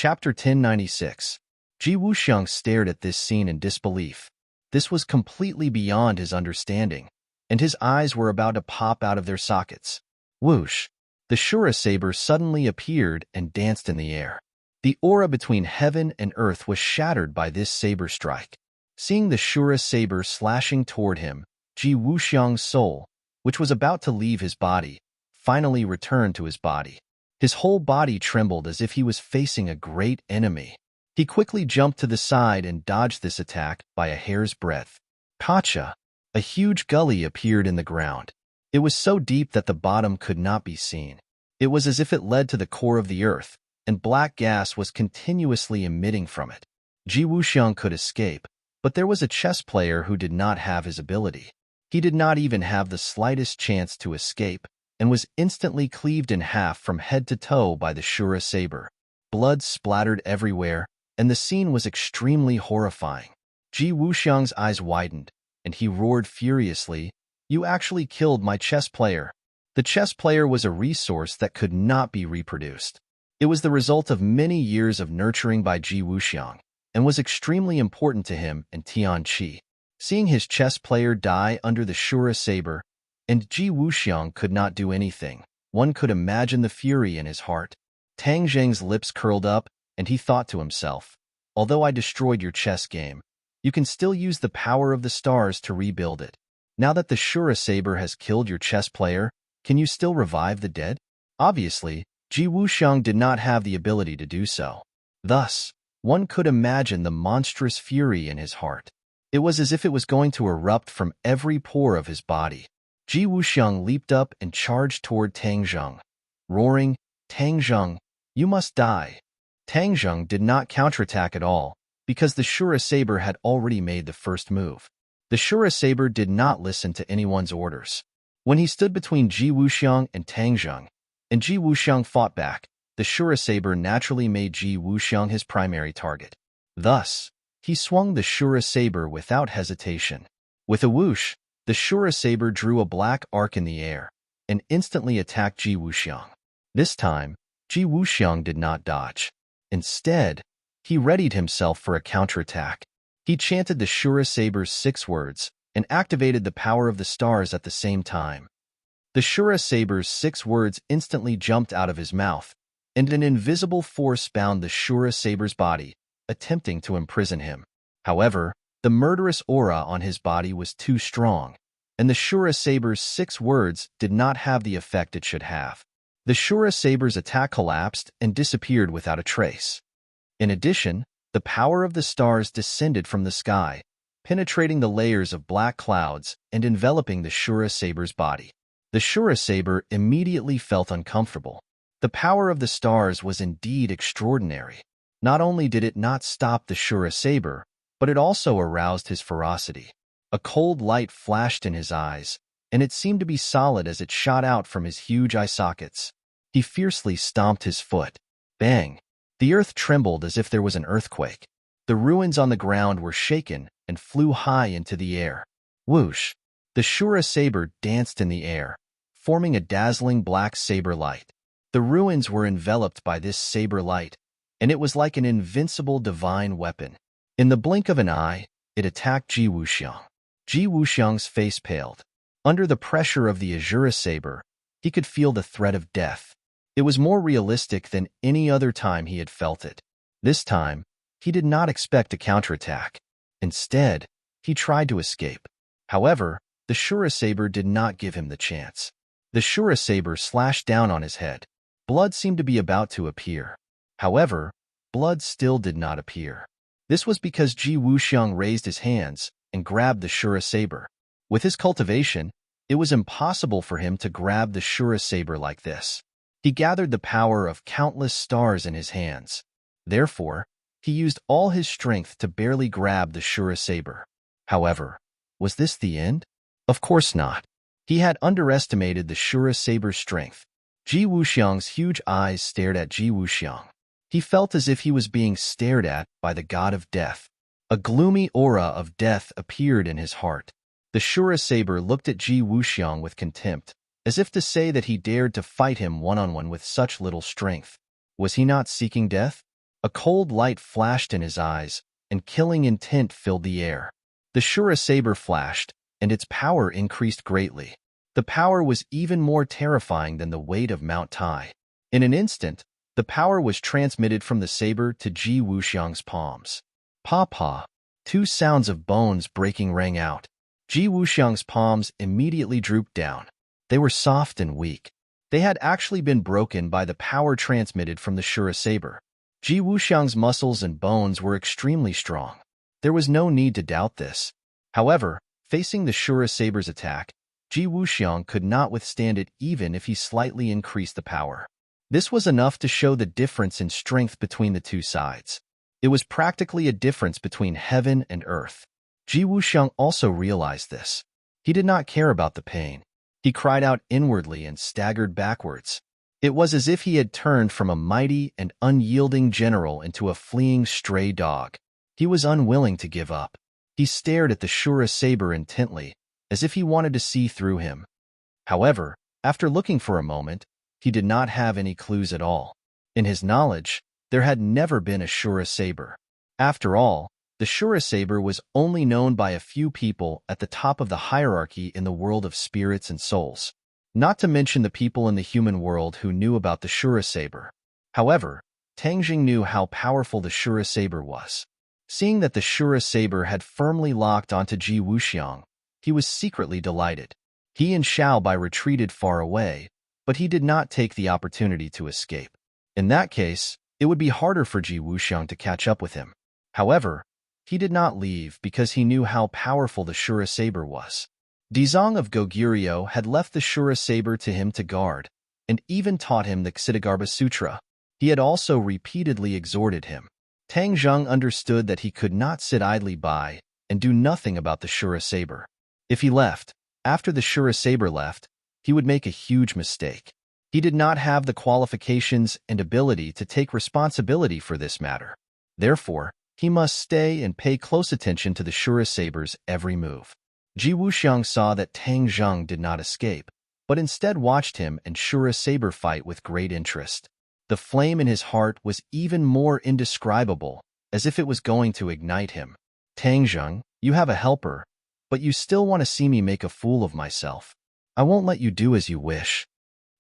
Chapter 1096. Ji Wuxiang stared at this scene in disbelief. This was completely beyond his understanding, and his eyes were about to pop out of their sockets. Whoosh! The Shura saber suddenly appeared and danced in the air. The aura between heaven and earth was shattered by this saber strike. Seeing the Shura saber slashing toward him, Ji Wuxiang's soul, which was about to leave his body, finally returned to his body. His whole body trembled as if he was facing a great enemy. He quickly jumped to the side and dodged this attack by a hair's breadth. Gotcha! A huge gully appeared in the ground. It was so deep that the bottom could not be seen. It was as if it led to the core of the earth, and black gas was continuously emitting from it. Ji Wuxiang could escape, but there was a chess player who did not have his ability. He did not even have the slightest chance to escape, and was instantly cleaved in half from head to toe by the Shura saber. Blood splattered everywhere, and the scene was extremely horrifying. Ji Wuxiang's eyes widened, and he roared furiously, "You actually killed my chess player." The chess player was a resource that could not be reproduced. It was the result of many years of nurturing by Ji Wuxiang, and was extremely important to him and Tianqi. Seeing his chess player die under the Shura saber, and Ji Wuxiang could not do anything, one could imagine the fury in his heart. Tang Zheng's lips curled up, and he thought to himself, "Although I destroyed your chess game, you can still use the power of the stars to rebuild it. Now that the Shura saber has killed your chess player, can you still revive the dead?" Obviously, Ji Wuxiang did not have the ability to do so. Thus, one could imagine the monstrous fury in his heart. It was as if it was going to erupt from every pore of his body. Ji Wuxiang leaped up and charged toward Tang Zheng, roaring, "Tang Zheng, you must die." Tang Zheng did not counterattack at all, because the Shura saber had already made the first move. The Shura saber did not listen to anyone's orders. When he stood between Ji Wuxiang and Tang Zheng, and Ji Wuxiang fought back, the Shura saber naturally made Ji Wuxiang his primary target. Thus, he swung the Shura saber without hesitation. With a whoosh, the Shura saber drew a black arc in the air, and instantly attacked Ji Wuxiang. This time, Ji Wuxiang did not dodge. Instead, he readied himself for a counterattack. He chanted the Shura saber's 6 words, and activated the power of the stars at the same time. The Shura saber's 6 words instantly jumped out of his mouth, and an invisible force bound the Shura saber's body, attempting to imprison him. However, the murderous aura on his body was too strong, and the Shura saber's 6 words did not have the effect it should have. The Shura saber's attack collapsed and disappeared without a trace. In addition, the power of the stars descended from the sky, penetrating the layers of black clouds and enveloping the Shura saber's body. The Shura saber immediately felt uncomfortable. The power of the stars was indeed extraordinary. Not only did it not stop the Shura saber, but it also aroused his ferocity. A cold light flashed in his eyes, and it seemed to be solid as it shot out from his huge eye sockets. He fiercely stomped his foot. Bang! The earth trembled as if there was an earthquake. The ruins on the ground were shaken and flew high into the air. Whoosh! The Shura saber danced in the air, forming a dazzling black saber light. The ruins were enveloped by this saber light, and it was like an invincible divine weapon. In the blink of an eye, it attacked Ji Wuxiang. Ji Wuxiang's face paled. Under the pressure of the Azura saber, he could feel the threat of death. It was more realistic than any other time he had felt it. This time, he did not expect a counterattack. Instead, he tried to escape. However, the Shura saber did not give him the chance. The Shura saber slashed down on his head. Blood seemed to be about to appear. However, blood still did not appear. This was because Ji Wuxiang raised his hands and grabbed the Shura saber. With his cultivation, it was impossible for him to grab the Shura saber like this. He gathered the power of countless stars in his hands. Therefore, he used all his strength to barely grab the Shura saber. However, was this the end? Of course not. He had underestimated the Shura saber's strength. Ji Wuxiang's huge eyes stared at Ji Wuxiang. He felt as if he was being stared at by the god of death. A gloomy aura of death appeared in his heart. The Shura saber looked at Ji Wuxiang with contempt, as if to say that he dared to fight him one-on-one with such little strength. Was he not seeking death? A cold light flashed in his eyes, and killing intent filled the air. The Shura saber flashed, and its power increased greatly. The power was even more terrifying than the weight of Mount Tai. In an instant, the power was transmitted from the saber to Ji Wuxiang's palms. Pa-pa! Two sounds of bones breaking rang out. Ji Wuxiang's palms immediately drooped down. They were soft and weak. They had actually been broken by the power transmitted from the Shura saber. Ji Wuxiang's muscles and bones were extremely strong. There was no need to doubt this. However, facing the Shura saber's attack, Ji Wuxiang could not withstand it even if he slightly increased the power. This was enough to show the difference in strength between the two sides. It was practically a difference between heaven and earth. Ji Wuxiang also realized this. He did not care about the pain. He cried out inwardly and staggered backwards. It was as if he had turned from a mighty and unyielding general into a fleeing stray dog. He was unwilling to give up. He stared at the Shura saber intently, as if he wanted to see through him. However, after looking for a moment, he did not have any clues at all. In his knowledge, there had never been a Shura saber. After all, the Shura saber was only known by a few people at the top of the hierarchy in the world of spirits and souls. Not to mention the people in the human world who knew about the Shura saber. However, Tang Jing knew how powerful the Shura saber was. Seeing that the Shura saber had firmly locked onto Ji Wuxiang, he was secretly delighted. He and Xiaobai retreated far away, but he did not take the opportunity to escape. In that case, it would be harder for Ji Wuxiang to catch up with him. However, he did not leave because he knew how powerful the Shura saber was. Dizong of Goguryeo had left the Shura saber to him to guard, and even taught him the Ksitigarbha Sutra. He had also repeatedly exhorted him. Tang Zheng understood that he could not sit idly by and do nothing about the Shura saber. If he left, after the Shura saber left, he would make a huge mistake. He did not have the qualifications and ability to take responsibility for this matter. Therefore, he must stay and pay close attention to the Shura saber's every move. Ji Wuxiang saw that Tang Zheng did not escape, but instead watched him and Shura saber fight with great interest. The flame in his heart was even more indescribable, as if it was going to ignite him. Tang Zheng, you have a helper, but you still want to see me make a fool of myself. I won't let you do as you wish.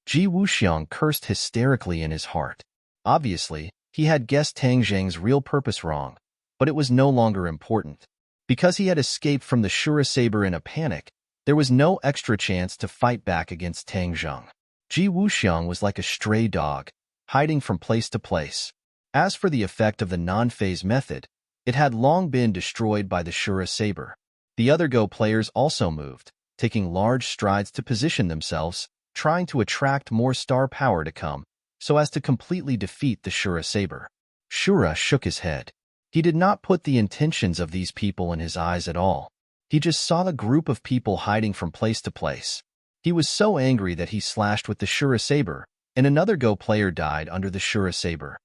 Ji Wuxiang cursed hysterically in his heart. Obviously, he had guessed Tang Zheng's real purpose wrong, but it was no longer important. Because he had escaped from the Shura saber in a panic, there was no extra chance to fight back against Tang Zheng. Ji Wuxiang was like a stray dog, hiding from place to place. As for the effect of the non-phase method, it had long been destroyed by the Shura saber. The other Go players also moved, taking large strides to position themselves, trying to attract more star power to come, so as to completely defeat the Shura saber. Shura shook his head. He did not put the intentions of these people in his eyes at all. He just saw a group of people hiding from place to place. He was so angry that he slashed with the Shura saber, and another Go player died under the Shura saber.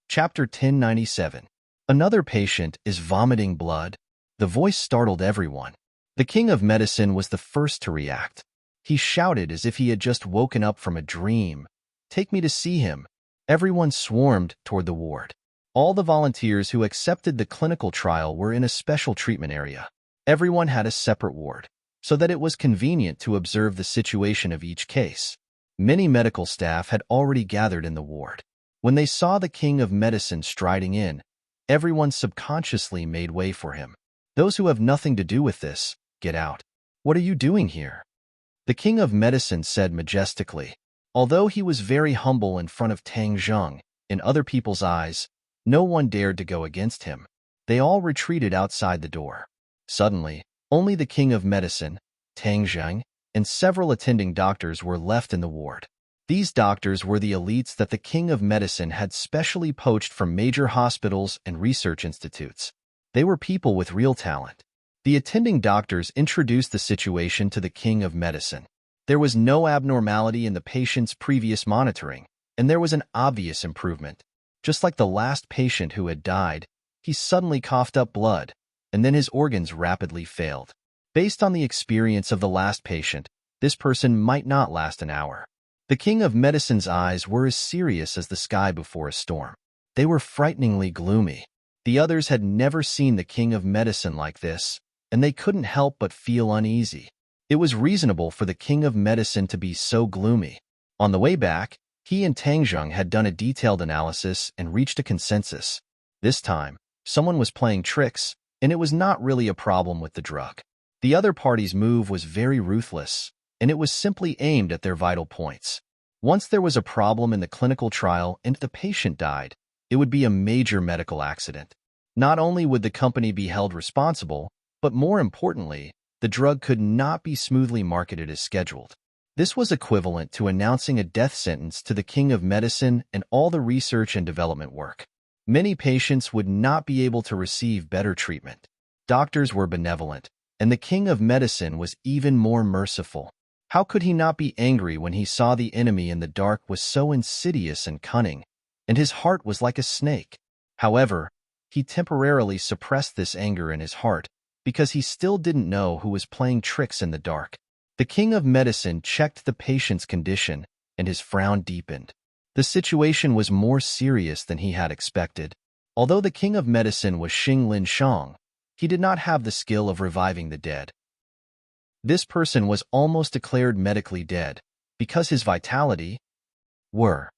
Chapter 1097. Another patient is vomiting blood. The voice startled everyone. The king of medicine was the first to react. He shouted as if he had just woken up from a dream. Take me to see him. Everyone swarmed toward the ward. All the volunteers who accepted the clinical trial were in a special treatment area. Everyone had a separate ward, so that it was convenient to observe the situation of each case. Many medical staff had already gathered in the ward. When they saw the king of medicine striding in, everyone subconsciously made way for him. Those who have nothing to do with this, get out. What are you doing here? The king of medicine said majestically. Although he was very humble in front of Tang Zheng, in other people's eyes, no one dared to go against him. They all retreated outside the door. Suddenly, only the king of medicine, Tang Zheng, and several attending doctors were left in the ward. These doctors were the elites that the king of medicine had specially poached from major hospitals and research institutes. They were people with real talent. The attending doctors introduced the situation to the king of medicine. There was no abnormality in the patient's previous monitoring, and there was an obvious improvement. Just like the last patient who had died, he suddenly coughed up blood, and then his organs rapidly failed. Based on the experience of the last patient, this person might not last an hour. The king of medicine's eyes were as serious as the sky before a storm. They were frighteningly gloomy. The others had never seen the king of medicine like this, and they couldn't help but feel uneasy. It was reasonable for the king of medicine to be so gloomy. On the way back, he and Tang Zheng had done a detailed analysis and reached a consensus. This time, someone was playing tricks, and it was not really a problem with the drug. The other party's move was very ruthless, and it was simply aimed at their vital points. Once there was a problem in the clinical trial and the patient died, it would be a major medical accident. Not only would the company be held responsible, but more importantly, the drug could not be smoothly marketed as scheduled. This was equivalent to announcing a death sentence to the king of medicine and all the research and development work. Many patients would not be able to receive better treatment. Doctors were benevolent, and the king of medicine was even more merciful. How could he not be angry when he saw the enemy in the dark was so insidious and cunning, and his heart was like a snake? However, he temporarily suppressed this anger in his heart because he still didn't know who was playing tricks in the dark. The king of medicine checked the patient's condition, and his frown deepened. The situation was more serious than he had expected. Although the king of medicine was Xing Lin Shang, he did not have the skill of reviving the dead. This person was almost declared medically dead, because his vitality were.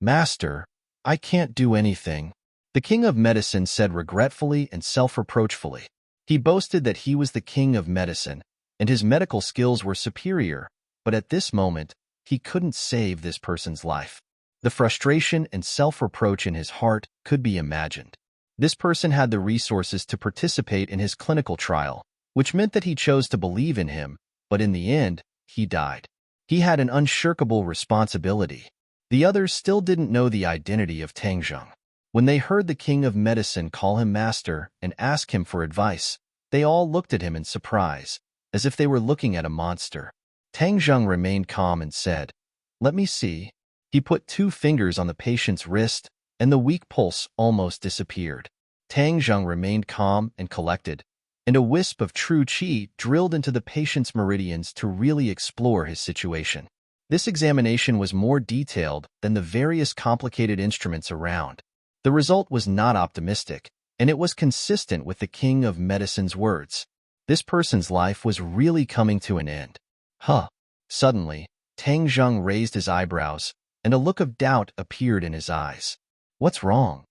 "Master, I can't do anything," the king of medicine said regretfully and self-reproachfully. He boasted that he was the king of medicine, and his medical skills were superior, but at this moment, he couldn't save this person's life. The frustration and self-reproach in his heart could be imagined. This person had the resources to participate in his clinical trial, which meant that he chose to believe in him, but in the end, he died. He had an unshirkable responsibility. The others still didn't know the identity of Tang Zheng. When they heard the king of medicine call him master and ask him for advice, they all looked at him in surprise, as if they were looking at a monster. Tang Zheng remained calm and said, "Let me see." He put 2 fingers on the patient's wrist, and the weak pulse almost disappeared. Tang Zheng remained calm and collected, and a wisp of true qi drilled into the patient's meridians to really explore his situation. This examination was more detailed than the various complicated instruments around. The result was not optimistic, and it was consistent with the king of medicine's words. This person's life was really coming to an end. Huh. Suddenly, Tang Zheng raised his eyebrows, and a look of doubt appeared in his eyes. "What's wrong?"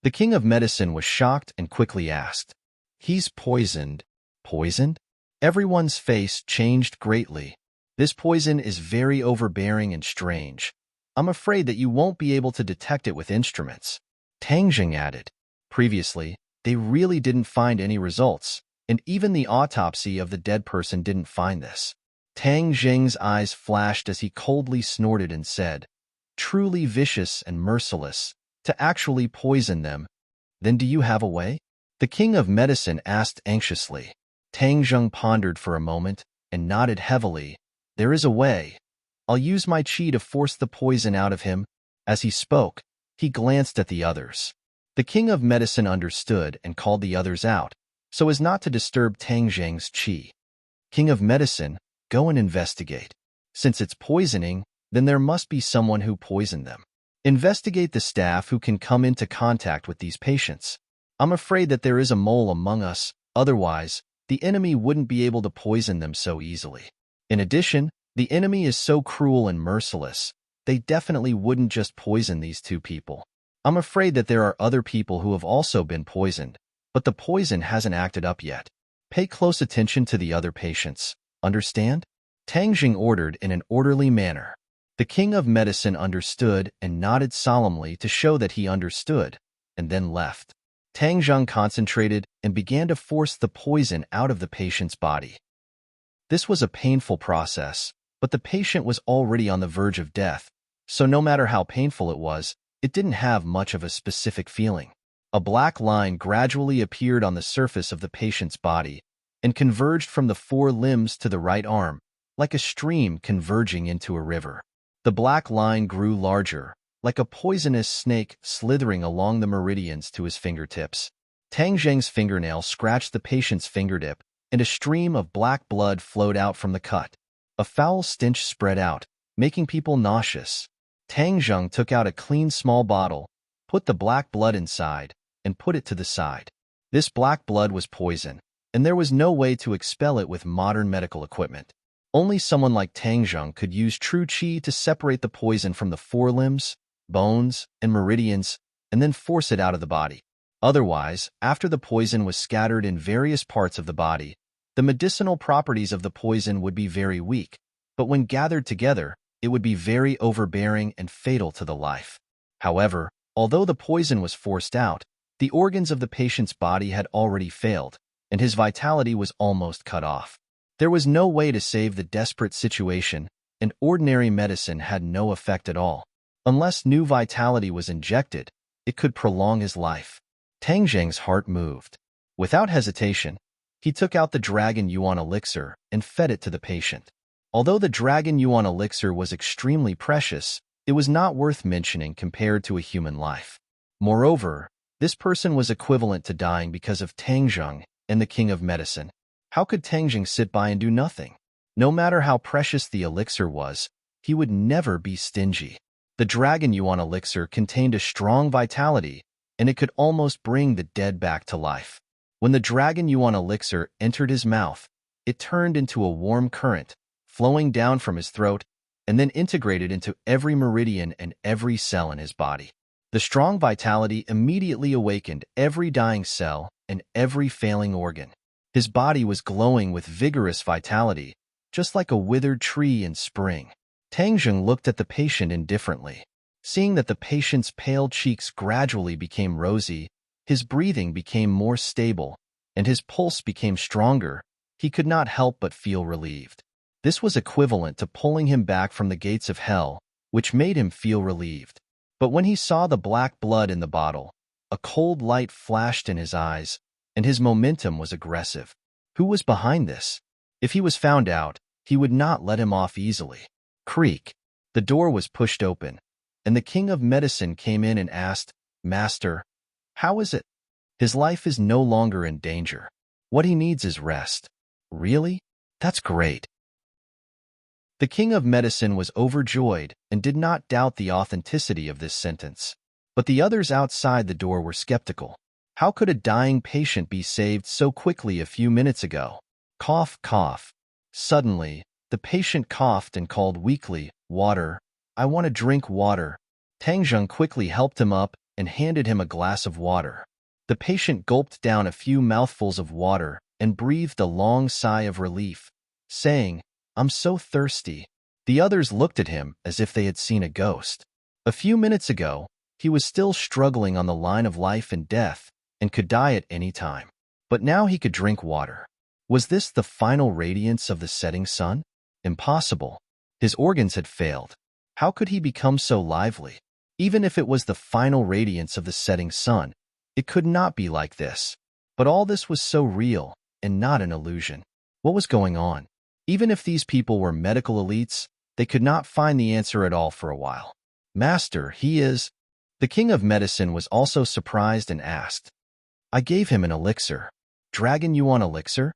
The king of medicine was shocked and quickly asked. "He's poisoned." "Poisoned?" Everyone's face changed greatly. "This poison is very overbearing and strange. I'm afraid that you won't be able to detect it with instruments," Tang Zheng added. Previously, they really didn't find any results, and even the autopsy of the dead person didn't find this. Tang Zheng's eyes flashed as he coldly snorted and said, "Truly vicious and merciless, to actually poison them. Then do you have a way?" The king of medicine asked anxiously. Tang Zheng pondered for a moment and nodded heavily. "There is a way. I'll use my qi to force the poison out of him." As he spoke, he glanced at the others. The king of medicine understood and called the others out, so as not to disturb Tang Zheng's qi. "King of medicine, go and investigate. Since it's poisoning, then there must be someone who poisoned them. Investigate the staff who can come into contact with these patients. I'm afraid that there is a mole among us, otherwise, the enemy wouldn't be able to poison them so easily. In addition, the enemy is so cruel and merciless, they definitely wouldn't just poison these 2 people. I'm afraid that there are other people who have also been poisoned, but the poison hasn't acted up yet. Pay close attention to the other patients. Understand?" Tang Zheng ordered in an orderly manner. The king of medicine understood and nodded solemnly to show that he understood, and then left. Tang Zheng concentrated and began to force the poison out of the patient's body. This was a painful process, but the patient was already on the verge of death, so no matter how painful it was, it didn't have much of a specific feeling. A black line gradually appeared on the surface of the patient's body and converged from the 4 limbs to the right arm, like a stream converging into a river. The black line grew larger, like a poisonous snake slithering along the meridians to his fingertips. Tang Zheng's fingernail scratched the patient's fingertip, and a stream of black blood flowed out from the cut. A foul stench spread out, making people nauseous. Tang Zheng took out a clean small bottle, put the black blood inside, and put it to the side. This black blood was poison, and there was no way to expel it with modern medical equipment. Only someone like Tang Zheng could use true qi to separate the poison from the forelimbs, bones, and meridians, and then force it out of the body. Otherwise, after the poison was scattered in various parts of the body, the medicinal properties of the poison would be very weak, but when gathered together, it would be very overbearing and fatal to the life. However, although the poison was forced out, the organs of the patient's body had already failed, and his vitality was almost cut off. There was no way to save the desperate situation, and ordinary medicine had no effect at all. Unless new vitality was injected, it could prolong his life. Tang Zheng's heart moved. Without hesitation, he took out the Dragon Yuan elixir and fed it to the patient. Although the Dragon Yuan elixir was extremely precious, it was not worth mentioning compared to a human life. Moreover, this person was equivalent to dying because of Tang Zheng and the King of Medicine. How could Tang Zheng sit by and do nothing? No matter how precious the elixir was, he would never be stingy. The Dragon Yuan elixir contained a strong vitality, and it could almost bring the dead back to life. When the Dragon Yuan elixir entered his mouth, it turned into a warm current, flowing down from his throat, and then integrated into every meridian and every cell in his body. The strong vitality immediately awakened every dying cell and every failing organ. His body was glowing with vigorous vitality, just like a withered tree in spring. Tang Zheng looked at the patient indifferently. Seeing that the patient's pale cheeks gradually became rosy, his breathing became more stable, and his pulse became stronger, he could not help but feel relieved. This was equivalent to pulling him back from the gates of hell, which made him feel relieved. But when he saw the black blood in the bottle, a cold light flashed in his eyes, and his momentum was aggressive. Who was behind this? If he was found out, he would not let him off easily. Creak. The door was pushed open, and the King of Medicine came in and asked, "Master, how is it?" His life is no longer in danger. What he needs is rest. Really? That's great. The King of Medicine was overjoyed and did not doubt the authenticity of this sentence. But the others outside the door were skeptical. How could a dying patient be saved so quickly a few minutes ago? Cough, cough. Suddenly, the patient coughed and called weakly, "Water. I want to drink water." Tang Zheng quickly helped him up and handed him a glass of water. The patient gulped down a few mouthfuls of water and breathed a long sigh of relief, saying, "I'm so thirsty." The others looked at him as if they had seen a ghost. A few minutes ago, he was still struggling on the line of life and death and could die at any time. But now he could drink water. Was this the final radiance of the setting sun? Impossible. His organs had failed. How could he become so lively? Even if it was the final radiance of the setting sun, it could not be like this. But all this was so real and not an illusion. What was going on? Even if these people were medical elites, they could not find the answer at all for a while. "Master, he is..." The King of Medicine was also surprised and asked, "I gave him an elixir. Dragon Yuan elixir?"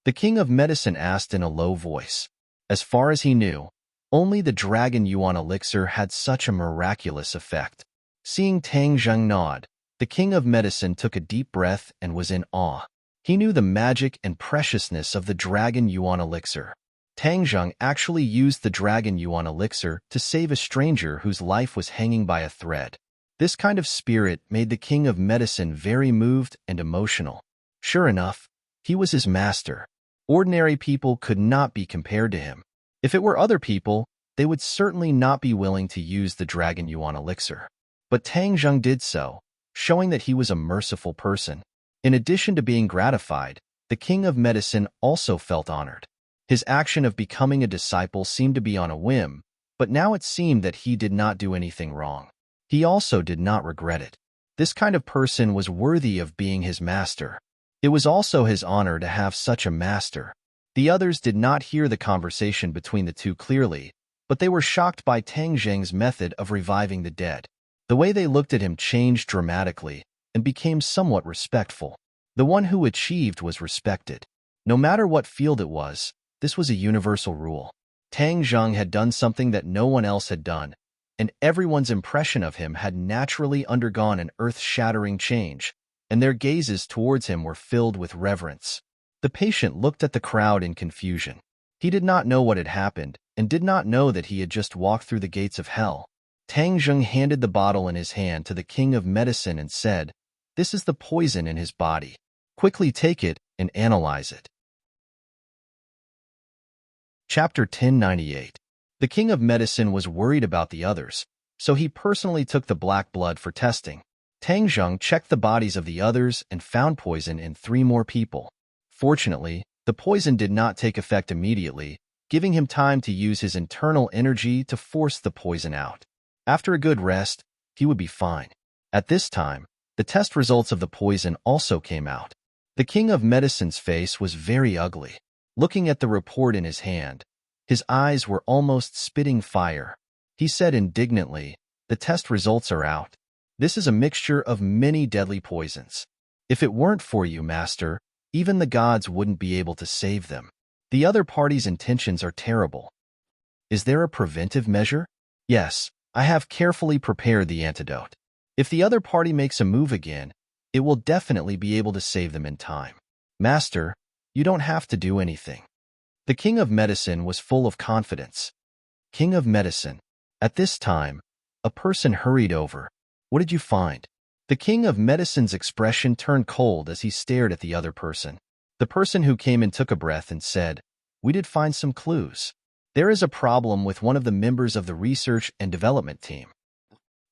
The King of Medicine asked in a low voice. As far as he knew, only the Dragon Yuan elixir had such a miraculous effect. Seeing Tang Zheng nod, the King of Medicine took a deep breath and was in awe. He knew the magic and preciousness of the Dragon Yuan elixir. Tang Zheng actually used the Dragon Yuan elixir to save a stranger whose life was hanging by a thread. This kind of spirit made the King of Medicine very moved and emotional. Sure enough, he was his master. Ordinary people could not be compared to him. If it were other people, they would certainly not be willing to use the Dragon Yuan elixir. But Tang Zheng did so, showing that he was a merciful person. In addition to being gratified, the King of Medicine also felt honored. His action of becoming a disciple seemed to be on a whim, but now it seemed that he did not do anything wrong. He also did not regret it. This kind of person was worthy of being his master. It was also his honor to have such a master. The others did not hear the conversation between the two clearly, but they were shocked by Tang Zheng's method of reviving the dead. The way they looked at him changed dramatically and became somewhat respectful. The one who achieved was respected. No matter what field it was, this was a universal rule. Tang Zheng had done something that no one else had done, and everyone's impression of him had naturally undergone an earth-shattering change, and their gazes towards him were filled with reverence. The patient looked at the crowd in confusion. He did not know what had happened, and did not know that he had just walked through the gates of hell. Tang Zheng handed the bottle in his hand to the king of medicine and said, "This is the poison in his body. Quickly take it and analyze it." Chapter 1098. The king of medicine was worried about the others, so he personally took the black blood for testing. Tang Zheng checked the bodies of the others and found poison in 3 more people. Fortunately, the poison did not take effect immediately, giving him time to use his internal energy to force the poison out. After a good rest, he would be fine. At this time, the test results of the poison also came out. The king of medicine's face was very ugly. Looking at the report in his hand, his eyes were almost spitting fire. He said indignantly, "The test results are out. This is a mixture of many deadly poisons. If it weren't for you, master, even the gods wouldn't be able to save them. The other party's intentions are terrible. Is there a preventive measure? Yes, I have carefully prepared the antidote. If the other party makes a move again, it will definitely be able to save them in time. Master, you don't have to do anything." The king of medicine was full of confidence. King of medicine. At this time, a person hurried over. "What did you find?" The king of medicine's expression turned cold as he stared at the other person. The person who came in took a breath and said, "We did find some clues. There is a problem with one of the members of the research and development team."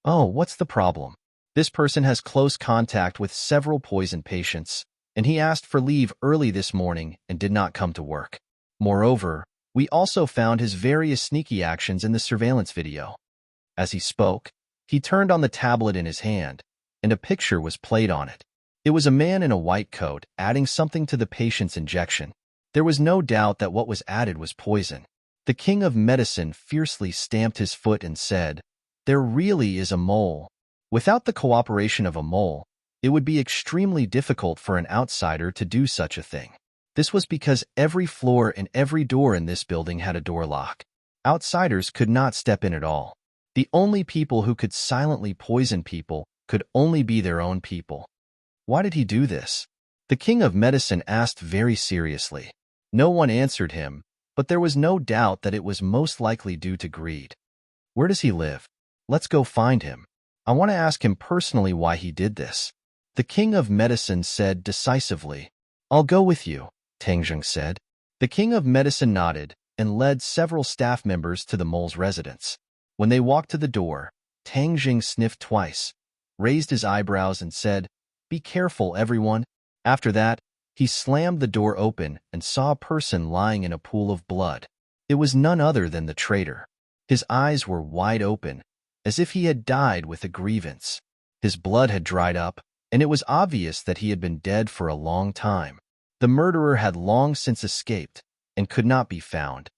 "Oh, what's the problem?" "This person has close contact with several poison patients, and he asked for leave early this morning and did not come to work. Moreover, we also found his various sneaky actions in the surveillance video." As he spoke, he turned on the tablet in his hand, and a picture was played on it. It was a man in a white coat adding something to the patient's injection. There was no doubt that what was added was poison. The king of medicine fiercely stamped his foot and said, "There really is a mole. Without the cooperation of a mole, it would be extremely difficult for an outsider to do such a thing. This was because every floor and every door in this building had a door lock. Outsiders could not step in at all. The only people who could silently poison people could only be their own people." "Why did he do this?" the king of medicine asked very seriously. No one answered him, but there was no doubt that it was most likely due to greed. "Where does he live? Let's go find him. I want to ask him personally why he did this," the king of medicine said decisively. "I'll go with you," Tang Zheng said. The king of medicine nodded and led several staff members to the mole's residence. When they walked to the door, Tang Zheng sniffed twice, raised his eyebrows and said, "Be careful, everyone." After that, he slammed the door open and saw a person lying in a pool of blood. It was none other than the traitor. His eyes were wide open, as if he had died with a grievance. His blood had dried up, and it was obvious that he had been dead for a long time. The murderer had long since escaped and could not be found.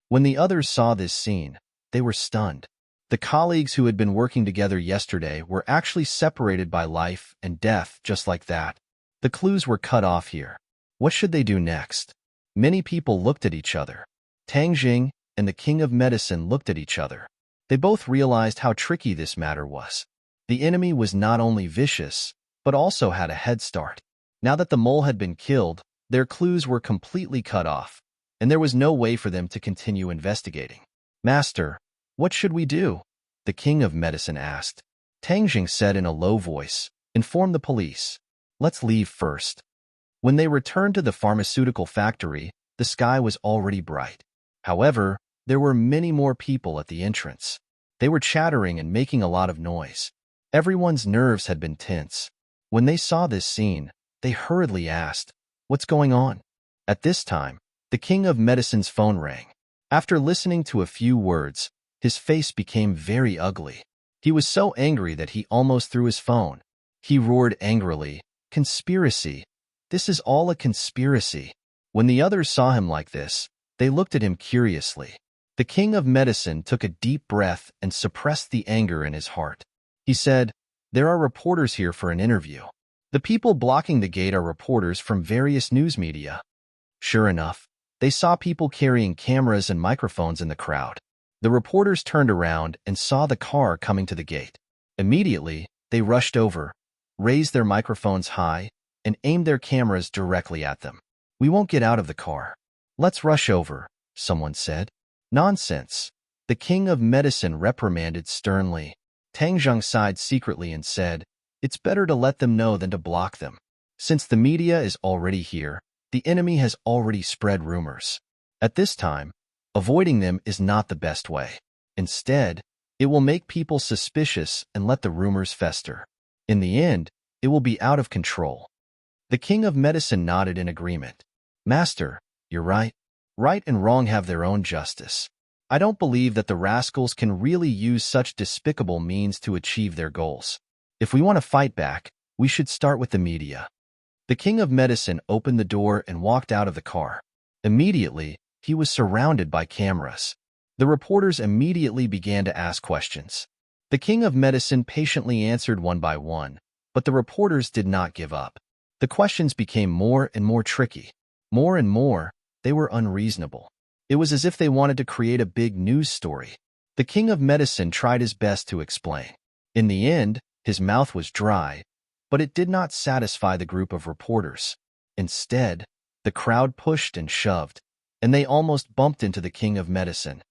When the others saw this scene, they were stunned. The colleagues who had been working together yesterday were actually separated by life and death just like that. The clues were cut off here. What should they do next? Many people looked at each other. Tang Zheng and the king of medicine looked at each other. They both realized how tricky this matter was. The enemy was not only vicious, but also had a head start. Now that the mole had been killed, their clues were completely cut off, and there was no way for them to continue investigating. "Master, what should we do?" the king of medicine asked. Tang Zheng said in a low voice, "Inform the police. Let's leave first." When they returned to the pharmaceutical factory, the sky was already bright. However, there were many more people at the entrance. They were chattering and making a lot of noise. Everyone's nerves had been tense. When they saw this scene, they hurriedly asked, "What's going on?" At this time, the king of medicine's phone rang. After listening to a few words, his face became very ugly. He was so angry that he almost threw his phone. He roared angrily, "Conspiracy! This is all a conspiracy." When the others saw him like this, they looked at him curiously. The king of medicine took a deep breath and suppressed the anger in his heart. He said, "There are reporters here for an interview. The people blocking the gate are reporters from various news media." Sure enough, they saw people carrying cameras and microphones in the crowd. The reporters turned around and saw the car coming to the gate. Immediately, they rushed over, raised their microphones high, and aimed their cameras directly at them. "We won't get out of the car. Let's rush over," someone said. "Nonsense," the king of medicine reprimanded sternly. Tang Zheng sighed secretly and said, "It's better to let them know than to block them. Since the media is already here, the enemy has already spread rumors. At this time, avoiding them is not the best way. Instead, it will make people suspicious and let the rumors fester. In the end, it will be out of control." The king of medicine nodded in agreement. "Master, you're right. Right and wrong have their own justice. I don't believe that the rascals can really use such despicable means to achieve their goals. If we want to fight back, we should start with the media." The king of medicine opened the door and walked out of the car. Immediately, he was surrounded by cameras. The reporters immediately began to ask questions. The king of medicine patiently answered one by one, but the reporters did not give up. The questions became more and more tricky. More and more, they were unreasonable. It was as if they wanted to create a big news story. The king of medicine tried his best to explain. In the end, his mouth was dry, but it did not satisfy the group of reporters. Instead, the crowd pushed and shoved, and they almost bumped into the king of medicine.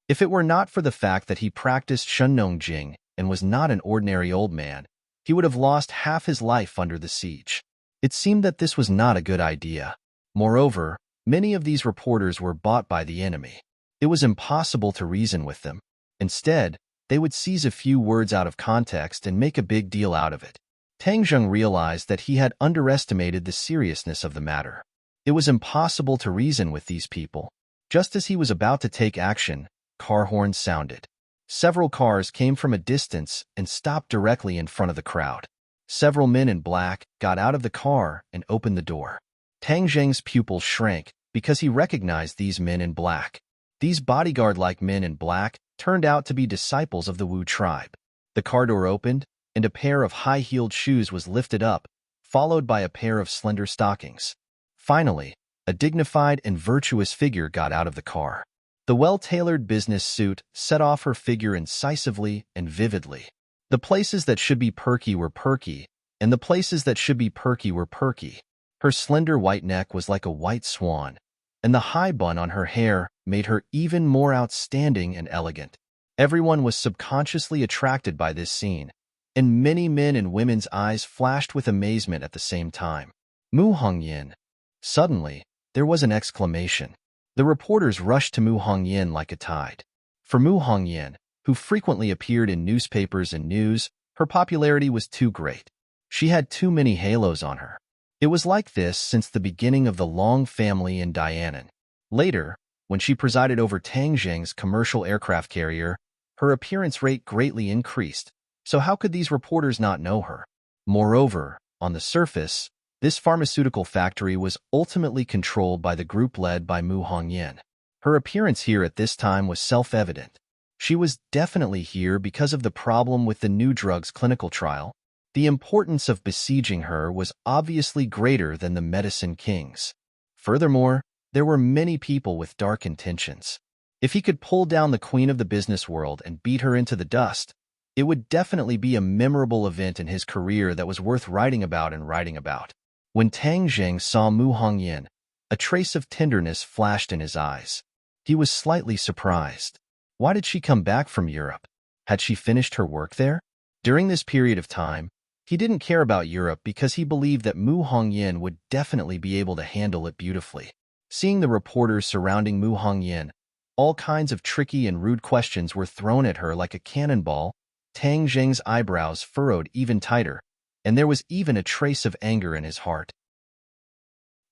If it were not for the fact that he practiced Shennongjing and was not an ordinary old man, he would have lost half his life under the siege. It seemed that this was not a good idea. Moreover, many of these reporters were bought by the enemy. It was impossible to reason with them. Instead, they would seize a few words out of context and make a big deal out of it. Tang Zheng realized that he had underestimated the seriousness of the matter. It was impossible to reason with these people. Just as he was about to take action, car horns sounded. Several cars came from a distance and stopped directly in front of the crowd. Several men in black got out of the car and opened the door. Tang Zheng's pupils shrank because he recognized these men in black. These bodyguard-like men in black turned out to be disciples of the Wu tribe. The car door opened, and a pair of high-heeled shoes was lifted up, followed by a pair of slender stockings. Finally, a dignified and virtuous figure got out of the car. The well-tailored business suit set off her figure incisively and vividly. The places that should be perky were perky, and the places that should be perky were perky. Her slender white neck was like a white swan, and the high bun on her hair made her even more outstanding and elegant. Everyone was subconsciously attracted by this scene, and many men and women's eyes flashed with amazement at the same time. Mu Hongyan. Suddenly, there was an exclamation. The reporters rushed to Mu Hongyan like a tide. For Mu Hongyan, who frequently appeared in newspapers and news, her popularity was too great. She had too many halos on her. It was like this since the beginning of the Long family in Dianan. Later, when she presided over Tang Zheng's commercial aircraft carrier, her appearance rate greatly increased, so how could these reporters not know her? Moreover, on the surface, this pharmaceutical factory was ultimately controlled by the group led by Mu Hongyan. Her appearance here at this time was self-evident. She was definitely here because of the problem with the new drug's clinical trial. The importance of besieging her was obviously greater than the medicine king's. Furthermore, there were many people with dark intentions. If he could pull down the queen of the business world and beat her into the dust, it would definitely be a memorable event in his career that was worth writing about and writing about. When Tang Zheng saw Mu Hongyan, a trace of tenderness flashed in his eyes. He was slightly surprised. Why did she come back from Europe? Had she finished her work there? During this period of time, he didn't care about Europe because he believed that Mu Hongyan would definitely be able to handle it beautifully. Seeing the reporters surrounding Mu Hongyan, all kinds of tricky and rude questions were thrown at her like a cannonball. Tang Zheng's eyebrows furrowed even tighter, and there was even a trace of anger in his heart.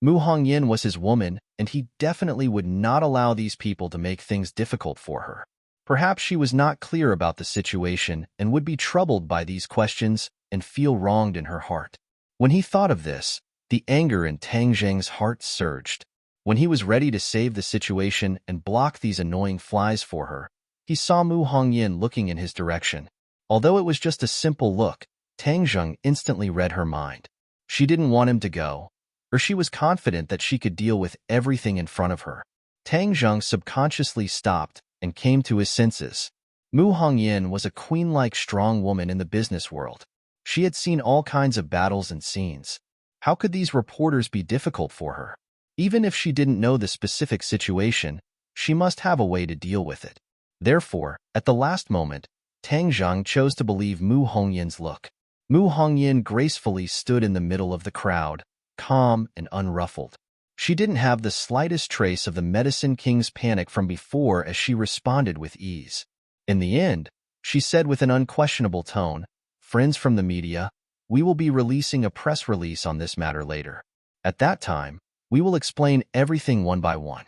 Mu Hongyan was his woman, and he definitely would not allow these people to make things difficult for her. Perhaps she was not clear about the situation and would be troubled by these questions and feel wronged in her heart. When he thought of this, the anger in Tang Zheng's heart surged. When he was ready to save the situation and block these annoying flies for her, he saw Mu Hongyan looking in his direction. Although it was just a simple look, Tang Zheng instantly read her mind. She didn't want him to go, or she was confident that she could deal with everything in front of her. Tang Zheng subconsciously stopped and came to his senses. Mu Hongyan was a queen-like strong woman in the business world. She had seen all kinds of battles and scenes. How could these reporters be difficult for her? Even if she didn't know the specific situation, she must have a way to deal with it. Therefore, at the last moment, Tang Zhang chose to believe Mu Hongyan's look. Mu Hongyan gracefully stood in the middle of the crowd, calm and unruffled. She didn't have the slightest trace of the Medicine King's panic from before as she responded with ease. In the end, she said with an unquestionable tone, "Friends from the media, we will be releasing a press release on this matter later. At that time, we will explain everything one by one."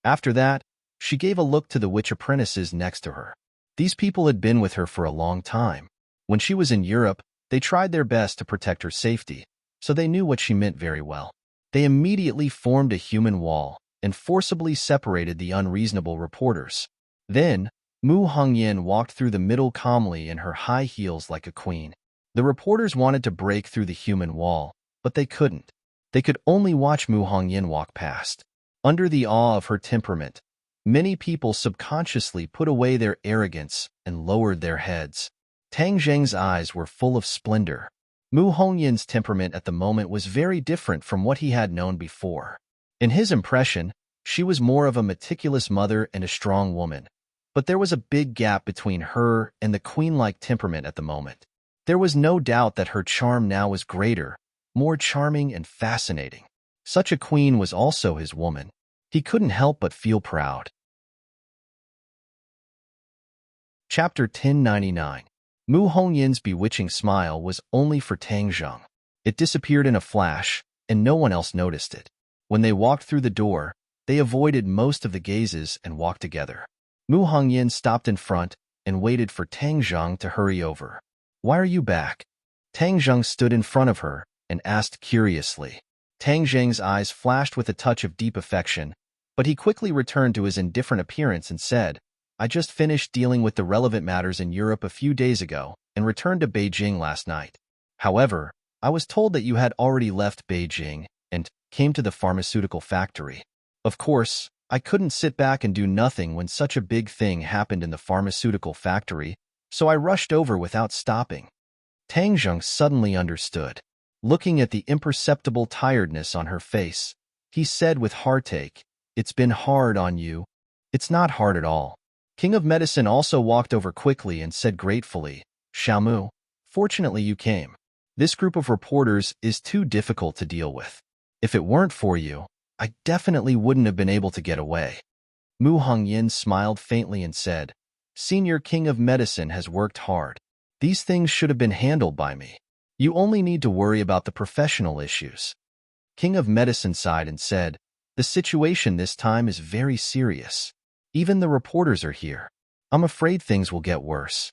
After that, she gave a look to the witch apprentices next to her. These people had been with her for a long time. When she was in Europe, they tried their best to protect her safety, so they knew what she meant very well. They immediately formed a human wall and forcibly separated the unreasonable reporters. Then, Mu Hongyan walked through the middle calmly in her high heels like a queen. The reporters wanted to break through the human wall, but they couldn't. They could only watch Mu Hongyan walk past. Under the awe of her temperament, many people subconsciously put away their arrogance and lowered their heads. Tang Zheng's eyes were full of splendor. Mu Hongyan's temperament at the moment was very different from what he had known before. In his impression, she was more of a meticulous mother and a strong woman. But there was a big gap between her and the queen-like temperament at the moment. There was no doubt that her charm now was greater, more charming and fascinating. Such a queen was also his woman. He couldn't help but feel proud. Chapter 1099. Mu Hongyan's bewitching smile was only for Tang Zhang. It disappeared in a flash, and no one else noticed it. When they walked through the door, they avoided most of the gazes and walked together. Mu Hongyan stopped in front and waited for Tang Zhang to hurry over. "Why are you back?" Tang Zhang stood in front of her and asked curiously. Tang Zhang's eyes flashed with a touch of deep affection, but he quickly returned to his indifferent appearance and said, "I just finished dealing with the relevant matters in Europe a few days ago and returned to Beijing last night. However, I was told that you had already left Beijing and came to the pharmaceutical factory. Of course, I couldn't sit back and do nothing when such a big thing happened in the pharmaceutical factory, so I rushed over without stopping." Tang Zhang suddenly understood. Looking at the imperceptible tiredness on her face, he said with heartache, "It's been hard on you." "It's not hard at all." King of Medicine also walked over quickly and said gratefully, "Xiaomu, fortunately you came. This group of reporters is too difficult to deal with. If it weren't for you, I definitely wouldn't have been able to get away." Mu Hongyan smiled faintly and said, "Senior King of Medicine has worked hard. These things should have been handled by me. You only need to worry about the professional issues." King of Medicine sighed and said, "The situation this time is very serious. Even the reporters are here. I'm afraid things will get worse."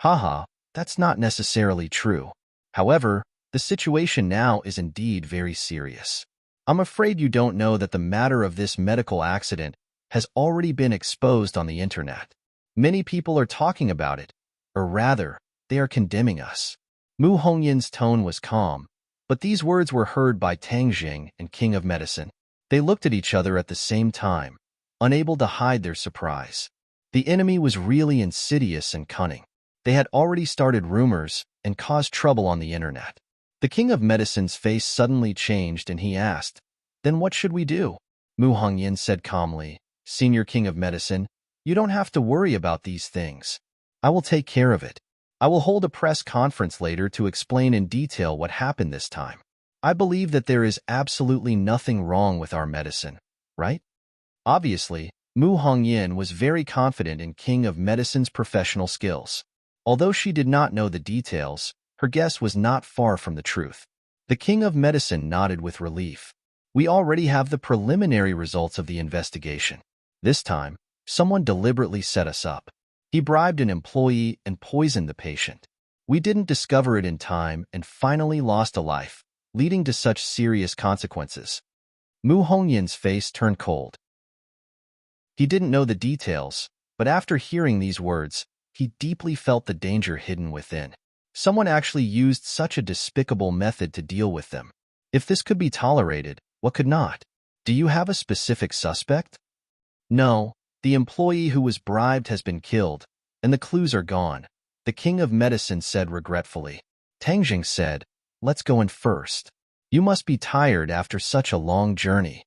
"Haha, that's not necessarily true. However, the situation now is indeed very serious. I'm afraid you don't know that the matter of this medical accident has already been exposed on the internet. Many people are talking about it, or rather, they are condemning us." Mu Hongyan's tone was calm, but these words were heard by Tang Zhang and King of Medicine. They looked at each other at the same time, unable to hide their surprise. The enemy was really insidious and cunning. They had already started rumors and caused trouble on the internet. The King of Medicine's face suddenly changed and he asked, "Then what should we do?" Mu Hongyan said calmly, "Senior King of Medicine, you don't have to worry about these things. I will take care of it. I will hold a press conference later to explain in detail what happened this time. I believe that there is absolutely nothing wrong with our medicine, right?" Obviously, Mu Hongyan was very confident in King of Medicine's professional skills. Although she did not know the details, her guess was not far from the truth. The King of Medicine nodded with relief. "We already have the preliminary results of the investigation. This time, someone deliberately set us up. He bribed an employee and poisoned the patient. We didn't discover it in time and finally lost a life, leading to such serious consequences." Mu Hongyan's face turned cold. He didn't know the details, but after hearing these words, he deeply felt the danger hidden within. Someone actually used such a despicable method to deal with them. If this could be tolerated, what could not? "Do you have a specific suspect?" "No, The employee who was bribed has been killed, and the clues are gone, the king of medicine said regretfully. Tang Jing said, let's go in first. You must be tired after such a long journey.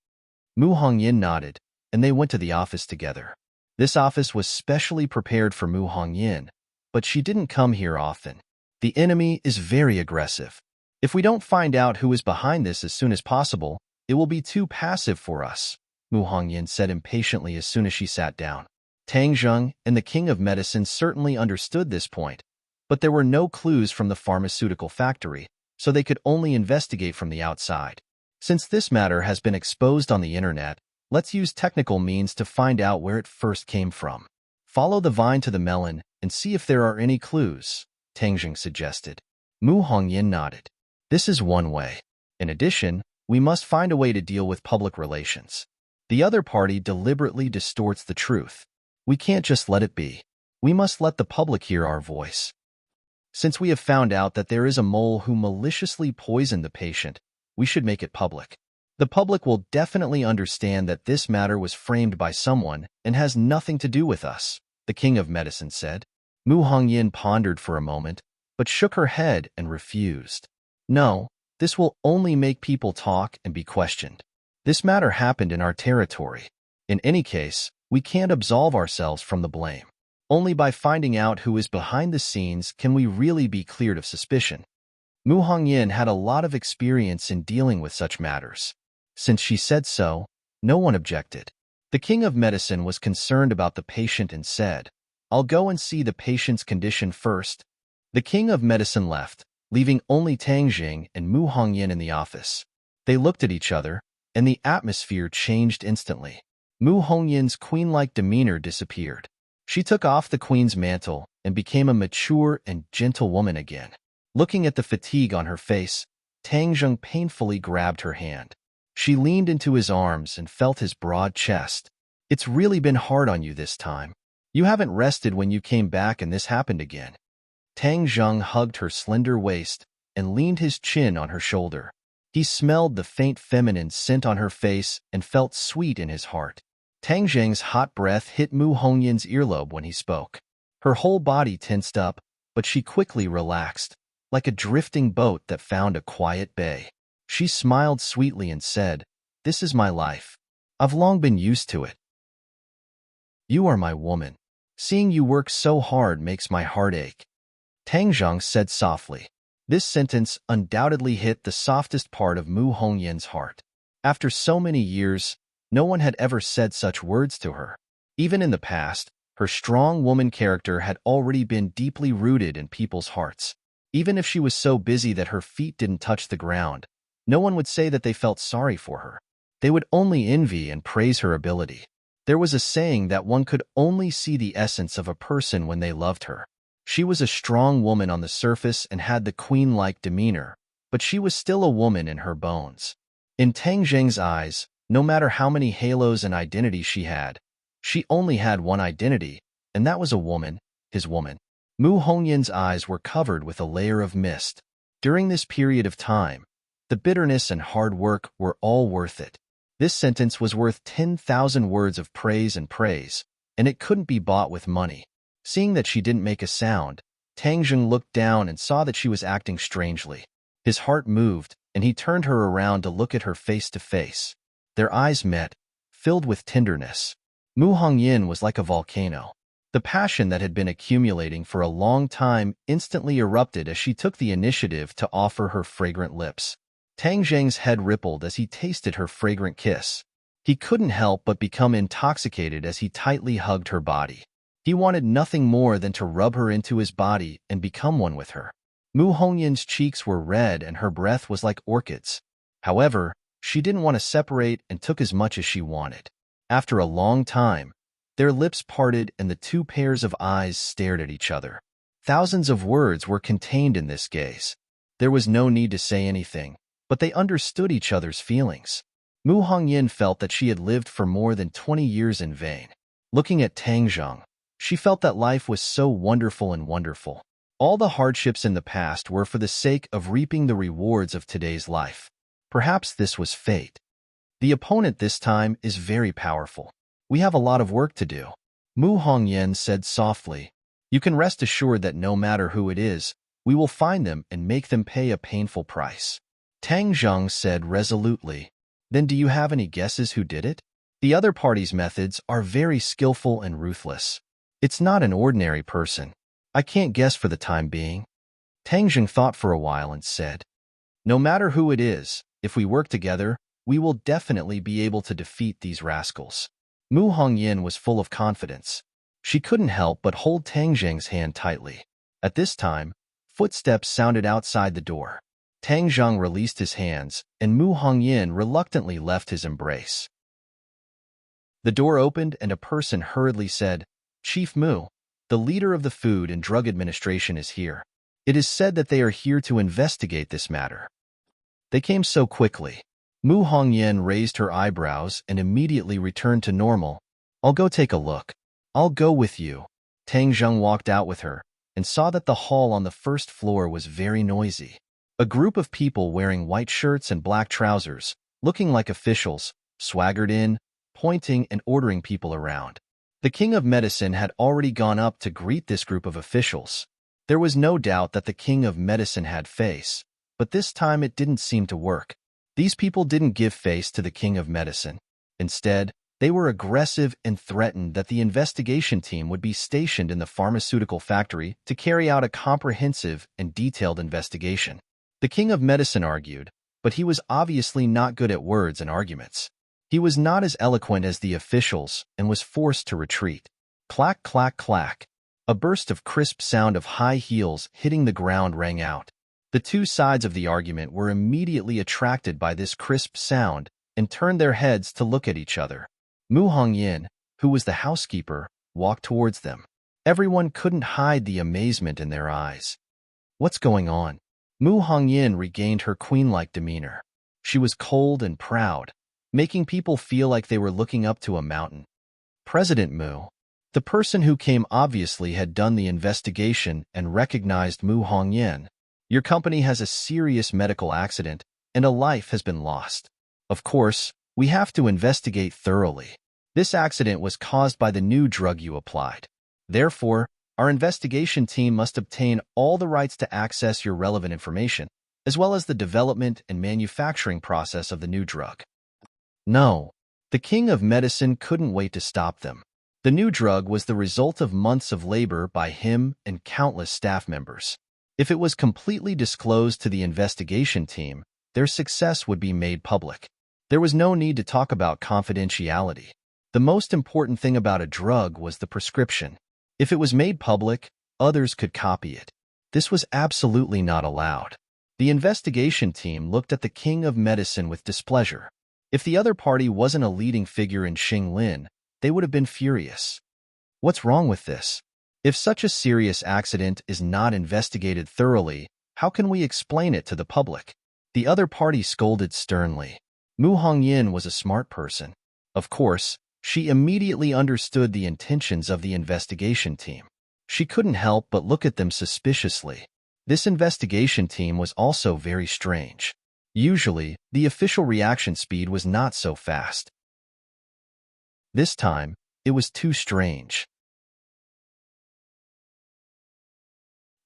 Mu Hongyin nodded, and they went to the office together. This office was specially prepared for Mu Hongyin, but she didn't come here often. The enemy is very aggressive. If we don't find out who is behind this as soon as possible, it will be too passive for us, Mu Hongyin said impatiently as soon as she sat down. Tang Zheng and the king of medicine certainly understood this point, but there were no clues from the pharmaceutical factory, so they could only investigate from the outside. Since this matter has been exposed on the internet, let's use technical means to find out where it first came from. Follow the vine to the melon and see if there are any clues, Tang Jing suggested. Mu Hongyin nodded. This is one way. In addition, we must find a way to deal with public relations. The other party deliberately distorts the truth. We can't just let it be. We must let the public hear our voice. Since we have found out that there is a mole who maliciously poisoned the patient, we should make it public. The public will definitely understand that this matter was framed by someone and has nothing to do with us, the king of medicine said. Mu Hongyin pondered for a moment, but shook her head and refused. No, this will only make people talk and be questioned. This matter happened in our territory. In any case, we can't absolve ourselves from the blame. Only by finding out who is behind the scenes can we really be cleared of suspicion. Mu Hongyin had a lot of experience in dealing with such matters. Since she said so, no one objected. The king of medicine was concerned about the patient and said, I'll go and see the patient's condition first. The king of medicine left, leaving only Tang Jing and Mu Hongyin in the office. They looked at each other, and the atmosphere changed instantly. Mu Hongyin's queen-like demeanor disappeared. She took off the queen's mantle and became a mature and gentle woman again. Looking at the fatigue on her face, Tang Jing painfully grabbed her hand. She leaned into his arms and felt his broad chest. It's really been hard on you this time. You haven't rested when you came back and this happened again. Tang Jing hugged her slender waist and leaned his chin on her shoulder. He smelled the faint feminine scent on her face and felt sweet in his heart. Tang Jing's hot breath hit Mu Hongyin's earlobe when he spoke. Her whole body tensed up, but she quickly relaxed, like a drifting boat that found a quiet bay. She smiled sweetly and said, This is my life. I've long been used to it. You are my woman. Seeing you work so hard makes my heart ache. Tang Jing said softly. This sentence undoubtedly hit the softest part of Mu Hongyin's heart. After so many years, no one had ever said such words to her. Even in the past, her strong woman character had already been deeply rooted in people's hearts. Even if she was so busy that her feet didn't touch the ground, no one would say that they felt sorry for her. They would only envy and praise her ability. There was a saying that one could only see the essence of a person when they loved her. She was a strong woman on the surface and had the queen-like demeanor, but she was still a woman in her bones. In Tang Jing's eyes, no matter how many halos and identities she had, she only had one identity, and that was a woman, his woman. Mu Hongyin's eyes were covered with a layer of mist. During this period of time, the bitterness and hard work were all worth it. This sentence was worth 10,000 words of praise, and it couldn't be bought with money. Seeing that she didn't make a sound, Tang Jing looked down and saw that she was acting strangely. His heart moved, and he turned her around to look at her face to face. Their eyes met, filled with tenderness. Mu Hongyin was like a volcano. The passion that had been accumulating for a long time instantly erupted as she took the initiative to offer her fragrant lips. Tang Jing's head rippled as he tasted her fragrant kiss. He couldn't help but become intoxicated as he tightly hugged her body. He wanted nothing more than to rub her into his body and become one with her. Mu Hongyin's cheeks were red and her breath was like orchids. However, she didn't want to separate and took as much as she wanted. After a long time, their lips parted and the two pairs of eyes stared at each other. Thousands of words were contained in this gaze. There was no need to say anything, but they understood each other's feelings. Mu Hongyin felt that she had lived for more than 20 years in vain. Looking at Tang Jing, she felt that life was so wonderful and wonderful. All the hardships in the past were for the sake of reaping the rewards of today's life. Perhaps this was fate. The opponent this time is very powerful. We have a lot of work to do. Mu Hongyan said softly. You can rest assured that no matter who it is, we will find them and make them pay a painful price. Tang Zheng said resolutely. Then do you have any guesses who did it? The other party's methods are very skillful and ruthless. It's not an ordinary person. I can't guess for the time being. Tang Zheng thought for a while and said, no matter who it is, if we work together, we will definitely be able to defeat these rascals. Mu Hongyan was full of confidence. She couldn't help but hold Tang Zheng's hand tightly. At this time, footsteps sounded outside the door. Tang Zheng released his hands, and Mu Hongyan reluctantly left his embrace. The door opened and a person hurriedly said, Chief Mu, the leader of the Food and Drug Administration is here. It is said that they are here to investigate this matter. They came so quickly. Mu Hongyan raised her eyebrows and immediately returned to normal. I'll go take a look. I'll go with you. Tang Zheng walked out with her and saw that the hall on the first floor was very noisy. A group of people wearing white shirts and black trousers, looking like officials, swaggered in, pointing and ordering people around. The King of Medicine had already gone up to greet this group of officials. There was no doubt that the King of Medicine had face, but this time it didn't seem to work. These people didn't give face to the King of Medicine. Instead, they were aggressive and threatened that the investigation team would be stationed in the pharmaceutical factory to carry out a comprehensive and detailed investigation. The King of Medicine argued, but he was obviously not good at words and arguments. He was not as eloquent as the officials and was forced to retreat. Clack, clack, clack. A burst of crisp sound of high heels hitting the ground rang out. The two sides of the argument were immediately attracted by this crisp sound and turned their heads to look at each other. Mu Hongyan, who was the housekeeper, walked towards them. Everyone couldn't hide the amazement in their eyes. What's going on? Mu Hongyan regained her queen-like demeanor. She was cold and proud, making people feel like they were looking up to a mountain. President Mu. The person who came obviously had done the investigation and recognized Mu Hongyan. Your company has a serious medical accident, and a life has been lost. Of course, we have to investigate thoroughly. This accident was caused by the new drug you applied. Therefore, our investigation team must obtain all the rights to access your relevant information, as well as the development and manufacturing process of the new drug. No, the King of Medicine couldn't wait to stop them. The new drug was the result of months of labor by him and countless staff members. If it was completely disclosed to the investigation team, their success would be made public. There was no need to talk about confidentiality. The most important thing about a drug was the prescription. If it was made public, others could copy it. This was absolutely not allowed. The investigation team looked at the King of Medicine with displeasure. If the other party wasn't a leading figure in Xinglin, they would have been furious. What's wrong with this? If such a serious accident is not investigated thoroughly, how can we explain it to the public? The other party scolded sternly. Mu Hongyan was a smart person. Of course, she immediately understood the intentions of the investigation team. She couldn't help but look at them suspiciously. This investigation team was also very strange. Usually, the official reaction speed was not so fast. This time, it was too strange.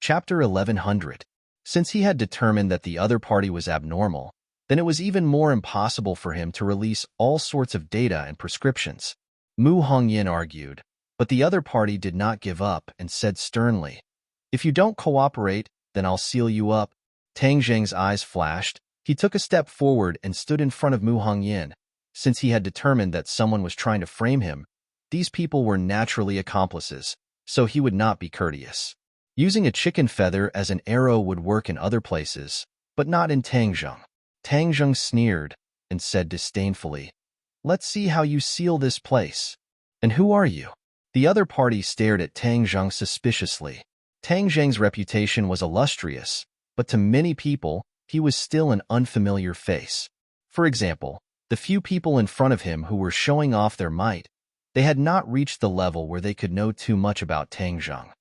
Chapter 1100. Since he had determined that the other party was abnormal, then it was even more impossible for him to release all sorts of data and prescriptions. Mu Hongyan argued, but the other party did not give up and said sternly, if you don't cooperate, then I'll seal you up. Tang Zheng's eyes flashed. He took a step forward and stood in front of Mu Hongyan. Since he had determined that someone was trying to frame him, these people were naturally accomplices, so he would not be courteous. Using a chicken feather as an arrow would work in other places, but not in Tang Zheng. Tang Zheng sneered and said disdainfully, let's see how you seal this place. And who are you? The other party stared at Tang Zheng suspiciously. Tang Zheng's reputation was illustrious, but to many people, he was still an unfamiliar face. For example, the few people in front of him who were showing off their might, they had not reached the level where they could know too much about Tang Zheng.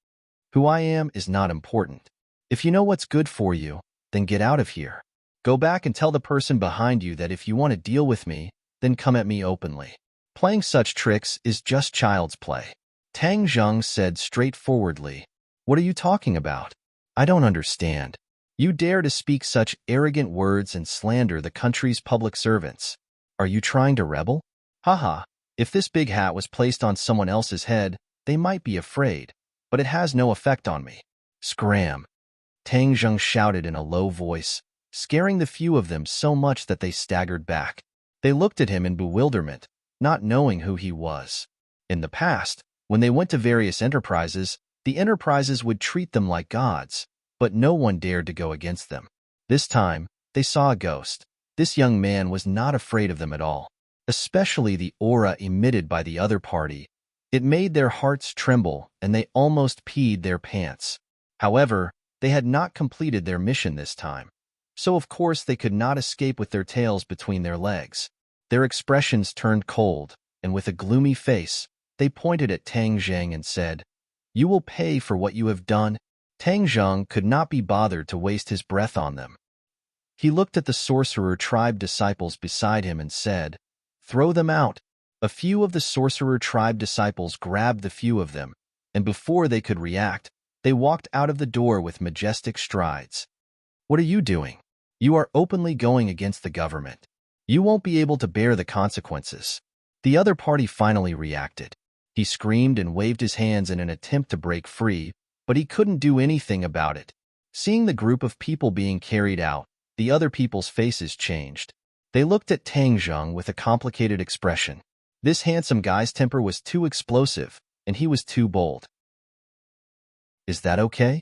Who I am is not important. If you know what's good for you, then get out of here. Go back and tell the person behind you that if you want to deal with me, then come at me openly. Playing such tricks is just child's play. Tang Zheng said straightforwardly. What are you talking about? I don't understand. You dare to speak such arrogant words and slander the country's public servants. Are you trying to rebel? Haha, if this big hat was placed on someone else's head, they might be afraid, but it has no effect on me. Scram! Tang Zheng shouted in a low voice, scaring the few of them so much that they staggered back. They looked at him in bewilderment, not knowing who he was. In the past, when they went to various enterprises, the enterprises would treat them like gods, but no one dared to go against them. This time, they saw a ghost. This young man was not afraid of them at all, especially the aura emitted by the other party. It made their hearts tremble, and they almost peed their pants. However, they had not completed their mission this time, so of course they could not escape with their tails between their legs. Their expressions turned cold, and with a gloomy face, they pointed at Tang Zheng and said, "You will pay for what you have done." Tang Zheng could not be bothered to waste his breath on them. He looked at the sorcerer tribe disciples beside him and said, "Throw them out." A few of the sorcerer tribe disciples grabbed the few of them, and before they could react, they walked out of the door with majestic strides. What are you doing? You are openly going against the government. You won't be able to bear the consequences. The other party finally reacted. He screamed and waved his hands in an attempt to break free, but he couldn't do anything about it. Seeing the group of people being carried out, the other people's faces changed. They looked at Tang Zheng with a complicated expression. This handsome guy's temper was too explosive, and he was too bold. Is that okay?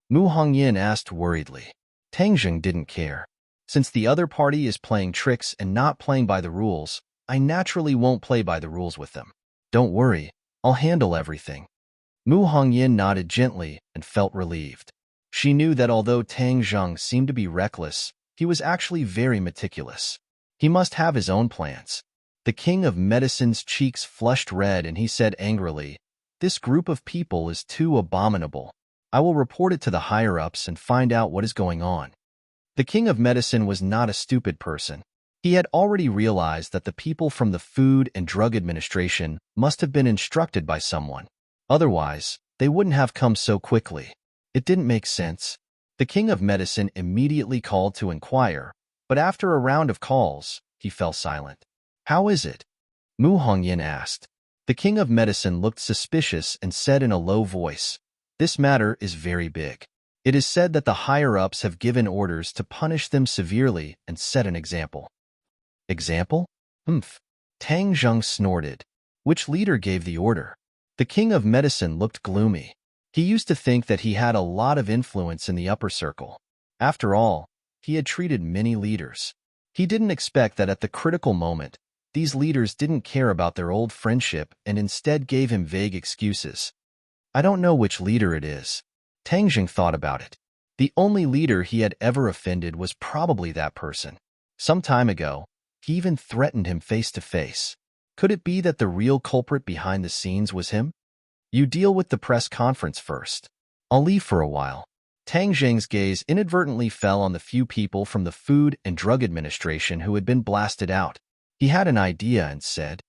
Mu Hongyan asked worriedly. Tang Zheng didn't care. Since the other party is playing tricks and not playing by the rules, I naturally won't play by the rules with them. Don't worry, I'll handle everything. Mu Hongyan nodded gently and felt relieved. She knew that although Tang Zheng seemed to be reckless, he was actually very meticulous. He must have his own plans. The king of medicine's cheeks flushed red and he said angrily, "This group of people is too abominable. I will report it to the higher-ups and find out what is going on." The king of medicine was not a stupid person. He had already realized that the people from the Food and Drug Administration must have been instructed by someone. Otherwise, they wouldn't have come so quickly. It didn't make sense. The king of medicine immediately called to inquire, but after a round of calls, he fell silent. How is it? Mu Hongyan asked. The king of medicine looked suspicious and said in a low voice, "This matter is very big. It is said that the higher-ups have given orders to punish them severely and set an example." Example? Humph. Tang Zheng snorted. Which leader gave the order? The king of medicine looked gloomy. He used to think that he had a lot of influence in the upper circle. After all, he had treated many leaders. He didn't expect that at the critical moment, these leaders didn't care about their old friendship and instead gave him vague excuses. I don't know which leader it is. Tang Zheng thought about it. The only leader he had ever offended was probably that person. Some time ago, he even threatened him face to face. Could it be that the real culprit behind the scenes was him? You deal with the press conference first. I'll leave for a while. Tang Zheng's gaze inadvertently fell on the few people from the Food and Drug Administration who had been blasted out. He had an idea and said,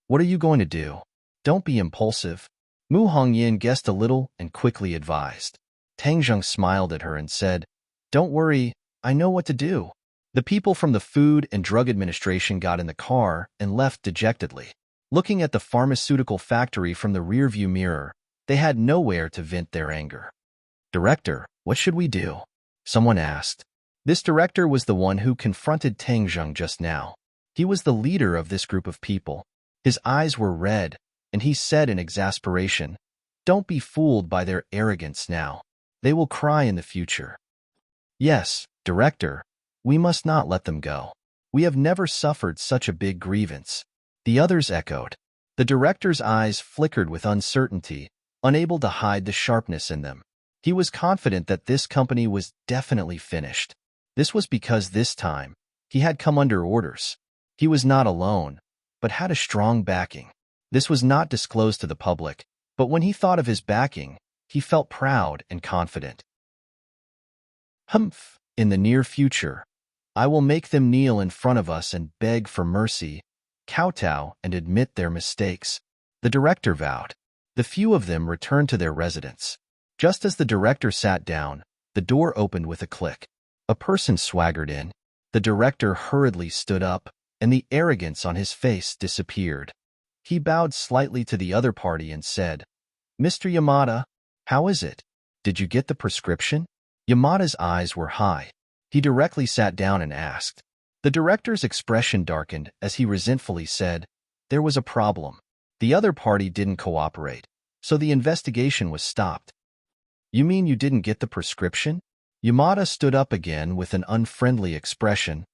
"What are you going to do? Don't be impulsive." Mu Hongyan guessed a little and quickly advised. Tang Zheng smiled at her and said, "Don't worry, I know what to do." The people from the Food and Drug Administration got in the car and left dejectedly. Looking at the pharmaceutical factory from the rearview mirror, they had nowhere to vent their anger. "Director, what should we do?" someone asked. This director was the one who confronted Tang Zheng just now. He was the leader of this group of people. His eyes were red, and he said in exasperation, "Don't be fooled by their arrogance now. They will cry in the future." "Yes, Director, we must not let them go. We have never suffered such a big grievance." The others echoed. The director's eyes flickered with uncertainty, unable to hide the sharpness in them. He was confident that this company was definitely finished. This was because this time, he had come under orders. He was not alone, but had a strong backing. This was not disclosed to the public, but when he thought of his backing, he felt proud and confident. Humph! In the near future, I will make them kneel in front of us and beg for mercy. kowtow and admit their mistakes. The director vowed. The few of them returned to their residence. Just as the director sat down, the door opened with a click. A person swaggered in. The director hurriedly stood up, and the arrogance on his face disappeared. He bowed slightly to the other party and said, "Mr. Yamada, how is it? Did you get the prescription?" Yamada's eyes were high. He directly sat down and asked. The director's expression darkened as he resentfully said, "There was a problem. The other party didn't cooperate, so the investigation was stopped." "You mean you didn't get the prescription?" Yamada stood up again with an unfriendly expression.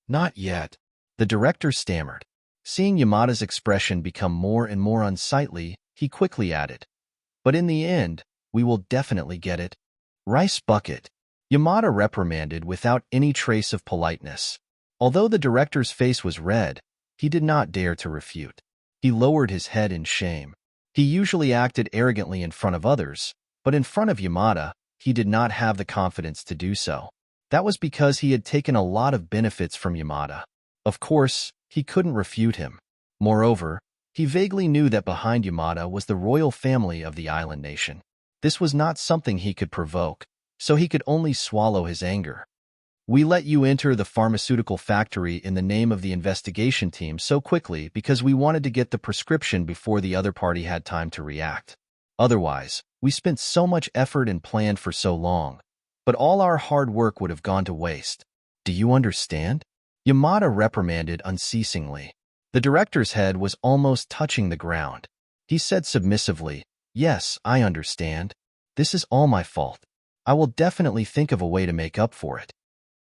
"Not yet," the director stammered. Seeing Yamada's expression become more and more unsightly, he quickly added, "But in the end, we will definitely get it." "Rice bucket," Yamada reprimanded without any trace of politeness. Although the director's face was red, he did not dare to refute. He lowered his head in shame. He usually acted arrogantly in front of others, but in front of Yamada, he did not have the confidence to do so. That was because he had taken a lot of benefits from Yamada. Of course, he couldn't refute him. Moreover, he vaguely knew that behind Yamada was the royal family of the island nation. This was not something he could provoke, so he could only swallow his anger. "We let you enter the pharmaceutical factory in the name of the investigation team so quickly because we wanted to get the prescription before the other party had time to react. Otherwise, we spent so much effort and planned for so long, but all our hard work would have gone to waste. Do you understand?" Yamada reprimanded unceasingly. The director's head was almost touching the ground. He said submissively, "Yes, I understand. This is all my fault. I will definitely think of a way to make up for it."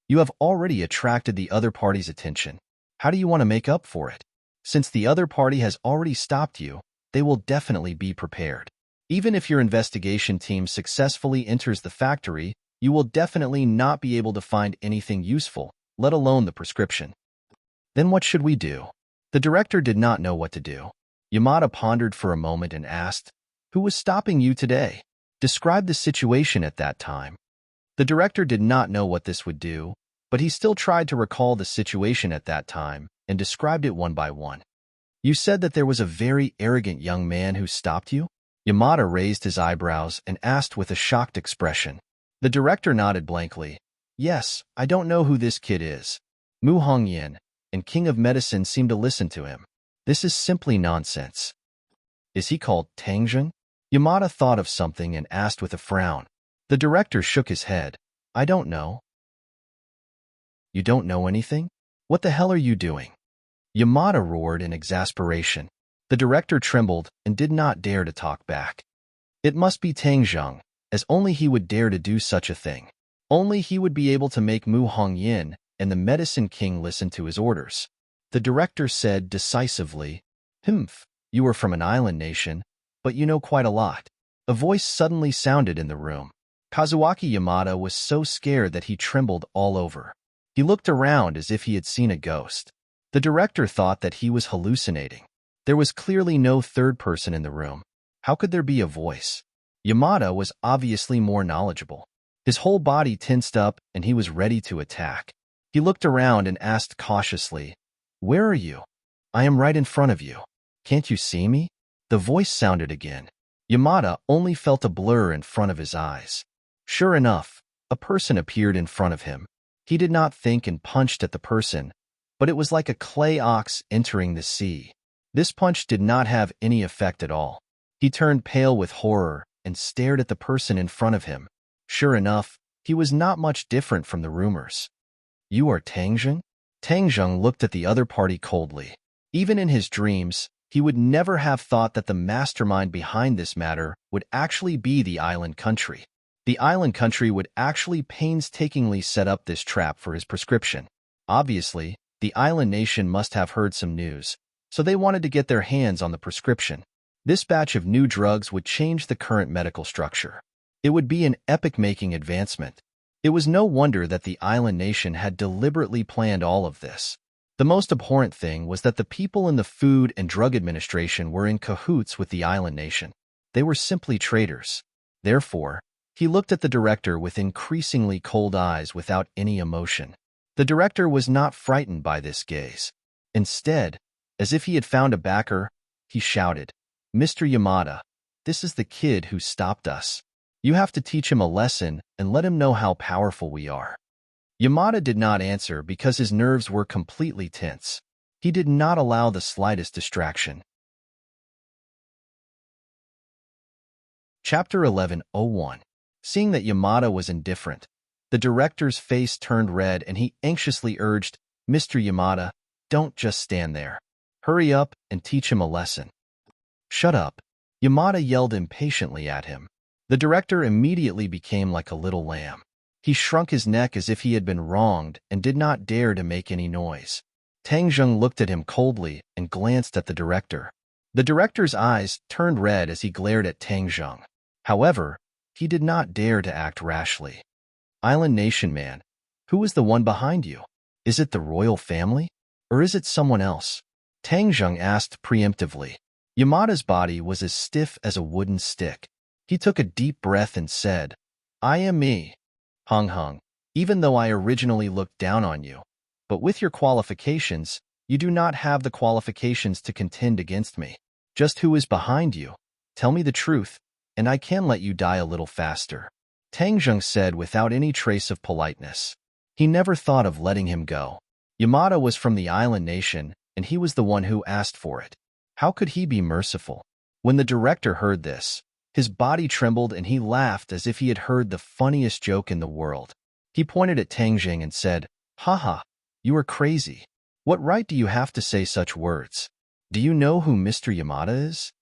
"You have already attracted the other party's attention. How do you want to make up for it? Since the other party has already stopped you, they will definitely be prepared. Even if your investigation team successfully enters the factory, you will definitely not be able to find anything useful, let alone the prescription." "Then what should we do?" The director did not know what to do. Yamada pondered for a moment and asked, "Who was stopping you today? Describe the situation at that time." The director did not know what this would do, but he still tried to recall the situation at that time and described it one by one. "You said that there was a very arrogant young man who stopped you?" Yamada raised his eyebrows and asked with a shocked expression. The director nodded blankly. "Yes, I don't know who this kid is. Mu Hongyan and King of Medicine seem to listen to him. This is simply nonsense." "Is he called Tangjun?" Yamada thought of something and asked with a frown. The director shook his head. "I don't know." "You don't know anything? What the hell are you doing?" Yamada roared in exasperation. The director trembled and did not dare to talk back. It must be Tangjung, as only he would dare to do such a thing. Only he would be able to make Mu Hongyan and the Medicine King listen to his orders. The director said decisively, "Humph, you are from an island nation, but you know quite a lot." A voice suddenly sounded in the room. Kazuaki Yamada was so scared that he trembled all over. He looked around as if he had seen a ghost. The director thought that he was hallucinating. There was clearly no third person in the room. How could there be a voice? Yamada was obviously more knowledgeable. His whole body tensed up and he was ready to attack. He looked around and asked cautiously, "Where are you?" "I am right in front of you. Can't you see me?" The voice sounded again. Yamada only felt a blur in front of his eyes. Sure enough, a person appeared in front of him. He did not think and punched at the person, but it was like a clay ox entering the sea. This punch did not have any effect at all. He turned pale with horror and stared at the person in front of him. Sure enough, he was not much different from the rumors. "You are Tangjun?" Tangjun looked at the other party coldly. Even in his dreams, he would never have thought that the mastermind behind this matter would actually be the island country. The island country would actually painstakingly set up this trap for his prescription. Obviously, the island nation must have heard some news, so they wanted to get their hands on the prescription. This batch of new drugs would change the current medical structure. It would be an epic-making advancement. It was no wonder that the island nation had deliberately planned all of this. The most abhorrent thing was that the people in the Food and Drug Administration were in cahoots with the island nation. They were simply traitors. Therefore, he looked at the director with increasingly cold eyes without any emotion. The director was not frightened by this gaze. Instead, As if he had found a backer, he shouted, "Mr. Yamada, this is the kid who stopped us. You have to teach him a lesson and let him know how powerful we are." Yamada did not answer because his nerves were completely tense. He did not allow the slightest distraction. Chapter 11:01. Seeing that Yamada was indifferent, the director's face turned red and he anxiously urged, "Mr. Yamada, don't just stand there. Hurry up and teach him a lesson." "Shut up," Yamada yelled impatiently at him. The director immediately became like a little lamb. He shrunk his neck as if he had been wronged and did not dare to make any noise. Tang Zheng looked at him coldly and glanced at the director. The director's eyes turned red as he glared at Tang Zheng. However, he did not dare to act rashly. "Island Nation man, who is the one behind you? Is it the royal family? Or is it someone else?" Tang Zheng asked preemptively. Yamada's body was as stiff as a wooden stick. He took a deep breath and said, "I am me, Hung, even though I originally looked down on you. But with your qualifications, you do not have the qualifications to contend against me. Just who is behind you? Tell me the truth, and I can let you die a little faster." Tang Zheng said without any trace of politeness. He never thought of letting him go. Yamada was from the island nation, and he was the one who asked for it. How could he be merciful? When the director heard this, his body trembled and he laughed as if he had heard the funniest joke in the world. He pointed at Tang Zheng and said, "Haha, you are crazy. What right do you have to say such words? Do you know who Mr. Yamada is?"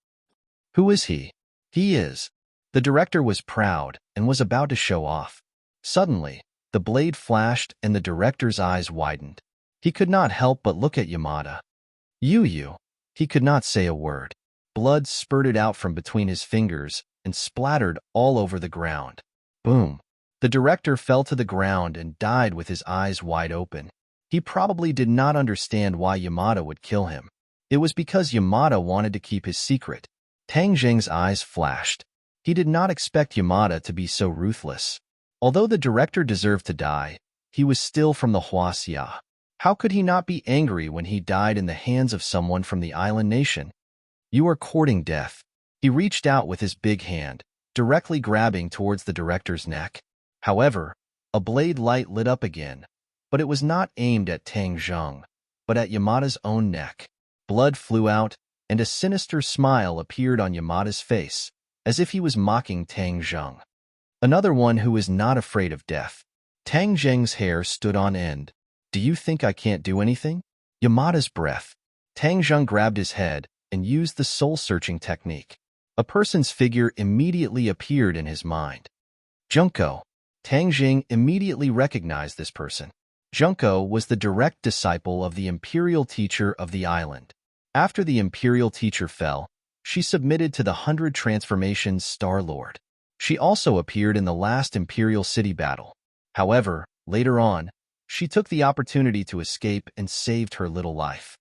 "Who is he?" "He is." The director was proud and was about to show off. Suddenly, the blade flashed and the director's eyes widened. He could not help but look at Yamada. You. He could not say a word. Blood spurted out from between his fingers and splattered all over the ground. Boom. The director fell to the ground and died with his eyes wide open. He probably did not understand why Yamada would kill him. It was because Yamada wanted to keep his secret. Tang Zheng's eyes flashed. He did not expect Yamada to be so ruthless. Although the director deserved to die, he was still from the Huaxia. How could he not be angry when he died in the hands of someone from the island nation? "You are courting death." He reached out with his big hand, directly grabbing towards the director's neck. However, a blade light lit up again, but it was not aimed at Tang Zheng, but at Yamada's own neck. Blood flew out, and a sinister smile appeared on Yamada's face, as if he was mocking Tang Zheng. Another one who is not afraid of death. Tang Zheng's hair stood on end. "Do you think I can't do anything?" Yamada's breath. Tang Zheng grabbed his head and used the soul-searching technique. A person's figure immediately appeared in his mind. Junko. Tang Zheng immediately recognized this person. Junko was the direct disciple of the imperial teacher of the island. After the imperial teacher fell, she submitted to the 100 Transformations Star Lord. She also appeared in the last imperial city battle. However, later on, she took the opportunity to escape and saved her little life.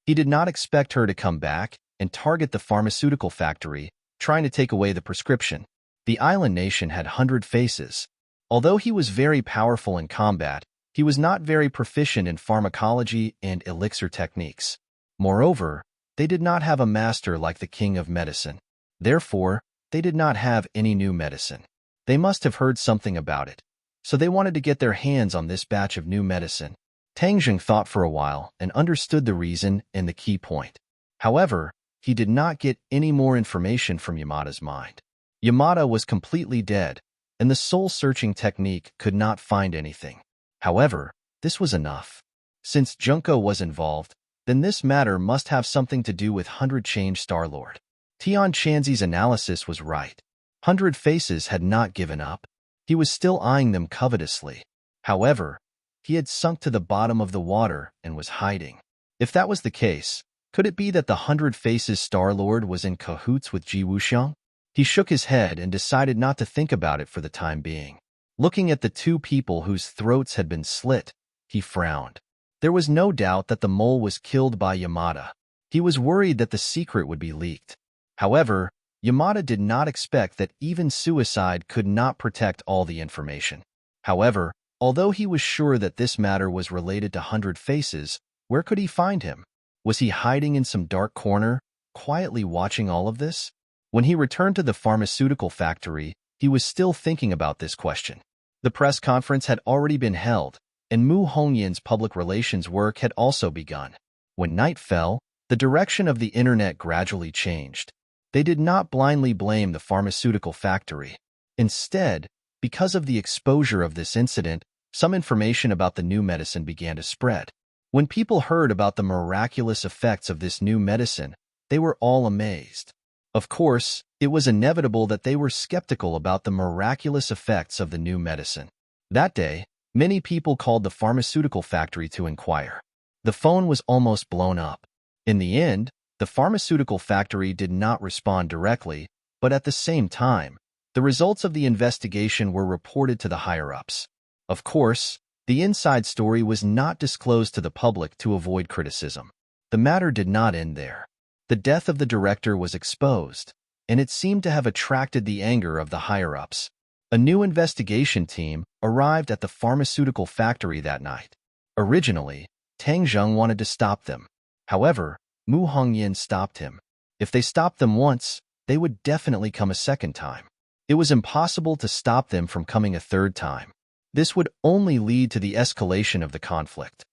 He did not expect her to come back and target the pharmaceutical factory, trying to take away the prescription. The island nation had 100 faces. Although he was very powerful in combat, he was not very proficient in pharmacology and elixir techniques. Moreover, they did not have a master like the king of medicine. Therefore, they did not have any new medicine. They must have heard something about it, so they wanted to get their hands on this batch of new medicine. Tang Zheng thought for a while and understood the reason and the key point. However, he did not get any more information from Yamada's mind. Yamada was completely dead, and the soul-searching technique could not find anything. However, this was enough. Since Junko was involved, then this matter must have something to do with 100 Change Star-Lord. Tian Chanzi's analysis was right. 100 Faces had not given up. He was still eyeing them covetously. However, he had sunk to the bottom of the water and was hiding. If that was the case, could it be that the 100 Faces Star-Lord was in cahoots with Ji Wuxiang? He shook his head and decided not to think about it for the time being. Looking at the two people whose throats had been slit, he frowned. There was no doubt that the mole was killed by Yamada. He was worried that the secret would be leaked. However, Yamada did not expect that even suicide could not protect all the information. However, although he was sure that this matter was related to 100 Faces, Where could he find him? Was he hiding in some dark corner, quietly watching all of this? When he returned to the pharmaceutical factory, he was still thinking about this question. The press conference had already been held, and Mu Hongyin's public relations work had also begun. When night fell, the direction of the internet gradually changed. They did not blindly blame the pharmaceutical factory. Instead, because of the exposure of this incident, some information about the new medicine began to spread. When people heard about the miraculous effects of this new medicine, they were all amazed. Of course, it was inevitable that they were skeptical about the miraculous effects of the new medicine. That day, many people called the pharmaceutical factory to inquire. The phone was almost blown up. In the end, the pharmaceutical factory did not respond directly, but at the same time, the results of the investigation were reported to the higher-ups. Of course, the inside story was not disclosed to the public to avoid criticism. The matter did not end there. The death of the director was exposed, and it seemed to have attracted the anger of the higher-ups. A new investigation team arrived at the pharmaceutical factory that night. Originally, Tang Zheng wanted to stop them. However, Mu Hongyin stopped him. If they stopped them once, they would definitely come a second time. It was impossible to stop them from coming a third time. This would only lead to the escalation of the conflict.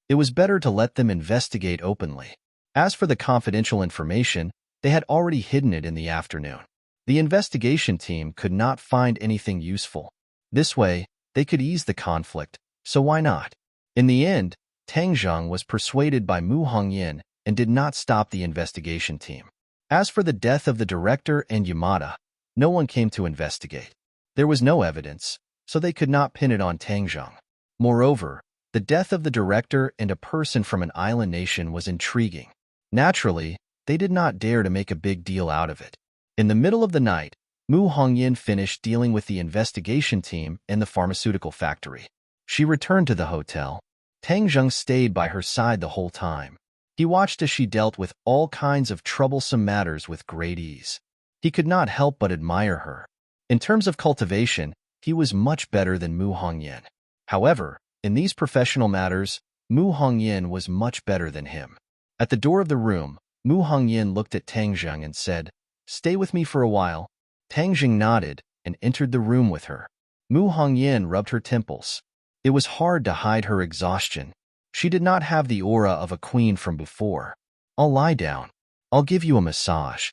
It was better to let them investigate openly. As for the confidential information, they had already hidden it in the afternoon. The investigation team could not find anything useful. This way, they could ease the conflict, so why not? In the end, Tang Zheng was persuaded by Mu Hongyin and did not stop the investigation team. As for the death of the director and Yamada, no one came to investigate. There was no evidence, so they could not pin it on Tang Zheng. Moreover, the death of the director and a person from an island nation was intriguing. Naturally, they did not dare to make a big deal out of it. In the middle of the night, Mu Hongyin finished dealing with the investigation team and the pharmaceutical factory. She returned to the hotel. Tang Zheng stayed by her side the whole time. He watched as she dealt with all kinds of troublesome matters with great ease. He could not help but admire her. In terms of cultivation, he was much better than Mu Hongyin. However, in these professional matters, Mu Hongyin was much better than him. At the door of the room, Mu Hongyin looked at Tang Zheng and said, "Stay with me for a while." Tang Zheng nodded and entered the room with her. Mu Hongyin rubbed her temples. It was hard to hide her exhaustion. She did not have the aura of a queen from before. "I'll lie down. I'll give you a massage,"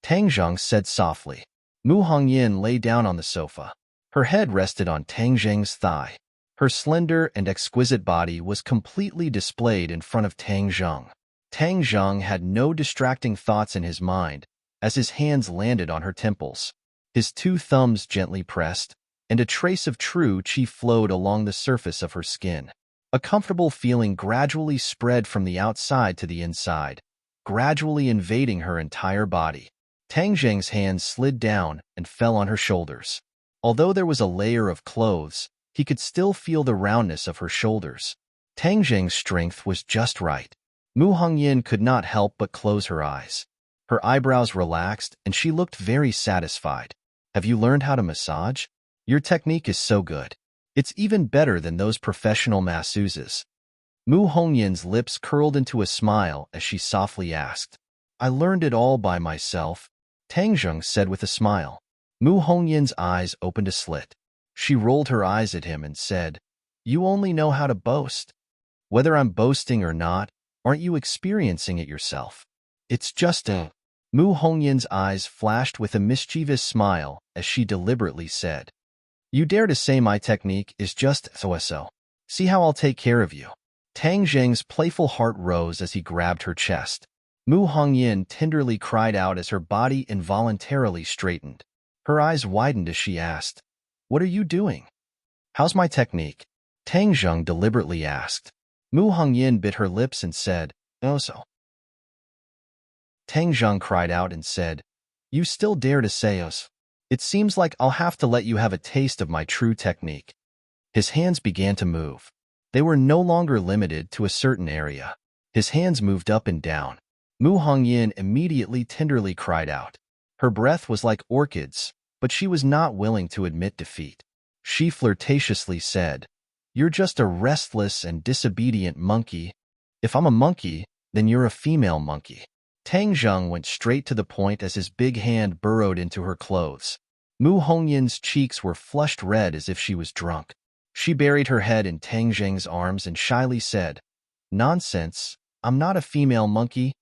Tang Zheng said softly. Mu Hongyin lay down on the sofa. Her head rested on Tang Zheng's thigh. Her slender and exquisite body was completely displayed in front of Tang Zheng. Tang Zheng had no distracting thoughts in his mind as his hands landed on her temples. His two thumbs gently pressed, and a trace of true qi flowed along the surface of her skin. A comfortable feeling gradually spread from the outside to the inside, gradually invading her entire body. Tang Zheng's hands slid down and fell on her shoulders. Although there was a layer of clothes, he could still feel the roundness of her shoulders. Tang Zheng's strength was just right. Mu Hongyin could not help but close her eyes. Her eyebrows relaxed, and she looked very satisfied. "Have you learned how to massage? Your technique is so good. It's even better than those professional masseuses." Mu Hongyin's lips curled into a smile as she softly asked. "I learned it all by myself," Tang Zheng said with a smile. Mu Hongyin's eyes opened a slit. She rolled her eyes at him and said, "You only know how to boast. Whether I'm boasting or not, aren't you experiencing it yourself? It's just a..." Mu Hongyin's eyes flashed with a mischievous smile as she deliberately said, "You dare to say my technique is just so-so? See how I'll take care of you." Tang Zheng's playful heart rose as he grabbed her chest. Mu Hongyin tenderly cried out as her body involuntarily straightened. Her eyes widened as she asked, "What are you doing? How's my technique?" Tang Zheng deliberately asked. Mu Hongyin bit her lips and said, "Oh so." Tang Zheng cried out and said, "You still dare to say us? It seems like I'll have to let you have a taste of my true technique." His hands began to move. They were no longer limited to a certain area. His hands moved up and down. Mu Hongyin immediately tenderly cried out. Her breath was like orchids, but she was not willing to admit defeat. She flirtatiously said, You're just a restless and disobedient monkey. If I'm a monkey, then you're a female monkey. Tang Zheng went straight to the point as his big hand burrowed into her clothes. Mu Hongyin's cheeks were flushed red as if she was drunk. She buried her head in Tang Zheng's arms and shyly said, "Nonsense, I'm not a female monkey.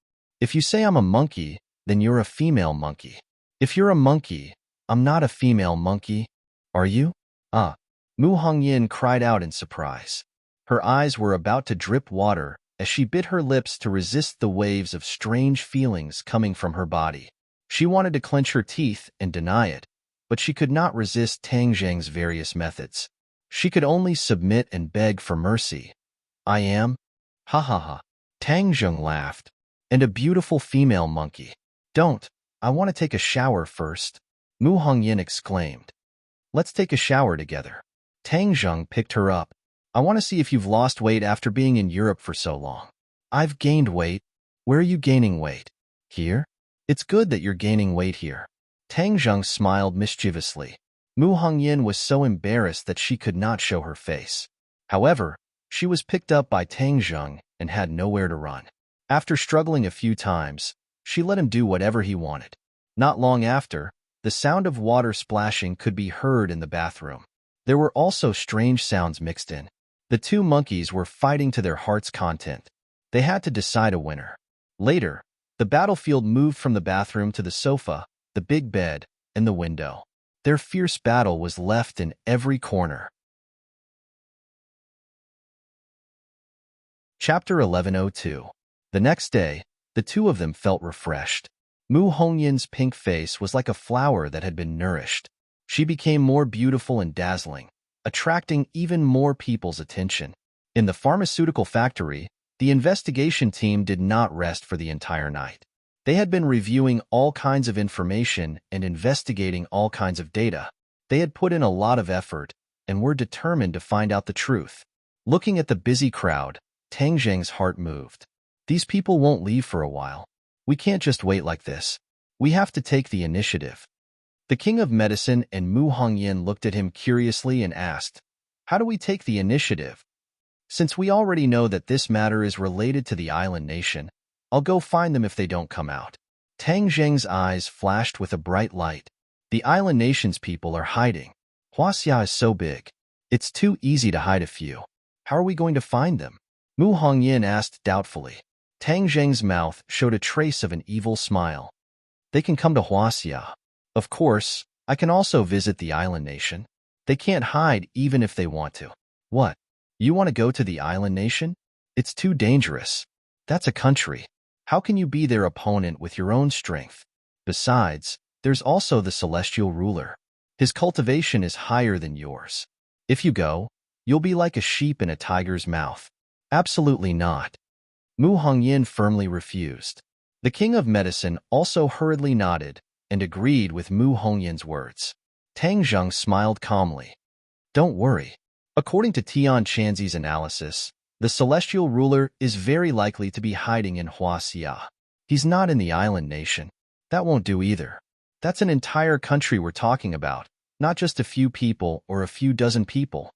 If you say I'm a monkey, then you're a female monkey. If you're a monkey, I'm not a female monkey. Are you?" "Ah." Mu Hongyin cried out in surprise. Her eyes were about to drip water as she bit her lips to resist the waves of strange feelings coming from her body. She wanted to clench her teeth and deny it, but she could not resist Tang Zheng's various methods. She could only submit and beg for mercy. "I am?" "Ha ha ha." Tang Zheng laughed. "And a beautiful female monkey." "Don't. I want to take a shower first," Mu Hongyin exclaimed. "Let's take a shower together." Tang Zheng picked her up. "I want to see if you've lost weight after being in Europe for so long." "I've gained weight." "Where are you gaining weight?" "Here?" "It's good that you're gaining weight here." Tang Zheng smiled mischievously. Mu Hongyin was so embarrassed that she could not show her face. However, she was picked up by Tang Zheng and had nowhere to run. After struggling a few times, she let him do whatever he wanted. Not long after, the sound of water splashing could be heard in the bathroom. There were also strange sounds mixed in. The two monkeys were fighting to their heart's content. They had to decide a winner. Later, the battlefield moved from the bathroom to the sofa, the big bed, and the window. Their fierce battle was left in every corner. Chapter 1102. The next day, the two of them felt refreshed. Mu Hongyin's pink face was like a flower that had been nourished. She became more beautiful and dazzling, attracting even more people's attention. In the pharmaceutical factory, the investigation team did not rest for the entire night. They had been reviewing all kinds of information and investigating all kinds of data. They had put in a lot of effort and were determined to find out the truth. Looking at the busy crowd, Tang Zheng's heart moved. These people won't leave for a while. We can't just wait like this. We have to take the initiative. The King of Medicine and Mu Hongyin looked at him curiously and asked, "How do we take the initiative?" "Since we already know that this matter is related to the island nation, I'll go find them if they don't come out." Tang Zheng's eyes flashed with a bright light. "The island nation's people are hiding. Huaxia is so big. It's too easy to hide a few. How are we going to find them?" Mu Hongyin asked doubtfully. Tang Zheng's mouth showed a trace of an evil smile. "They can come to Huaxia. Of course, I can also visit the island nation. They can't hide even if they want to." "What? You want to go to the island nation? It's too dangerous. That's a country. How can you be their opponent with your own strength? Besides, there's also the celestial ruler. His cultivation is higher than yours. If you go, you'll be like a sheep in a tiger's mouth." "Absolutely not." Mu Hongyin firmly refused. The King of Medicine also hurriedly nodded and agreed with Mu Hongyin's words. Tang Zheng smiled calmly. "Don't worry. According to Tian Chanzi's analysis, the celestial ruler is very likely to be hiding in Huaxia. He's not in the island nation. That won't do either. That's an entire country we're talking about, not just a few people or a few dozen people."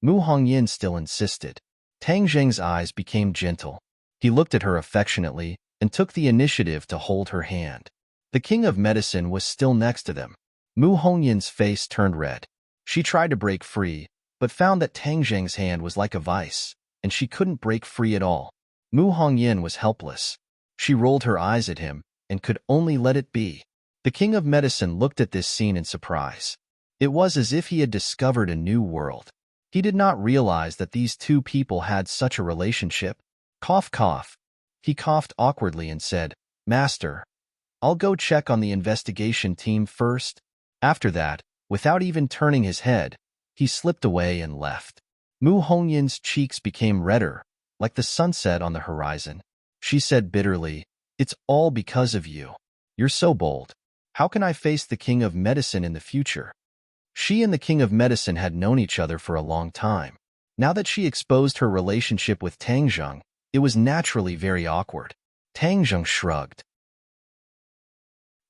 Mu Hongyin still insisted. Tang Zheng's eyes became gentle. He looked at her affectionately and took the initiative to hold her hand. The King of Medicine was still next to them. Mu Hongyin's face turned red. She tried to break free, but found that Tang Zheng's hand was like a vice, and she couldn't break free at all. Mu Hongyin was helpless. She rolled her eyes at him and could only let it be. The King of Medicine looked at this scene in surprise. It was as if he had discovered a new world. He did not realize that these two people had such a relationship. Cough, cough. He coughed awkwardly and said, "Master, I'll go check on the investigation team first." After that, without even turning his head, he slipped away and left. Mu Hongyin's cheeks became redder, like the sunset on the horizon. She said bitterly, "It's all because of you. You're so bold. How can I face the King of Medicine in the future?" She and the King of Medicine had known each other for a long time. Now that she exposed her relationship with Tang Zheng, it was naturally very awkward. Tang Zheng shrugged.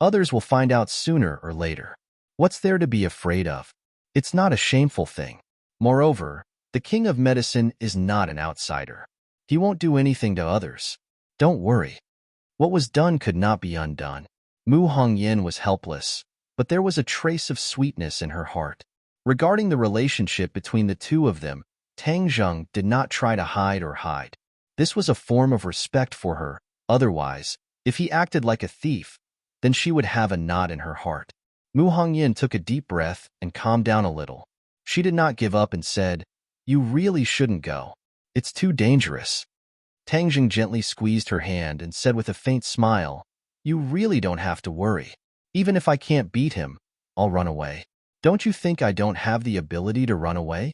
"Others will find out sooner or later. What's there to be afraid of? It's not a shameful thing. Moreover, The king of medicine is not an outsider. He won't do anything to others. Don't worry. What was done could not be undone. Mu Hongyin was helpless, but there was a trace of sweetness in her heart. Regarding the relationship between the two of them, Tang Zheng did not try to hide. This was a form of respect for her. Otherwise, if he acted like a thief, then she would have a knot in her heart. Mu Hongyin took a deep breath and calmed down a little. She did not give up and said, "You really shouldn't go. It's too dangerous." Tang Zheng gently squeezed her hand and said with a faint smile, "You really don't have to worry. Even if I can't beat him, I'll run away. Don't you think I don't have the ability to run away?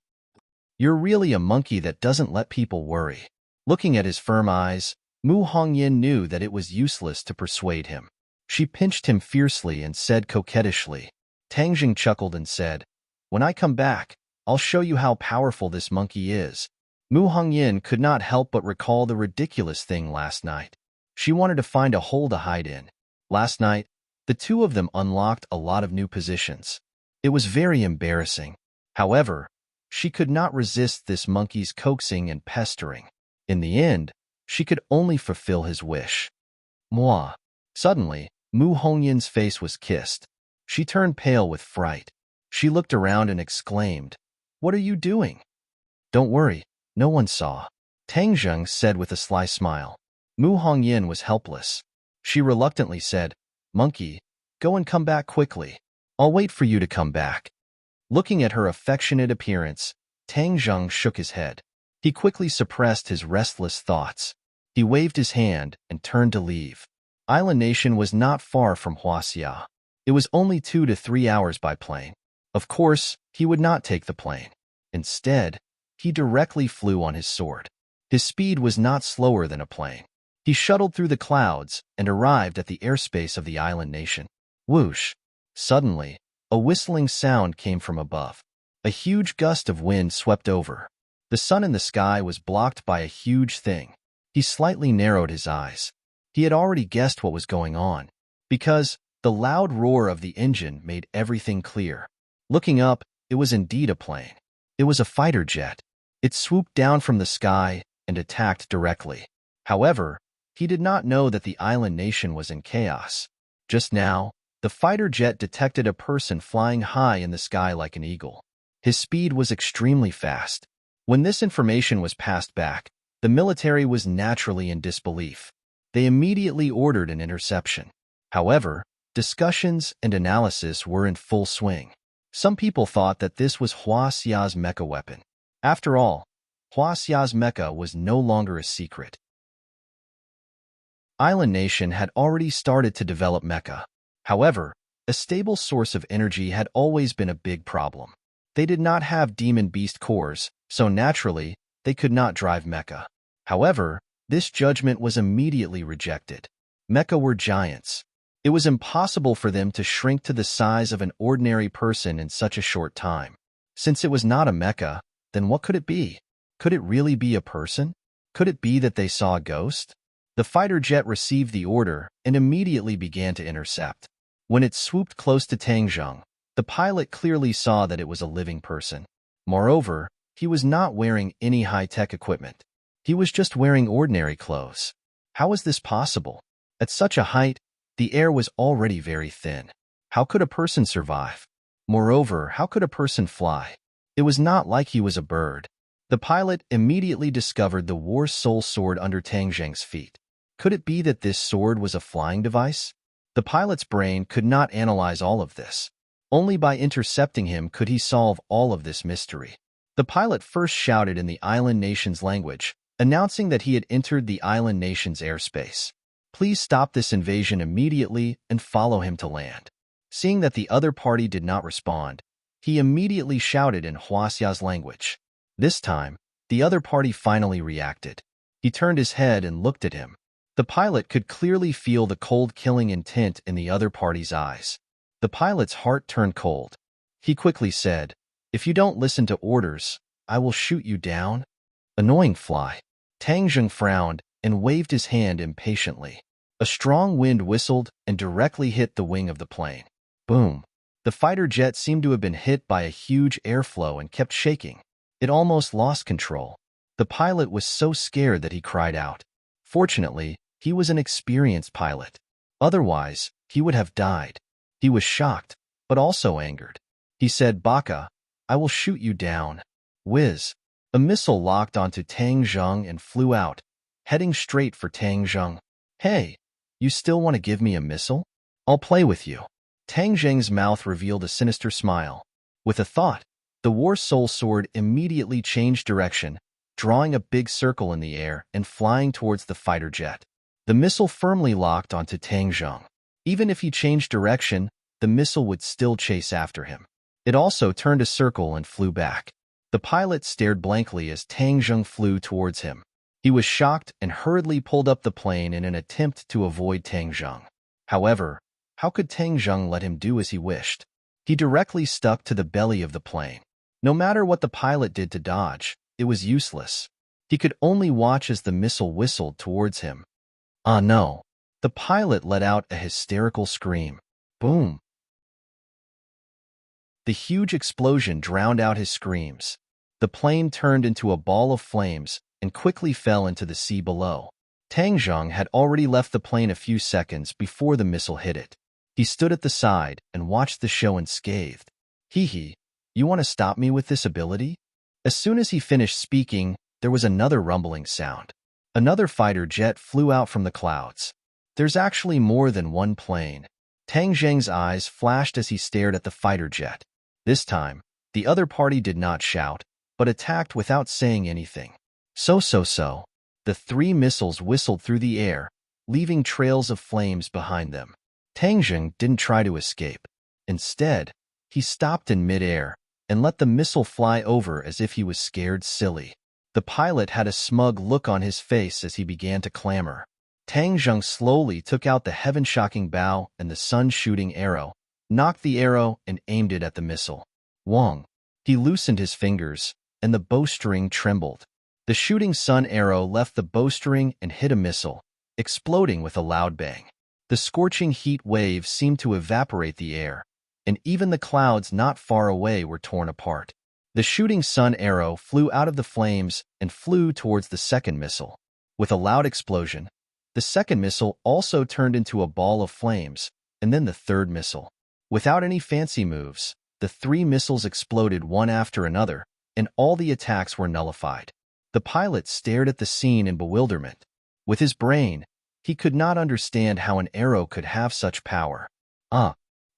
You're really a monkey that doesn't let people worry." Looking at his firm eyes, Mu Hongyin knew that it was useless to persuade him. She pinched him fiercely and said coquettishly. Tang Zheng chuckled and said, "When I come back, I'll show you how powerful this monkey is." Mu Hongyin could not help but recall the ridiculous thing last night. She wanted to find a hole to hide in. Last night, the two of them unlocked a lot of new positions. It was very embarrassing. However, she could not resist this monkey's coaxing and pestering. In the end, she could only fulfill his wish. Moi. Suddenly, Mu Hongyin's face was kissed. She turned pale with fright. She looked around and exclaimed, "What are you doing?" "Don't worry, no one saw," Tang Zheng said with a sly smile. Mu Hongyin was helpless. She reluctantly said, "Monkey, go and come back quickly. I'll wait for you to come back." Looking at her affectionate appearance, Tang Zheng shook his head. He quickly suppressed his restless thoughts. He waved his hand and turned to leave. Island Nation was not far from Huaxia. It was only 2 to 3 hours by plane. Of course, he would not take the plane. Instead, he directly flew on his sword. His speed was not slower than a plane. He shuttled through the clouds and arrived at the airspace of the island nation. Whoosh! Suddenly, a whistling sound came from above. A huge gust of wind swept over. The sun in the sky was blocked by a huge thing. He slightly narrowed his eyes. He had already guessed what was going on, because the loud roar of the engine made everything clear. Looking up, it was indeed a plane. It was a fighter jet. It swooped down from the sky and attacked directly. However, he did not know that the island nation was in chaos. Just now, the fighter jet detected a person flying high in the sky like an eagle. His speed was extremely fast. When this information was passed back, the military was naturally in disbelief. They immediately ordered an interception. However, discussions and analysis were in full swing. Some people thought that this was Huaxia's mecha weapon. After all, Huaxia's mecha was no longer a secret. Island Nation had already started to develop mecha. However, a stable source of energy had always been a big problem. They did not have demon beast cores, so naturally, they could not drive mecha. However, this judgment was immediately rejected. Mecha were giants. It was impossible for them to shrink to the size of an ordinary person in such a short time. Since it was not a mecha, then what could it be? Could it really be a person? Could it be that they saw a ghost? The fighter jet received the order and immediately began to intercept. When it swooped close to Tang Zheng, the pilot clearly saw that it was a living person. Moreover, he was not wearing any high-tech equipment. He was just wearing ordinary clothes. How was this possible? At such a height, the air was already very thin. How could a person survive? Moreover, how could a person fly? It was not like he was a bird. The pilot immediately discovered the War Soul Sword under Tang Zheng's feet. Could it be that this sword was a flying device? The pilot's brain could not analyze all of this. Only by intercepting him could he solve all of this mystery. The pilot first shouted in the island nation's language, announcing that he had entered the island nation's airspace. Please stop this invasion immediately and follow him to land. Seeing that the other party did not respond, he immediately shouted in Huaxia's language. This time, the other party finally reacted. He turned his head and looked at him. The pilot could clearly feel the cold killing intent in the other party's eyes. The pilot's heart turned cold. He quickly said, "If you don't listen to orders, I will shoot you down." Annoying fly. Tang Zheng frowned and waved his hand impatiently. A strong wind whistled and directly hit the wing of the plane. Boom. The fighter jet seemed to have been hit by a huge airflow and kept shaking. It almost lost control. The pilot was so scared that he cried out. Fortunately, he was an experienced pilot. Otherwise, he would have died. He was shocked, but also angered. He said, "Baka, I will shoot you down." Whiz! A missile locked onto Tang Zheng and flew out, heading straight for Tang Zheng. "Hey, you still want to give me a missile? I'll play with you." Tang Zheng's mouth revealed a sinister smile. With a thought, the War Soul Sword immediately changed direction, drawing a big circle in the air and flying towards the fighter jet. The missile firmly locked onto Tang Zheng. Even if he changed direction, the missile would still chase after him. It also turned a circle and flew back. The pilot stared blankly as Tang Zheng flew towards him. He was shocked and hurriedly pulled up the plane in an attempt to avoid Tang Zheng. However, how could Tang Zheng let him do as he wished? He directly stuck to the belly of the plane. No matter what the pilot did to dodge, it was useless. He could only watch as the missile whistled towards him. Ah no! The pilot let out a hysterical scream. Boom! The huge explosion drowned out his screams. The plane turned into a ball of flames and quickly fell into the sea below. Tang Zheng had already left the plane a few seconds before the missile hit it. He stood at the side and watched the show unscathed. Hee hee, you want to stop me with this ability? As soon as he finished speaking, there was another rumbling sound. Another fighter jet flew out from the clouds. There's actually more than one plane. Tang Zheng's eyes flashed as he stared at the fighter jet. This time, the other party did not shout, but attacked without saying anything. So. The three missiles whistled through the air, leaving trails of flames behind them. Tang Zheng didn't try to escape. Instead, he stopped in midair and let the missile fly over as if he was scared silly. The pilot had a smug look on his face as he began to clamor. Tang Zheng slowly took out the heaven-shocking bow and the sun-shooting arrow, knocked the arrow and aimed it at the missile. Wong! He loosened his fingers, and the bowstring trembled. The shooting sun arrow left the bowstring and hit a missile, exploding with a loud bang. The scorching heat waves seemed to evaporate the air, and even the clouds not far away were torn apart. The shooting sun arrow flew out of the flames and flew towards the second missile. With a loud explosion, the second missile also turned into a ball of flames, and then the third missile. Without any fancy moves, the three missiles exploded one after another, and all the attacks were nullified. The pilot stared at the scene in bewilderment. With his brain, he could not understand how an arrow could have such power.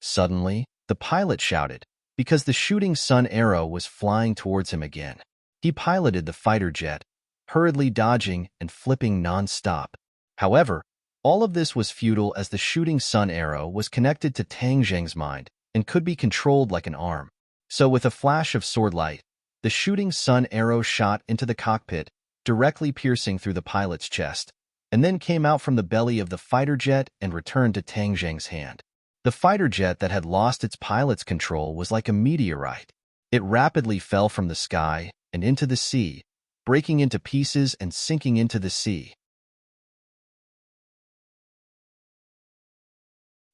Suddenly, the pilot shouted, because the shooting sun arrow was flying towards him again. He piloted the fighter jet, hurriedly dodging and flipping non-stop. However, all of this was futile as the shooting sun arrow was connected to Tang Zheng's mind and could be controlled like an arm. So with a flash of sword light, the shooting sun arrow shot into the cockpit, directly piercing through the pilot's chest, and then came out from the belly of the fighter jet and returned to Tang Zheng's hand. The fighter jet that had lost its pilot's control was like a meteorite. It rapidly fell from the sky and into the sea, breaking into pieces and sinking into the sea.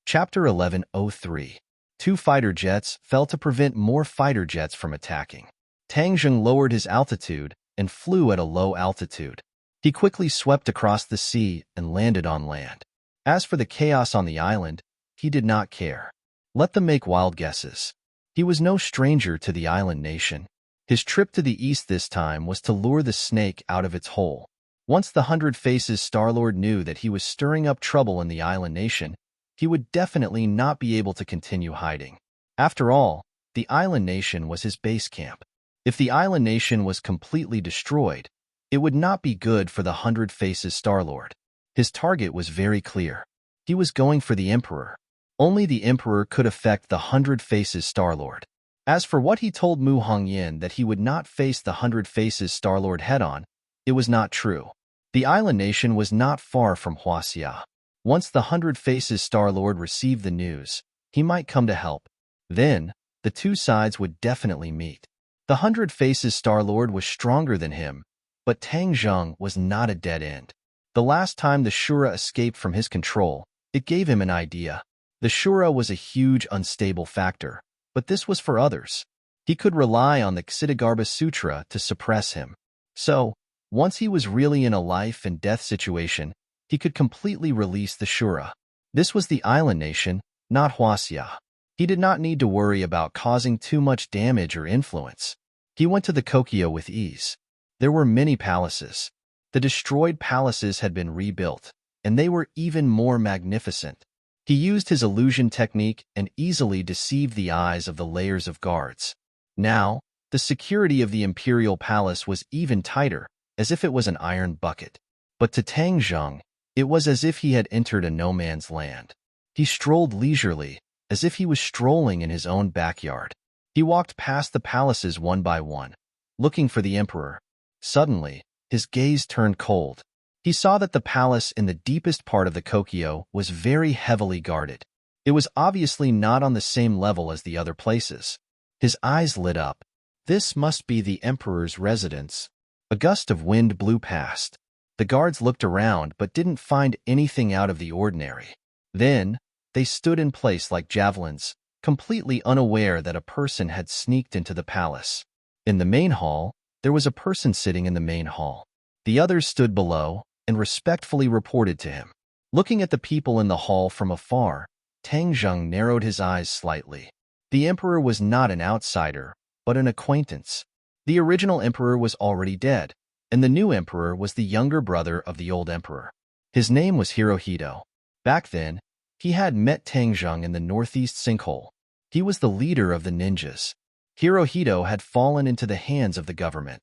Chapter 1103. Two fighter jets fell to prevent more fighter jets from attacking. Tang Zheng lowered his altitude and flew at a low altitude. He quickly swept across the sea and landed on land. As for the chaos on the island, he did not care. Let them make wild guesses. He was no stranger to the island nation. His trip to the east this time was to lure the snake out of its hole. Once the Hundred Faces Star-Lord knew that he was stirring up trouble in the island nation, he would definitely not be able to continue hiding. After all, the island nation was his base camp. If the island nation was completely destroyed, it would not be good for the Hundred Faces Star-Lord. His target was very clear. He was going for the Emperor. Only the Emperor could affect the Hundred Faces Star-Lord. As for what he told Mu Hongyan that he would not face the Hundred Faces Star-Lord head-on, it was not true. The island nation was not far from Huaxia. Once the Hundred Faces Star-Lord received the news, he might come to help. Then, the two sides would definitely meet. The Hundred Faces Star-Lord was stronger than him, but Tang Zheng was not a dead end. The last time the Shura escaped from his control, it gave him an idea. The Shura was a huge unstable factor, but this was for others. He could rely on the Ksitigarbha Sutra to suppress him. So, once he was really in a life and death situation, he could completely release the Shura. This was the island nation, not Huaxia. He did not need to worry about causing too much damage or influence. He went to the Kokyo with ease. There were many palaces. The destroyed palaces had been rebuilt, and they were even more magnificent. He used his illusion technique and easily deceived the eyes of the layers of guards. Now, the security of the imperial palace was even tighter, as if it was an iron bucket. But to Tang Zheng, it was as if he had entered a no-man's land. He strolled leisurely, as if he was strolling in his own backyard. He walked past the palaces one by one, looking for the emperor. Suddenly, his gaze turned cold. He saw that the palace in the deepest part of the Kokyo was very heavily guarded. It was obviously not on the same level as the other places. His eyes lit up. This must be the emperor's residence. A gust of wind blew past. The guards looked around but didn't find anything out of the ordinary. Then, they stood in place like javelins, completely unaware that a person had sneaked into the palace. In the main hall, there was a person sitting in the main hall. The others stood below and respectfully reported to him. Looking at the people in the hall from afar, Tang Zheng narrowed his eyes slightly. The emperor was not an outsider, but an acquaintance. The original emperor was already dead, and the new emperor was the younger brother of the old emperor. His name was Hirohito. Back then, he had met Tang Zheng in the northeast sinkhole. He was the leader of the ninjas. Hirohito had fallen into the hands of the government.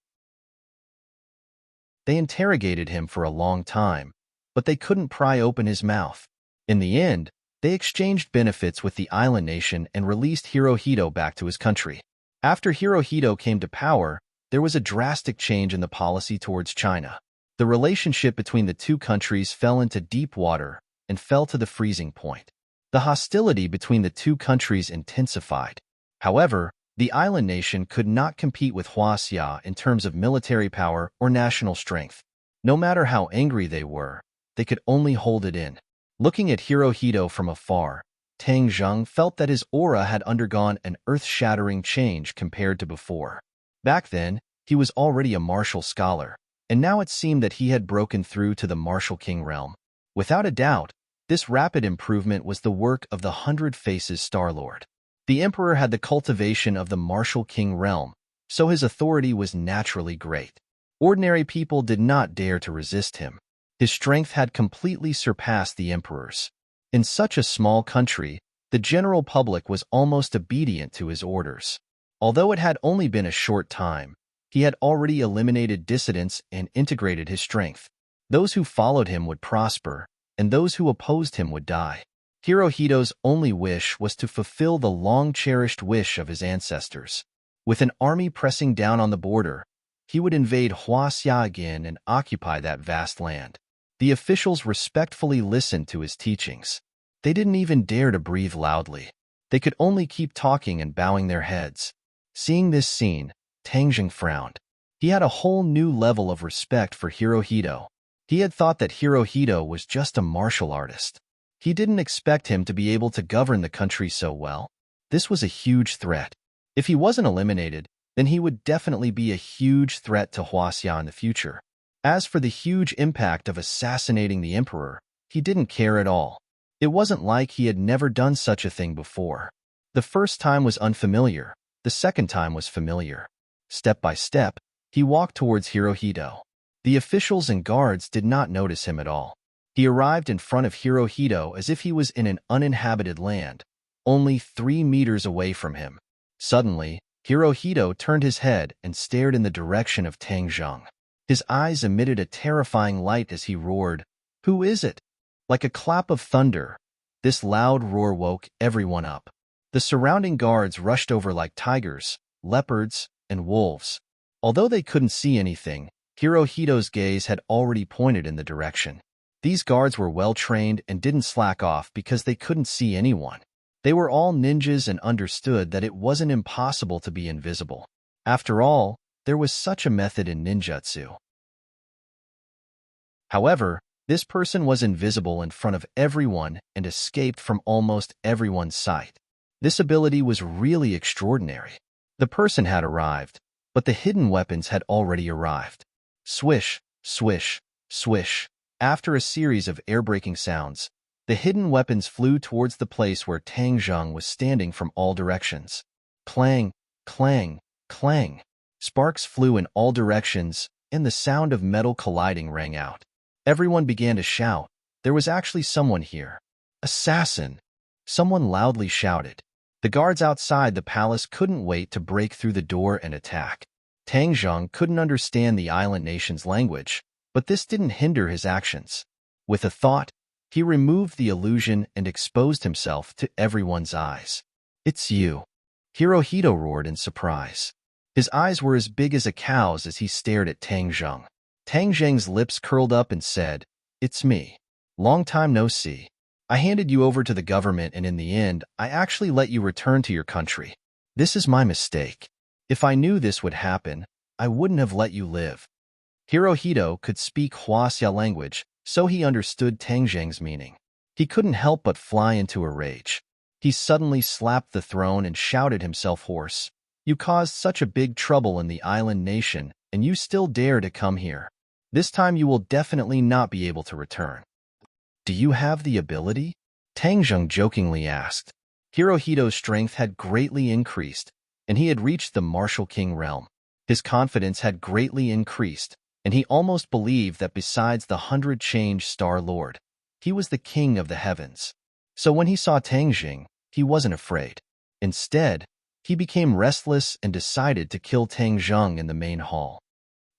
They interrogated him for a long time, but they couldn't pry open his mouth. In the end, they exchanged benefits with the island nation and released Hirohito back to his country. After Hirohito came to power, there was a drastic change in the policy towards China. The relationship between the two countries fell into deep water and fell to the freezing point. The hostility between the two countries intensified. However, the island nation could not compete with Huaxia in terms of military power or national strength. No matter how angry they were, they could only hold it in. Looking at Hirohito from afar, Tang Zheng felt that his aura had undergone an earth-shattering change compared to before. Back then, he was already a martial scholar, and now it seemed that he had broken through to the martial king realm. Without a doubt, this rapid improvement was the work of the 100 Faces Star-Lord. The emperor had the cultivation of the martial king realm, so his authority was naturally great. Ordinary people did not dare to resist him. His strength had completely surpassed the emperor's. In such a small country, the general public was almost obedient to his orders. Although it had only been a short time, he had already eliminated dissidents and integrated his strength. Those who followed him would prosper, and those who opposed him would die. Hirohito's only wish was to fulfill the long-cherished wish of his ancestors. With an army pressing down on the border, he would invade Huaxia again and occupy that vast land. The officials respectfully listened to his teachings. They didn't even dare to breathe loudly. They could only keep talking and bowing their heads. Seeing this scene, Tang Zheng frowned. He had a whole new level of respect for Hirohito. He had thought that Hirohito was just a martial artist. He didn't expect him to be able to govern the country so well. This was a huge threat. If he wasn't eliminated, then he would definitely be a huge threat to Huaxia in the future. As for the huge impact of assassinating the emperor, he didn't care at all. It wasn't like he had never done such a thing before. The first time was unfamiliar. The second time was familiar. Step by step, he walked towards Hirohito. The officials and guards did not notice him at all. He arrived in front of Hirohito as if he was in an uninhabited land, only 3 meters away from him. Suddenly, Hirohito turned his head and stared in the direction of Tang Zheng. His eyes emitted a terrifying light as he roared, "Who is it?" Like a clap of thunder, this loud roar woke everyone up. The surrounding guards rushed over like tigers, leopards, and wolves. Although they couldn't see anything, Hirohito's gaze had already pointed in the direction. These guards were well-trained and didn't slack off because they couldn't see anyone. They were all ninjas and understood that it wasn't impossible to be invisible. After all, there was such a method in ninjutsu. However, this person was invisible in front of everyone and escaped from almost everyone's sight. This ability was really extraordinary. The person had arrived, but the hidden weapons had already arrived. Swish, swish, swish. After a series of air-breaking sounds, the hidden weapons flew towards the place where Tang Zheng was standing from all directions. Clang, clang, clang. Sparks flew in all directions, and the sound of metal colliding rang out. Everyone began to shout. There was actually someone here. Assassin! Someone loudly shouted. The guards outside the palace couldn't wait to break through the door and attack. Tang Zheng couldn't understand the island nation's language, but this didn't hinder his actions. With a thought, he removed the illusion and exposed himself to everyone's eyes. It's you. Hirohito roared in surprise. His eyes were as big as a cow's as he stared at Tang Zheng. Tang Zheng's lips curled up and said, "It's me. Long time no see. I handed you over to the government and in the end, I actually let you return to your country. This is my mistake. If I knew this would happen, I wouldn't have let you live." Hirohito could speak Huaxia language, so he understood Tang Zheng's meaning. He couldn't help but fly into a rage. He suddenly slapped the throne and shouted himself hoarse. "You caused such a big trouble in the island nation, and you still dare to come here. This time you will definitely not be able to return." "Do you have the ability?" Tang Zheng jokingly asked. Hirohito's strength had greatly increased, and he had reached the Martial King realm. His confidence had greatly increased, and he almost believed that besides the 100-change Star Lord, he was the king of the heavens. So when he saw Tang Zheng, he wasn't afraid. Instead, he became restless and decided to kill Tang Zheng in the main hall.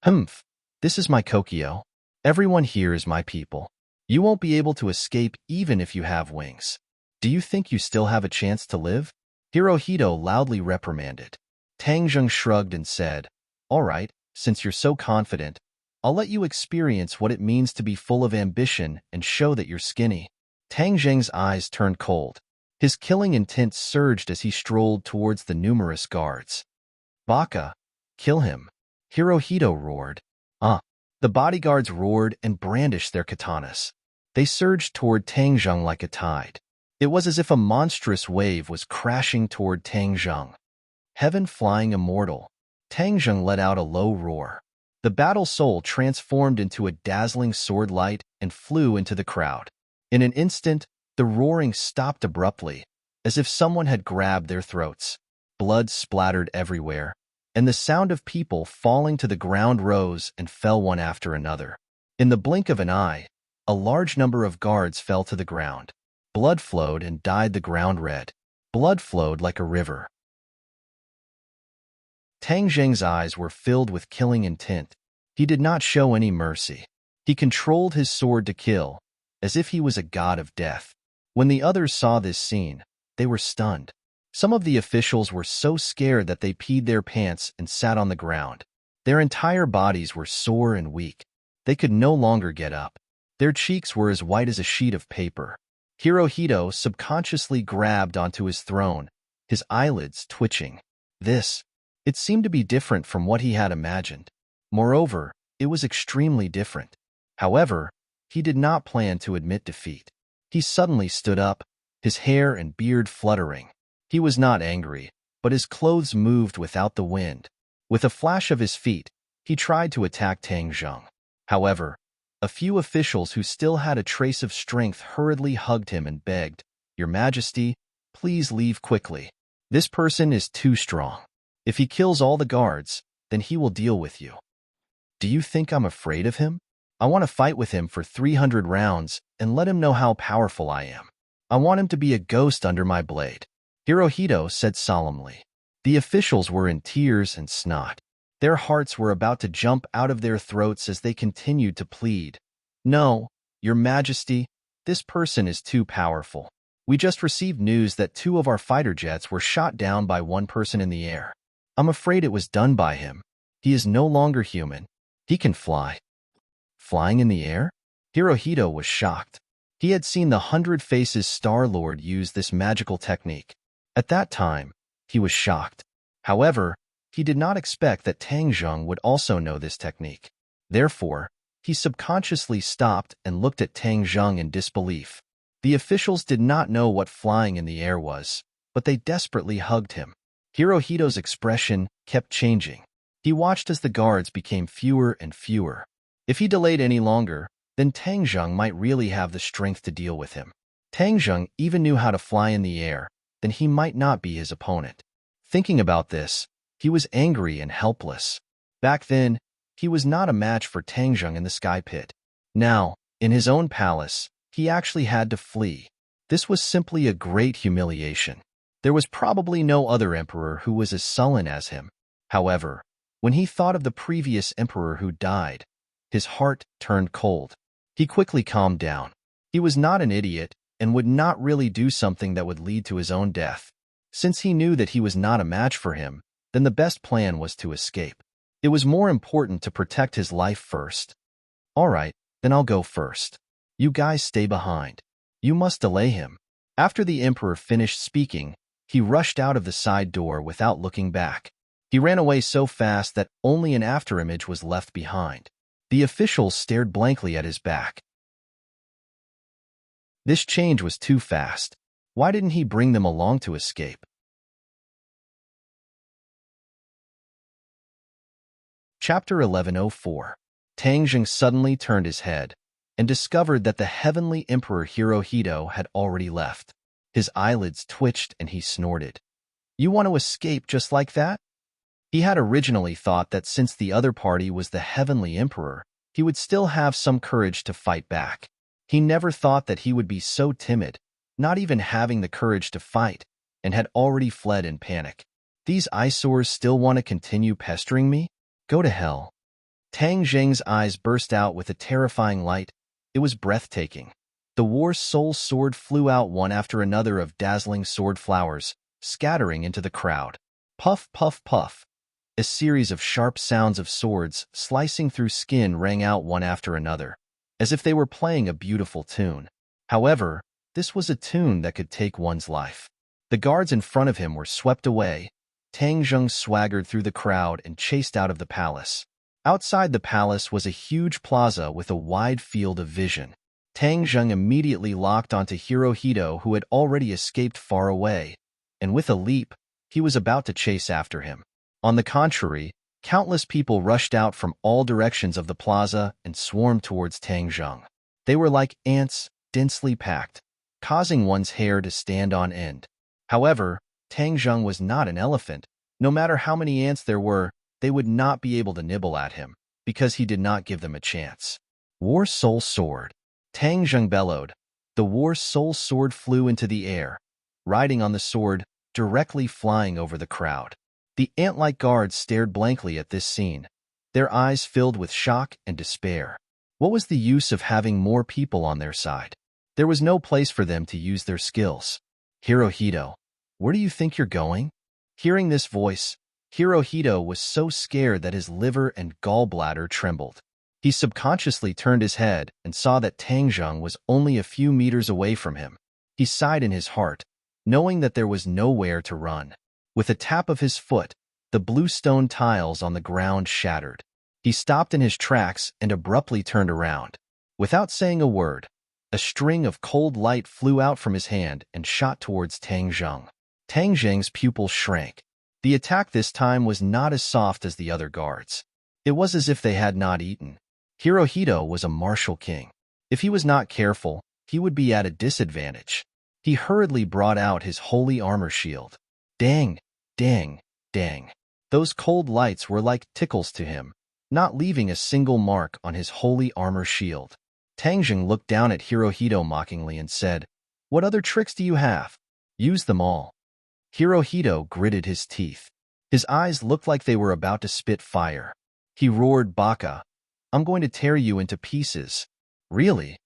"Humph, this is my Kokyo. Everyone here is my people. You won't be able to escape even if you have wings. Do you think you still have a chance to live?" Hirohito loudly reprimanded. Tang Zheng shrugged and said, "All right, since you're so confident, I'll let you experience what it means to be full of ambition and show that you're skinny." Tang Zheng's eyes turned cold. His killing intent surged as he strolled towards the numerous guards. "Baka, kill him!" Hirohito roared. The bodyguards roared and brandished their katanas. They surged toward Tang Zheng like a tide. It was as if a monstrous wave was crashing toward Tang Zheng. Heaven flying immortal. Tang Zheng let out a low roar. The battle soul transformed into a dazzling sword light and flew into the crowd. In an instant, the roaring stopped abruptly, as if someone had grabbed their throats. Blood splattered everywhere, and the sound of people falling to the ground rose and fell one after another. In the blink of an eye, a large number of guards fell to the ground. Blood flowed and dyed the ground red. Blood flowed like a river. Tang Zheng's eyes were filled with killing intent. He did not show any mercy. He controlled his sword to kill, as if he was a god of death. When the others saw this scene, they were stunned. Some of the officials were so scared that they peed their pants and sat on the ground. Their entire bodies were sore and weak. They could no longer get up. Their cheeks were as white as a sheet of paper. Hirohito subconsciously grabbed onto his throne, his eyelids twitching. It seemed to be different from what he had imagined. Moreover, it was extremely different. However, he did not plan to admit defeat. He suddenly stood up, his hair and beard fluttering. He was not angry, but his clothes moved without the wind. With a flash of his feet, he tried to attack Tang Zheng. However, a few officials who still had a trace of strength hurriedly hugged him and begged, "Your Majesty, please leave quickly. This person is too strong. If he kills all the guards, then he will deal with you." "Do you think I'm afraid of him? I want to fight with him for 300 rounds and let him know how powerful I am. I want him to be a ghost under my blade," Hirohito said solemnly. The officials were in tears and snot. Their hearts were about to jump out of their throats as they continued to plead. "No, Your Majesty, this person is too powerful. We just received news that 2 of our fighter jets were shot down by one person in the air. I'm afraid it was done by him. He is no longer human. He can fly." Flying in the air? Hirohito was shocked. He had seen the 100 Faces Star-Lord use this magical technique. At that time, he was shocked. However, he did not expect that Tang Zheng would also know this technique. Therefore, he subconsciously stopped and looked at Tang Zheng in disbelief. The officials did not know what flying in the air was, but they desperately hugged him. Hirohito's expression kept changing. He watched as the guards became fewer and fewer. If he delayed any longer, then Tang Zheng might really have the strength to deal with him. Tang Zheng even knew how to fly in the air, then he might not be his opponent. Thinking about this, he was angry and helpless. Back then, he was not a match for Tang Zheng in the sky pit. Now, in his own palace, he actually had to flee. This was simply a great humiliation. There was probably no other emperor who was as sullen as him. However, when he thought of the previous emperor who died, his heart turned cold. He quickly calmed down. He was not an idiot and would not really do something that would lead to his own death. Since he knew that he was not a match for him, then the best plan was to escape. It was more important to protect his life first. All right, then I'll go first. You guys stay behind. You must delay him. After the emperor finished speaking, he rushed out of the side door without looking back. He ran away so fast that only an afterimage was left behind. The officials stared blankly at his back. This change was too fast. Why didn't he bring them along to escape? Chapter 1104. Tang Zheng suddenly turned his head and discovered that the heavenly emperor Hirohito had already left. His eyelids twitched and he snorted. You want to escape just like that? He had originally thought that since the other party was the heavenly emperor, he would still have some courage to fight back. He never thought that he would be so timid, not even having the courage to fight, and had already fled in panic. These eyesores still want to continue pestering me? Go to hell. Tang Zheng's eyes burst out with a terrifying light. It was breathtaking. The war soul sword flew out one after another of dazzling sword flowers, scattering into the crowd. Puff, puff, puff. A series of sharp sounds of swords slicing through skin rang out one after another, as if they were playing a beautiful tune. However, this was a tune that could take one's life. The guards in front of him were swept away. Tang Zheng swaggered through the crowd and chased out of the palace. Outside the palace was a huge plaza with a wide field of vision. Tang Zheng immediately locked onto Hirohito, who had already escaped far away, and with a leap, he was about to chase after him. On the contrary, countless people rushed out from all directions of the plaza and swarmed towards Tang Zheng. They were like ants, densely packed, causing one's hair to stand on end. However, Tang Zheng was not an elephant. No matter how many ants there were, they would not be able to nibble at him, because he did not give them a chance. War Soul Sword. Tang Zheng bellowed. The War Soul Sword flew into the air, riding on the sword, directly flying over the crowd. The ant-like guards stared blankly at this scene, their eyes filled with shock and despair. What was the use of having more people on their side? There was no place for them to use their skills. Hirohito, where do you think you're going? Hearing this voice, Hirohito was so scared that his liver and gallbladder trembled. He subconsciously turned his head and saw that Tang Zheng was only a few meters away from him. He sighed in his heart, knowing that there was nowhere to run. With a tap of his foot, the blue stone tiles on the ground shattered. He stopped in his tracks and abruptly turned around. Without saying a word, a string of cold light flew out from his hand and shot towards Tang Zheng. Tang Zheng's pupils shrank. The attack this time was not as soft as the other guards. It was as if they had not eaten. Hirohito was a martial king. If he was not careful, he would be at a disadvantage. He hurriedly brought out his holy armor shield. Dang, dang, dang. Those cold lights were like tickles to him, not leaving a single mark on his holy armor shield. Tang Zheng looked down at Hirohito mockingly and said, "What other tricks do you have? Use them all." Hirohito gritted his teeth. His eyes looked like they were about to spit fire. He roared, "Baka, I'm going to tear you into pieces." Really?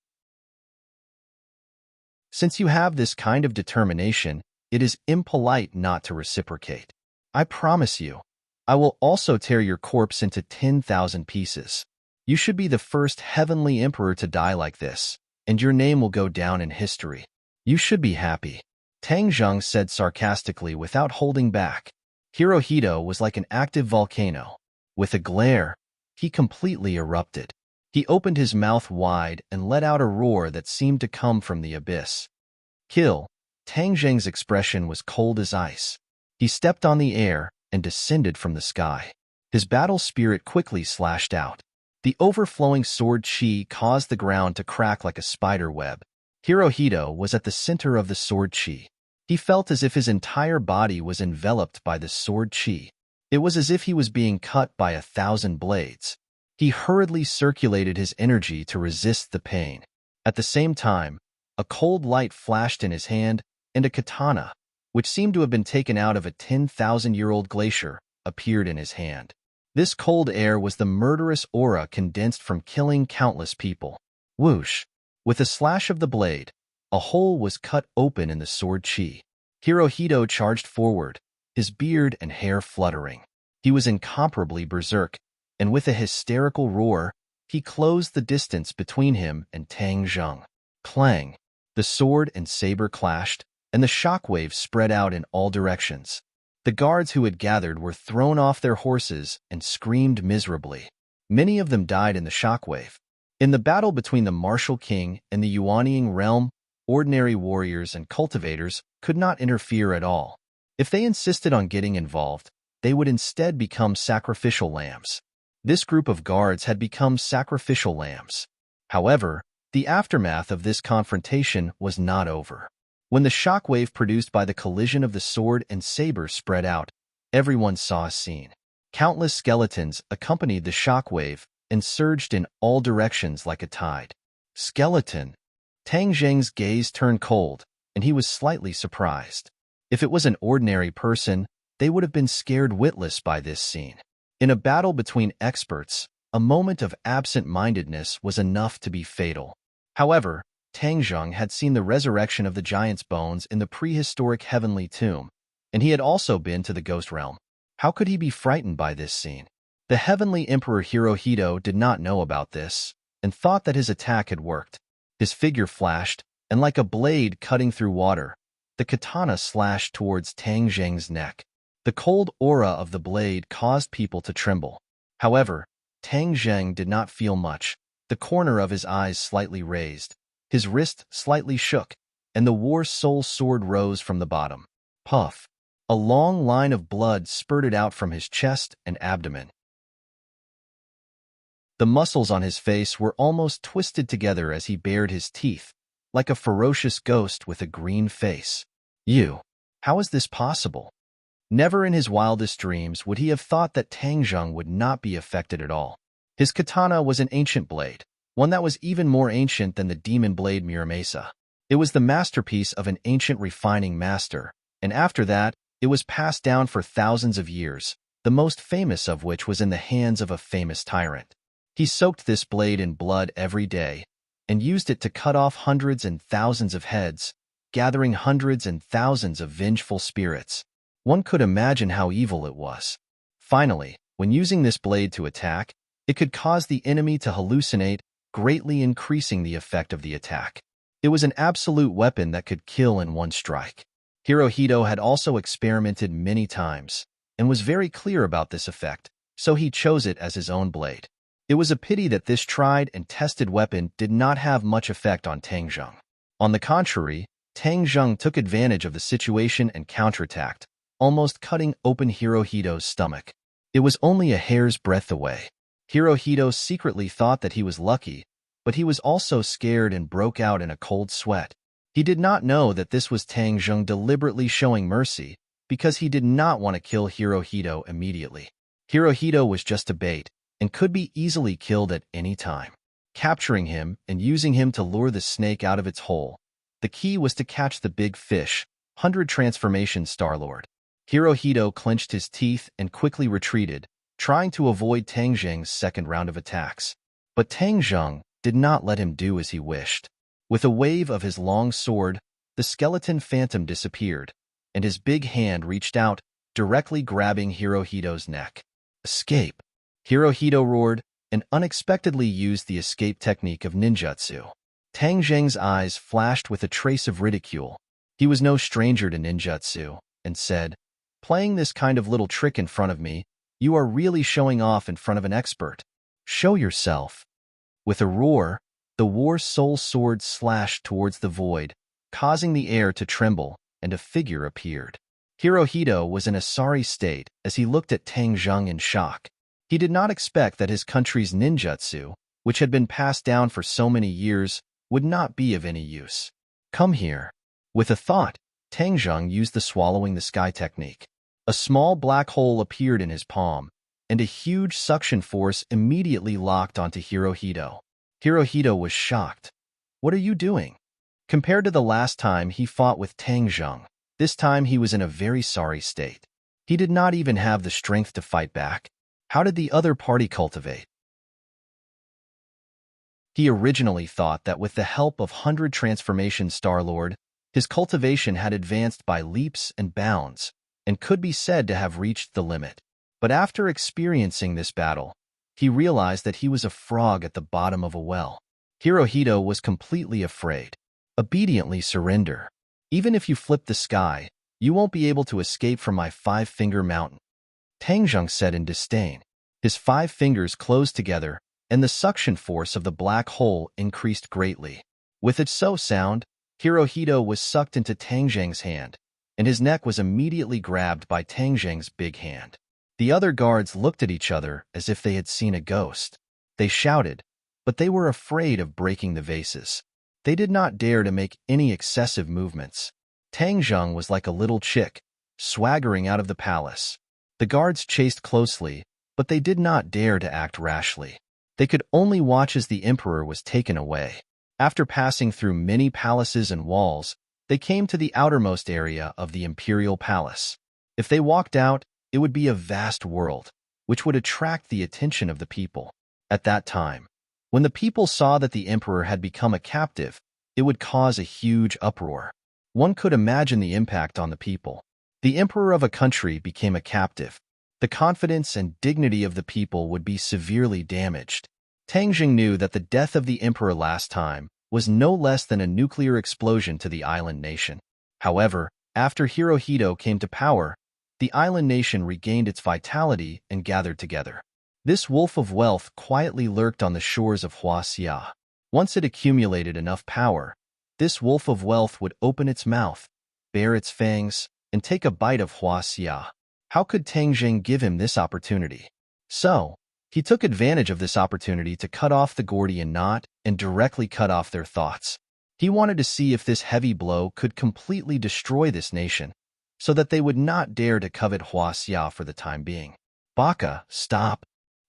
Since you have this kind of determination, it is impolite not to reciprocate. I promise you, I will also tear your corpse into 10,000 pieces. You should be the first heavenly emperor to die like this, and your name will go down in history. You should be happy. Tang Zheng said sarcastically without holding back. Hirohito was like an active volcano. With a glare, he completely erupted. He opened his mouth wide and let out a roar that seemed to come from the abyss. Kill. Tang Zheng's expression was cold as ice. He stepped on the air and descended from the sky. His battle spirit quickly slashed out. The overflowing sword chi caused the ground to crack like a spider web. Hirohito was at the center of the sword chi. He felt as if his entire body was enveloped by the sword chi. It was as if he was being cut by 1,000 blades. He hurriedly circulated his energy to resist the pain. At the same time, a cold light flashed in his hand, and a katana, which seemed to have been taken out of a 10,000-year-old glacier, appeared in his hand. This cold air was the murderous aura condensed from killing countless people. Whoosh! With a slash of the blade, a hole was cut open in the sword chi. Hirohito charged forward, his beard and hair fluttering. He was incomparably berserk, and with a hysterical roar, he closed the distance between him and Tang Zheng. Clang! The sword and saber clashed, and the shockwave spread out in all directions. The guards who had gathered were thrown off their horses and screamed miserably. Many of them died in the shockwave. In the battle between the martial king and the Yuanying realm, ordinary warriors and cultivators could not interfere at all. If they insisted on getting involved, they would instead become sacrificial lambs. This group of guards had become sacrificial lambs. However, the aftermath of this confrontation was not over. When the shockwave produced by the collision of the sword and saber spread out, everyone saw a scene. Countless skeletons accompanied the shockwave and surged in all directions like a tide. Skeleton! Tang Zheng's gaze turned cold, and he was slightly surprised. If it was an ordinary person, they would have been scared witless by this scene. In a battle between experts, a moment of absent-mindedness was enough to be fatal. However, Tang Zheng had seen the resurrection of the giant's bones in the prehistoric heavenly tomb, and he had also been to the ghost realm. How could he be frightened by this scene? The heavenly emperor Hirohito did not know about this, and thought that his attack had worked. His figure flashed, and like a blade cutting through water, the katana slashed towards Tang Zheng's neck. The cold aura of the blade caused people to tremble. However, Tang Zheng did not feel much. The corner of his eyes slightly raised. His wrist slightly shook, and the war soul sword rose from the bottom. Puff! A long line of blood spurted out from his chest and abdomen. The muscles on his face were almost twisted together as he bared his teeth, like a ferocious ghost with a green face. How is this possible? Never in his wildest dreams would he have thought that Tang Zheng would not be affected at all. His katana was an ancient blade, one that was even more ancient than the demon blade Muramasa. It was the masterpiece of an ancient refining master, and after that, it was passed down for thousands of years, the most famous of which was in the hands of a famous tyrant. He soaked this blade in blood every day, and used it to cut off hundreds and thousands of heads, gathering hundreds and thousands of vengeful spirits. One could imagine how evil it was. Finally, when using this blade to attack, it could cause the enemy to hallucinate, greatly increasing the effect of the attack. It was an absolute weapon that could kill in one strike. Hirohito had also experimented many times, and was very clear about this effect, so he chose it as his own blade. It was a pity that this tried and tested weapon did not have much effect on Tang Zheng. On the contrary, Tang Zheng took advantage of the situation and counterattacked, almost cutting open Hirohito's stomach. It was only a hair's breadth away. Hirohito secretly thought that he was lucky, but he was also scared and broke out in a cold sweat. He did not know that this was Tang Zheng deliberately showing mercy, because he did not want to kill Hirohito immediately. Hirohito was just a bait, and could be easily killed at any time. Capturing him and using him to lure the snake out of its hole, the key was to catch the big fish, 100 Transformation Star-Lord. Hirohito clenched his teeth and quickly retreated, trying to avoid Tang Zheng's second round of attacks. But Tang Zheng did not let him do as he wished. With a wave of his long sword, the skeleton phantom disappeared, and his big hand reached out, directly grabbing Hirohito's neck. Escape! Hirohito roared, and unexpectedly used the escape technique of ninjutsu. Tang Zheng's eyes flashed with a trace of ridicule. He was no stranger to ninjutsu, and said, "Playing this kind of little trick in front of me, you are really showing off in front of an expert. Show yourself." With a roar, the war soul sword slashed towards the void, causing the air to tremble, and a figure appeared. Hirohito was in a sorry state as he looked at Tang Zheng in shock. He did not expect that his country's ninjutsu, which had been passed down for so many years, would not be of any use. Come here. With a thought, Tang Zheng used the swallowing the sky technique. A small black hole appeared in his palm, and a huge suction force immediately locked onto Hirohito. Hirohito was shocked. What are you doing? Compared to the last time he fought with Tang Zheng, this time he was in a very sorry state. He did not even have the strength to fight back. How did the other party cultivate? He originally thought that with the help of 100 Transformation Star-Lord, his cultivation had advanced by leaps and bounds, and could be said to have reached the limit. But after experiencing this battle, he realized that he was a frog at the bottom of a well. Hirohito was completely afraid. Obediently surrender. Even if you flip the sky, you won't be able to escape from my five-finger mountain. Tang Zheng said in disdain. His 5 fingers closed together, and the suction force of the black hole increased greatly. With its sound, Hirohito was sucked into Tang Zheng's hand, and his neck was immediately grabbed by Tang Zheng's big hand. The other guards looked at each other as if they had seen a ghost. They shouted, but they were afraid of breaking the vases. They did not dare to make any excessive movements. Tang Zheng was like a little chick, swaggering out of the palace. The guards chased closely, but they did not dare to act rashly. They could only watch as the emperor was taken away. After passing through many palaces and walls, they came to the outermost area of the imperial palace. If they walked out, it would be a vast world, which would attract the attention of the people. At that time, when the people saw that the emperor had become a captive, it would cause a huge uproar. One could imagine the impact on the people. The emperor of a country became a captive. The confidence and dignity of the people would be severely damaged. Tang Zheng knew that the death of the emperor last time was no less than a nuclear explosion to the island nation. However, after Hirohito came to power, the island nation regained its vitality and gathered together. This wolf of wealth quietly lurked on the shores of Huaxia. Once it accumulated enough power, this wolf of wealth would open its mouth, bare its fangs, and take a bite of Huaxia. How could Tang Zheng give him this opportunity? So, he took advantage of this opportunity to cut off the Gordian knot and directly cut off their thoughts. He wanted to see if this heavy blow could completely destroy this nation, so that they would not dare to covet Huaxia for the time being. Baka, stop!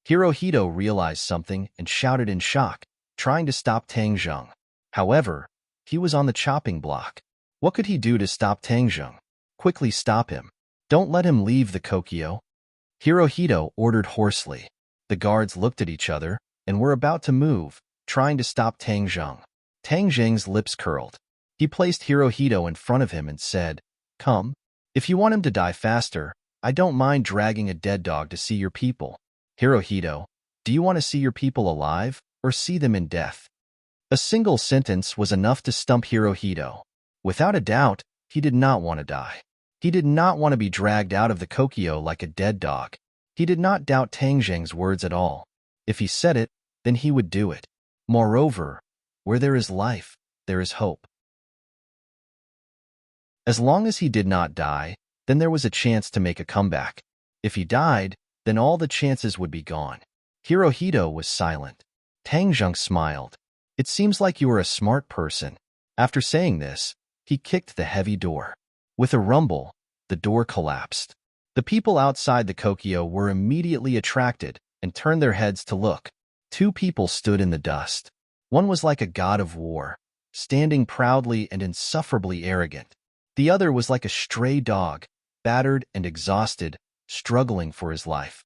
Hirohito realized something and shouted in shock, trying to stop Tang Zheng. However, he was on the chopping block. What could he do to stop Tang Zheng? Quickly stop him. Don't let him leave the Kokyo. Hirohito ordered hoarsely. The guards looked at each other and were about to move, trying to stop Tang Zheng. Tang Zheng's lips curled. He placed Hirohito in front of him and said, "Come. If you want him to die faster, I don't mind dragging a dead dog to see your people." Hirohito, do you want to see your people alive or see them in death? A single sentence was enough to stump Hirohito. Without a doubt, he did not want to die. He did not want to be dragged out of the Kokyo like a dead dog. He did not doubt Tang Zheng's words at all. If he said it, then he would do it. Moreover, where there is life, there is hope. As long as he did not die, then there was a chance to make a comeback. If he died, then all the chances would be gone. Hirohito was silent. Tang Zheng smiled. It seems like you are a smart person. After saying this, he kicked the heavy door. With a rumble, the door collapsed. The people outside the Kokyo were immediately attracted and turned their heads to look. 2 people stood in the dust. One was like a god of war, standing proudly and insufferably arrogant. The other was like a stray dog, battered and exhausted, struggling for his life.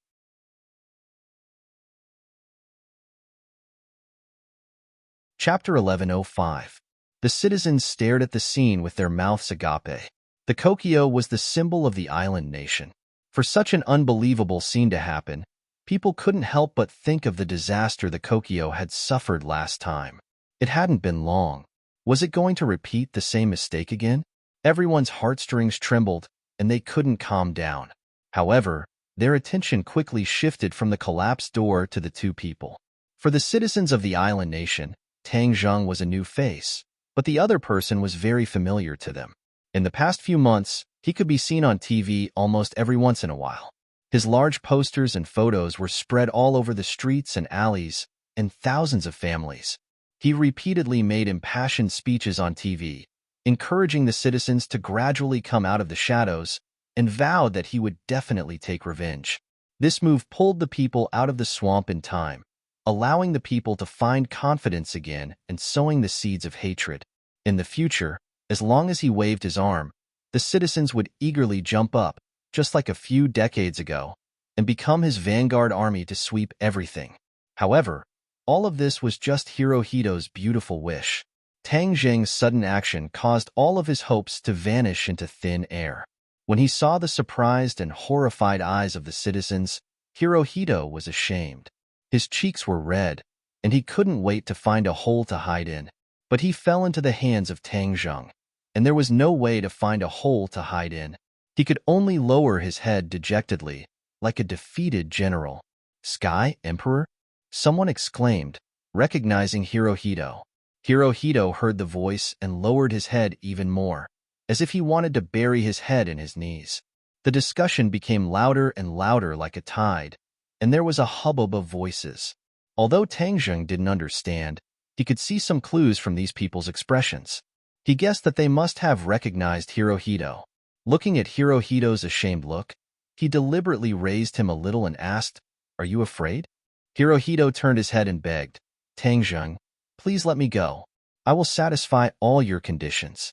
Chapter 1105. The citizens stared at the scene with their mouths agape. The Kokyo was the symbol of the island nation. For such an unbelievable scene to happen, people couldn't help but think of the disaster the Kokyo had suffered last time. It hadn't been long. Was it going to repeat the same mistake again? Everyone's heartstrings trembled, and they couldn't calm down. However, their attention quickly shifted from the collapsed door to the 2 people. For the citizens of the island nation, Tang Zheng was a new face, but the other person was very familiar to them. In the past few months, He could be seen on TV almost every once in a while. His large posters and photos were spread all over the streets and alleys, and thousands of families. He repeatedly made impassioned speeches on TV, encouraging the citizens to gradually come out of the shadows, and vowed that he would definitely take revenge. This move pulled the people out of the swamp in time, allowing the people to find confidence again and sowing the seeds of hatred. In the future, as long as he waved his arm, the citizens would eagerly jump up, just like a few decades ago, and become his vanguard army to sweep everything. However, all of this was just Hirohito's beautiful wish. Tang Zheng's sudden action caused all of his hopes to vanish into thin air. When he saw the surprised and horrified eyes of the citizens, Hirohito was ashamed. His cheeks were red, and he couldn't wait to find a hole to hide in. But he fell into the hands of Tang Zheng, and there was no way to find a hole to hide in. He could only lower his head dejectedly, like a defeated general. "Sky Emperor?" someone exclaimed, recognizing Hirohito. Hirohito heard the voice and lowered his head even more, as if he wanted to bury his head in his knees. The discussion became louder and louder like a tide, and there was a hubbub of voices. Although Tang Zheng didn't understand, he could see some clues from these people's expressions. He guessed that they must have recognized Hirohito. Looking at Hirohito's ashamed look, he deliberately raised him a little and asked, "Are you afraid?" Hirohito turned his head and begged, "Tang Zheng, please let me go. I will satisfy all your conditions."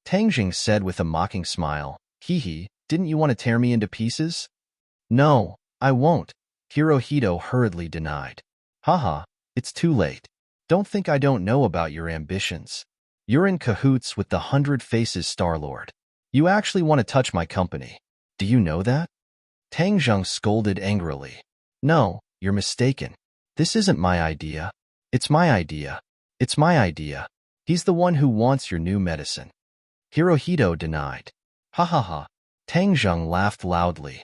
Tang Zheng said with a mocking smile, "Hee, didn't you want to tear me into pieces?" "No, I won't," Hirohito hurriedly denied. "Haha, it's too late. Don't think I don't know about your ambitions. You're in cahoots with the 100 Faces Star-Lord. You actually want to touch my company. Do you know that?" Tang Zheng scolded angrily. "No, you're mistaken. This isn't my idea. It's my idea. It's my idea. He's the one who wants your new medicine." Hirohito denied. "Ha ha ha." Tang Zheng laughed loudly.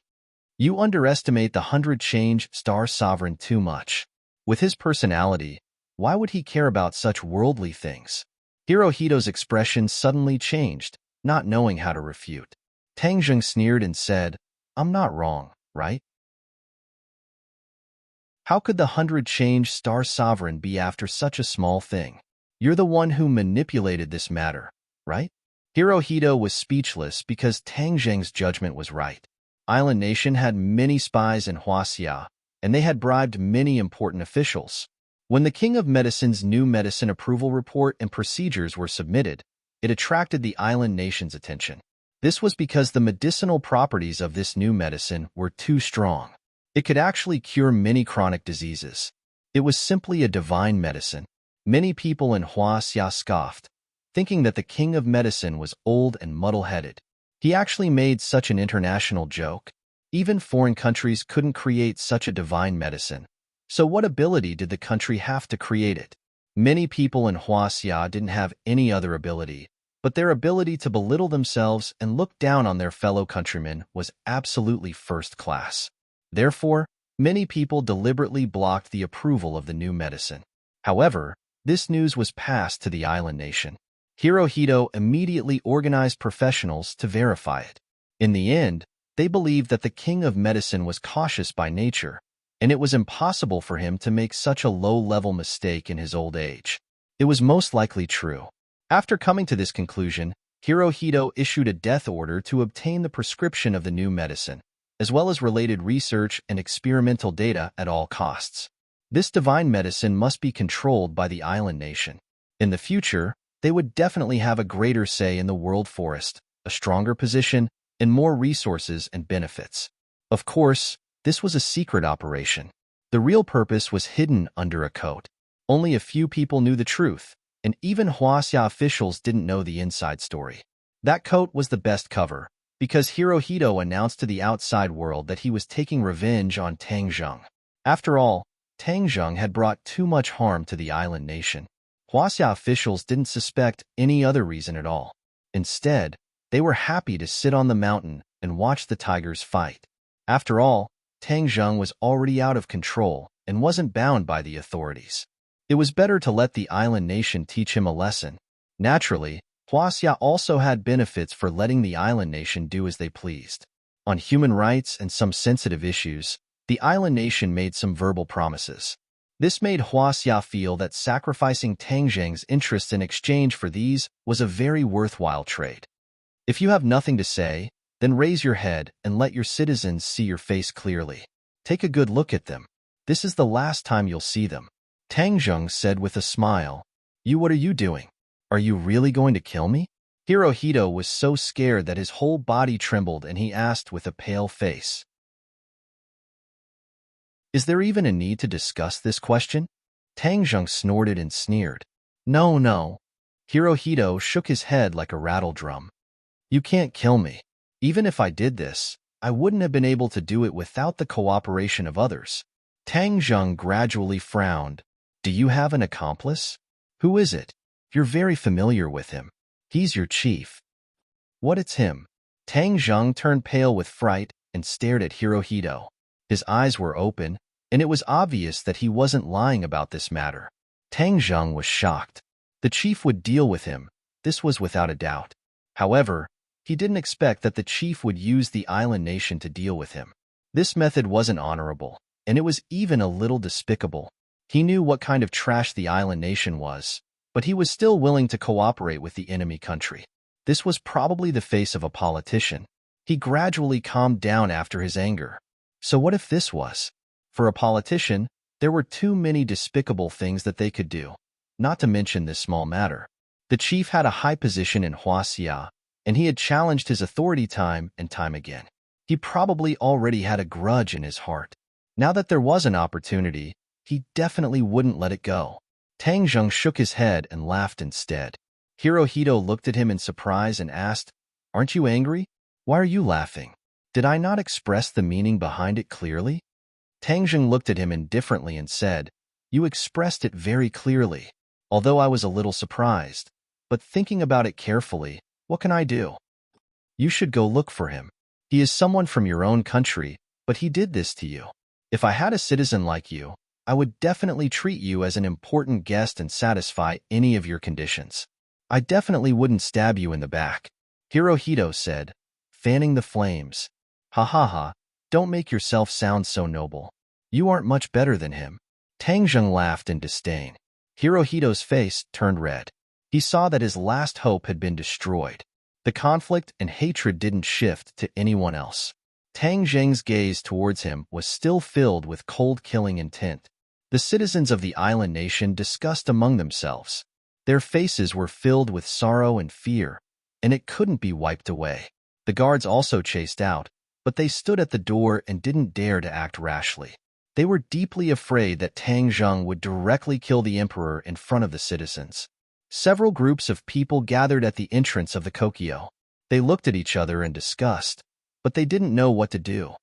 "You underestimate the 100 Change Star Sovereign too much. With his personality, why would he care about such worldly things?" Hirohito's expression suddenly changed, not knowing how to refute. Tang Zheng sneered and said, "I'm not wrong, right? How could the 100 Change Star Sovereign be after such a small thing? You're the one who manipulated this matter, right?" Hirohito was speechless because Tang Zheng's judgment was right. Island Nation had many spies in Huaxia, and they had bribed many important officials. When the King of Medicine's new medicine approval report and procedures were submitted, it attracted the Island Nation's attention. This was because the medicinal properties of this new medicine were too strong. It could actually cure many chronic diseases. It was simply a divine medicine. Many people in Huaxia scoffed, thinking that the King of Medicine was old and muddle-headed. He actually made such an international joke. Even foreign countries couldn't create such a divine medicine. So what ability did the country have to create it? Many people in Huaxia didn't have any other ability, but their ability to belittle themselves and look down on their fellow countrymen was absolutely first class. Therefore, many people deliberately blocked the approval of the new medicine. However, this news was passed to the Island Nation. Hirohito immediately organized professionals to verify it. In the end, they believed that the King of Medicine was cautious by nature, and it was impossible for him to make such a low-level mistake in his old age. It was most likely true. After coming to this conclusion, Hirohito issued a death order to obtain the prescription of the new medicine, as well as related research and experimental data at all costs. This divine medicine must be controlled by the Island Nation. In the future, they would definitely have a greater say in the world forest, a stronger position, and more resources and benefits. Of course, this was a secret operation. The real purpose was hidden under a coat. Only a few people knew the truth, and even Huaxia officials didn't know the inside story. That coat was the best cover, because Hirohito announced to the outside world that he was taking revenge on Tang Zheng. After all, Tang Zheng had brought too much harm to the Island Nation. Huaxia officials didn't suspect any other reason at all. Instead, they were happy to sit on the mountain and watch the tigers fight. After all, Tang Zheng was already out of control and wasn't bound by the authorities. It was better to let the Island Nation teach him a lesson. Naturally, Huaxia also had benefits for letting the island nation do as they pleased. On human rights and some sensitive issues, the island nation made some verbal promises. This made Huaxia feel that sacrificing Tangzheng's interests in exchange for these was a very worthwhile trade. If you have nothing to say, then raise your head and let your citizens see your face clearly. Take a good look at them. This is the last time you'll see them. Tangzheng said with a smile. What are you doing? Are you really going to kill me? Hirohito was so scared that his whole body trembled and he asked with a pale face. Is there even a need to discuss this question? Tangzheng snorted and sneered. No, no. Hirohito shook his head like a rattle drum. You can't kill me. Even if I did this, I wouldn't have been able to do it without the cooperation of others. Tangzheng gradually frowned. Do you have an accomplice? Who is it? You're very familiar with him. He's your chief. What, it's him? Tangzheng turned pale with fright and stared at Hirohito. His eyes were open, and it was obvious that he wasn't lying about this matter. Tangzheng was shocked. The chief would deal with him, this was without a doubt. However, he didn't expect that the chief would use the island nation to deal with him. This method wasn't honorable, and it was even a little despicable. He knew what kind of trash the island nation was, but he was still willing to cooperate with the enemy country. This was probably the face of a politician. He gradually calmed down after his anger. So what if this was? For a politician, there were too many despicable things that they could do, not to mention this small matter. The chief had a high position in Huaxia, and he had challenged his authority time and time again. He probably already had a grudge in his heart. Now that there was an opportunity, he definitely wouldn't let it go. Tangzheng shook his head and laughed instead. Hirohito looked at him in surprise and asked, Aren't you angry? Why are you laughing? Did I not express the meaning behind it clearly? Tangzheng looked at him indifferently and said, You expressed it very clearly, although I was a little surprised. But thinking about it carefully, what can I do? You should go look for him. He is someone from your own country, but he did this to you. If I had a citizen like you, I would definitely treat you as an important guest and satisfy any of your conditions. I definitely wouldn't stab you in the back. Hirohito said, fanning the flames. Ha ha ha, don't make yourself sound so noble. You aren't much better than him. Tangzheng laughed in disdain. Hirohito's face turned red. He saw that his last hope had been destroyed. The conflict and hatred didn't shift to anyone else. Tangzheng's gaze towards him was still filled with cold-killing intent. The citizens of the island nation discussed among themselves. Their faces were filled with sorrow and fear, and it couldn't be wiped away. The guards also chased out, but they stood at the door and didn't dare to act rashly. They were deeply afraid that Tangzheng would directly kill the emperor in front of the citizens. Several groups of people gathered at the entrance of the Kokyo. They looked at each other in disgust, but they didn't know what to do.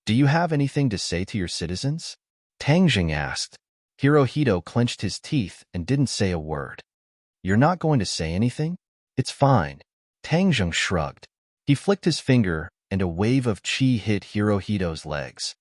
Do you have anything to say to your citizens? Tangzheng asked. Hirohito clenched his teeth and didn't say a word. You're not going to say anything? It's fine. Tangzheng shrugged. He flicked his finger and a wave of chi hit Hirohito's legs.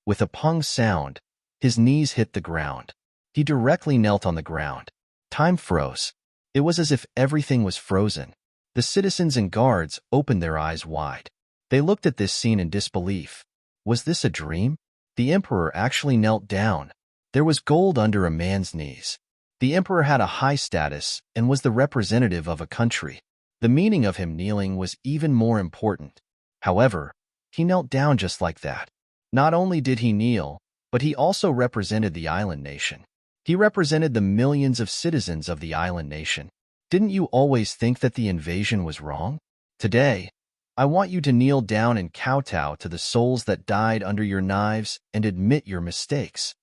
With a pung sound, his knees hit the ground. He directly knelt on the ground. Time froze. It was as if everything was frozen. The citizens and guards opened their eyes wide. They looked at this scene in disbelief. Was this a dream? The emperor actually knelt down. There was gold under a man's knees. The emperor had a high status and was the representative of a country. The meaning of him kneeling was even more important. However, he knelt down just like that. Not only did he kneel, but he also represented the island nation. He represented the millions of citizens of the island nation. Didn't you always think that the invasion was wrong? Today, I want you to kneel down and kowtow to the souls that died under your knives and admit your mistakes.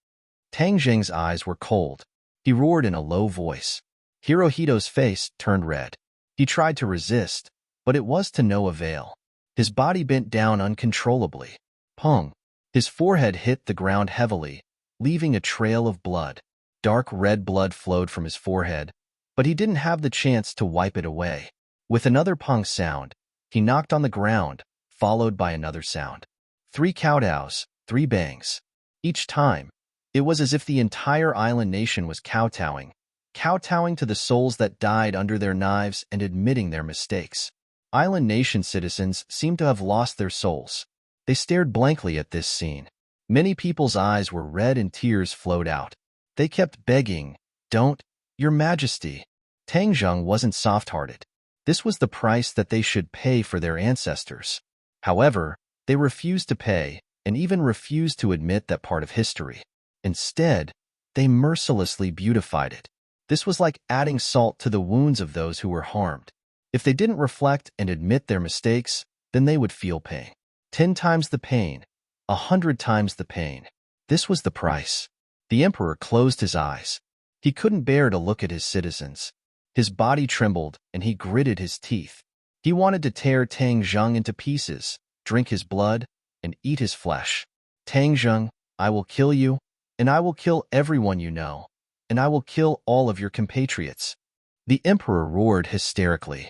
Tangzheng's eyes were cold. He roared in a low voice. Hirohito's face turned red. He tried to resist, but it was to no avail. His body bent down uncontrollably. Pung. His forehead hit the ground heavily, leaving a trail of blood. Dark red blood flowed from his forehead, but he didn't have the chance to wipe it away. With another pung sound, he knocked on the ground, followed by another sound. 3 kowtows, 3 bangs. Each time, it was as if the entire island nation was kowtowing, kowtowing to the souls that died under their knives and admitting their mistakes. Island nation citizens seemed to have lost their souls. They stared blankly at this scene. Many people's eyes were red and tears flowed out. They kept begging, "Don't, Your Majesty." Tang Zheng wasn't soft-hearted. This was the price that they should pay for their ancestors. However, they refused to pay and even refused to admit that part of history. Instead, they mercilessly beautified it. This was like adding salt to the wounds of those who were harmed. If they didn't reflect and admit their mistakes, then they would feel pain. 10 times the pain, 100 times the pain. This was the price. The emperor closed his eyes. He couldn't bear to look at his citizens. His body trembled and he gritted his teeth. He wanted to tear Tang Zheng into pieces, drink his blood, and eat his flesh. "Tang Zheng, I will kill you, and I will kill everyone you know, and I will kill all of your compatriots." The emperor roared hysterically.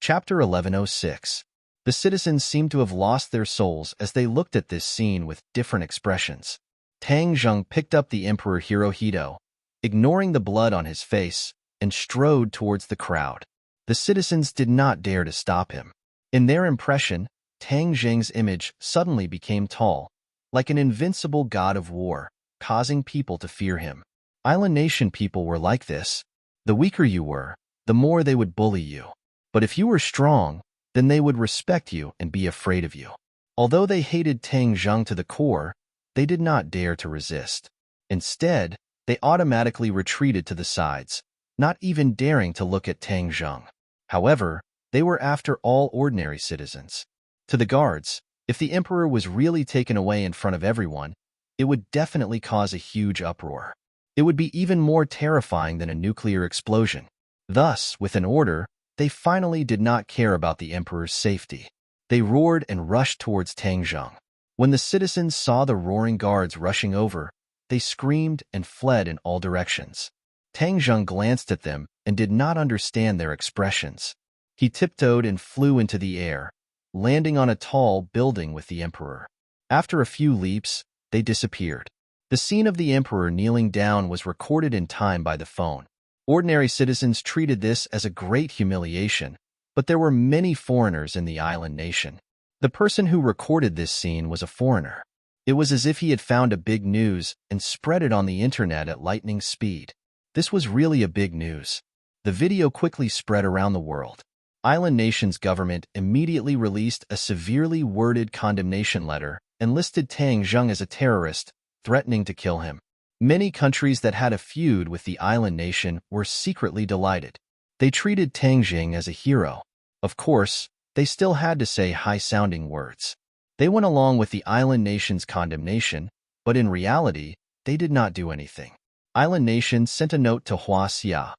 Chapter 1106. The citizens seemed to have lost their souls as they looked at this scene with different expressions. Tang Zheng picked up the Emperor Hirohito, ignoring the blood on his face, and strode towards the crowd. The citizens did not dare to stop him. In their impression, Tang Zheng's image suddenly became tall, like an invincible god of war, causing people to fear him. Island nation people were like this. The weaker you were, the more they would bully you. But if you were strong, then they would respect you and be afraid of you. Although they hated Tang Zheng to the core, they did not dare to resist. Instead, they automatically retreated to the sides, not even daring to look at Tang Zheng. However, they were after all ordinary citizens. To the guards, if the emperor was really taken away in front of everyone, it would definitely cause a huge uproar. It would be even more terrifying than a nuclear explosion. Thus, with an order, they finally did not care about the emperor's safety. They roared and rushed towards Tang Zheng. When the citizens saw the roaring guards rushing over, they screamed and fled in all directions. Tang Zheng glanced at them and did not understand their expressions. He tiptoed and flew into the air, landing on a tall building with the emperor. After a few leaps, they disappeared. The scene of the emperor kneeling down was recorded in time by the phone. Ordinary citizens treated this as a great humiliation, but there were many foreigners in the island nation. The person who recorded this scene was a foreigner. It was as if he had found a big news and spread it on the internet at lightning speed. This was really a big news. The video quickly spread around the world. Island nation's government immediately released a severely worded condemnation letter and listed Tang Zheng as a terrorist, threatening to kill him. Many countries that had a feud with the island nation were secretly delighted. They treated Tang Zheng as a hero. Of course, they still had to say high-sounding words. They went along with the island nation's condemnation, but in reality, they did not do anything. Island nation sent a note to Hua Xia,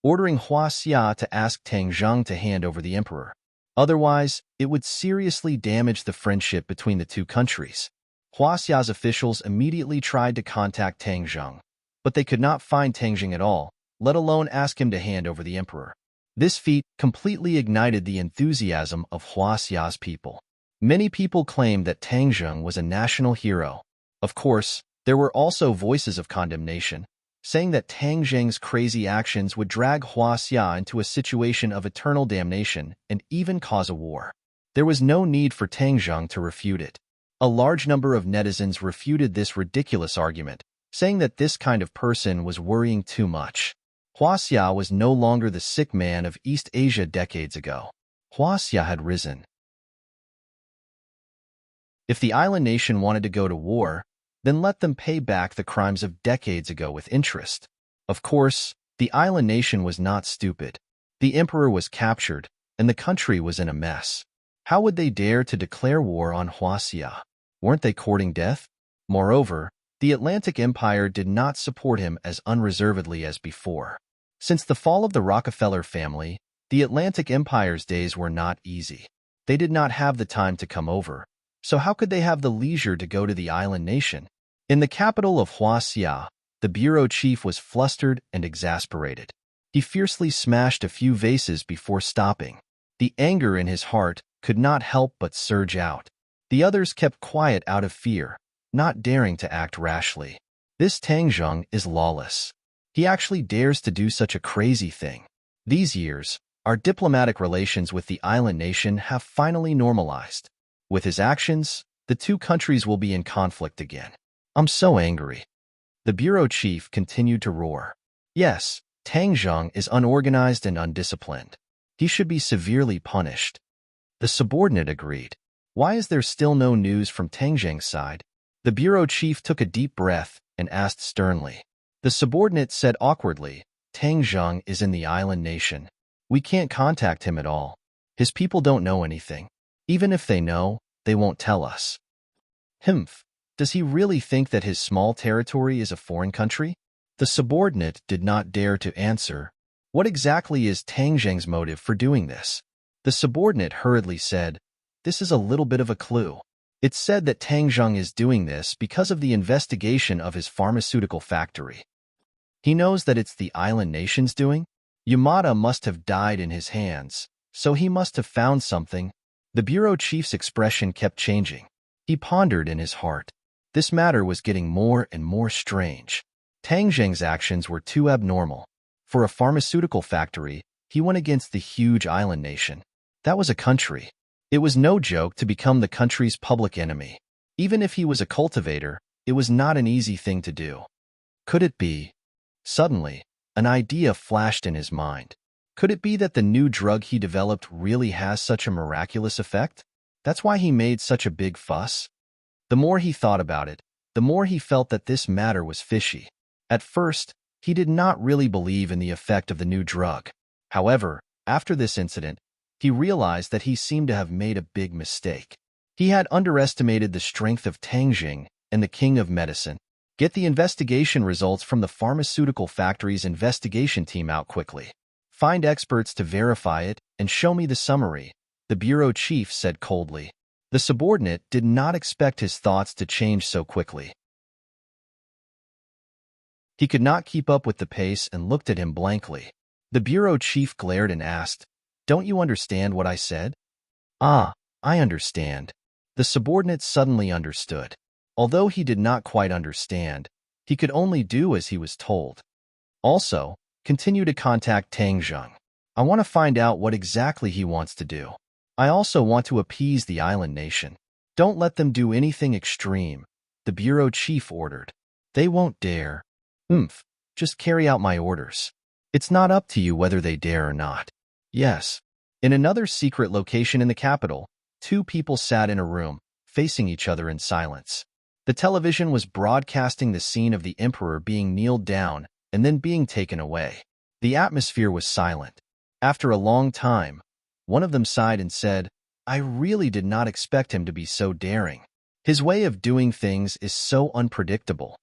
ordering Hua Xia to ask Tang Zheng to hand over the emperor. Otherwise, it would seriously damage the friendship between the two countries. Hua Xia's officials immediately tried to contact Tang Zheng, but they could not find Tang Zheng at all, let alone ask him to hand over the emperor. This feat completely ignited the enthusiasm of Hua Xia's people. Many people claimed that Tang Zheng was a national hero. Of course, there were also voices of condemnation, saying that Tang Zheng's crazy actions would drag Hua Xia into a situation of eternal damnation and even cause a war. There was no need for Tang Zheng to refute it. A large number of netizens refuted this ridiculous argument, saying that this kind of person was worrying too much. Hua Xia was no longer the sick man of East Asia decades ago. Hua Xia had risen. If the island nation wanted to go to war, then let them pay back the crimes of decades ago with interest. Of course, the island nation was not stupid. The emperor was captured, and the country was in a mess. How would they dare to declare war on Hua Xia? Weren't they courting death? Moreover, the Atlantic Empire did not support him as unreservedly as before. Since the fall of the Rockefeller family, the Atlantic Empire's days were not easy. They did not have the time to come over, so how could they have the leisure to go to the island nation? In the capital of Hua Xia, the bureau chief was flustered and exasperated. He fiercely smashed a few vases before stopping. The anger in his heart could not help but surge out. The others kept quiet out of fear, not daring to act rashly. This Tang Zheng is lawless. He actually dares to do such a crazy thing. These years, our diplomatic relations with the island nation have finally normalized. With his actions, the two countries will be in conflict again. I'm so angry. The bureau chief continued to roar. Yes, Tang Zheng is unorganized and undisciplined. He should be severely punished. The subordinate agreed. Why is there still no news from Tang Zheng's side? The bureau chief took a deep breath and asked sternly. The subordinate said awkwardly, Tang Zheng is in the island nation. We can't contact him at all. His people don't know anything. Even if they know, they won't tell us. Humph. Does he really think that his small territory is a foreign country? The subordinate did not dare to answer. What exactly is Tang Zheng's motive for doing this? The subordinate hurriedly said, this is a little bit of a clue. It's said that Tang Zheng is doing this because of the investigation of his pharmaceutical factory. He knows that it's the island nation's doing? Yamada must have died in his hands, so he must have found something. The bureau chief's expression kept changing. He pondered in his heart. This matter was getting more and more strange. Tang Zheng's actions were too abnormal. For a pharmaceutical factory, he went against the huge island nation. That was a country. It was no joke to become the country's public enemy. Even if he was a cultivator, it was not an easy thing to do. Could it be? Suddenly, an idea flashed in his mind. Could it be that the new drug he developed really has such a miraculous effect? That's why he made such a big fuss? The more he thought about it, the more he felt that this matter was fishy. At first, he did not really believe in the effect of the new drug. However, after this incident, he realized that he seemed to have made a big mistake. He had underestimated the strength of Tang Zheng and the king of medicine. Get the investigation results from the pharmaceutical factory's investigation team out quickly. Find experts to verify it and show me the summary, the bureau chief said coldly. The subordinate did not expect his thoughts to change so quickly. He could not keep up with the pace and looked at him blankly. The bureau chief glared and asked, don't you understand what I said? Ah, I understand. The subordinate suddenly understood. Although he did not quite understand, he could only do as he was told. Also, continue to contact Tang Zheng. I want to find out what exactly he wants to do. I also want to appease the island nation. Don't let them do anything extreme, the bureau chief ordered. They won't dare. Just carry out my orders. It's not up to you whether they dare or not. Yes. In another secret location in the capital, two people sat in a room, facing each other in silence. The television was broadcasting the scene of the emperor being kneeled down and then being taken away. The atmosphere was silent. After a long time, one of them sighed and said, I really did not expect him to be so daring. His way of doing things is so unpredictable.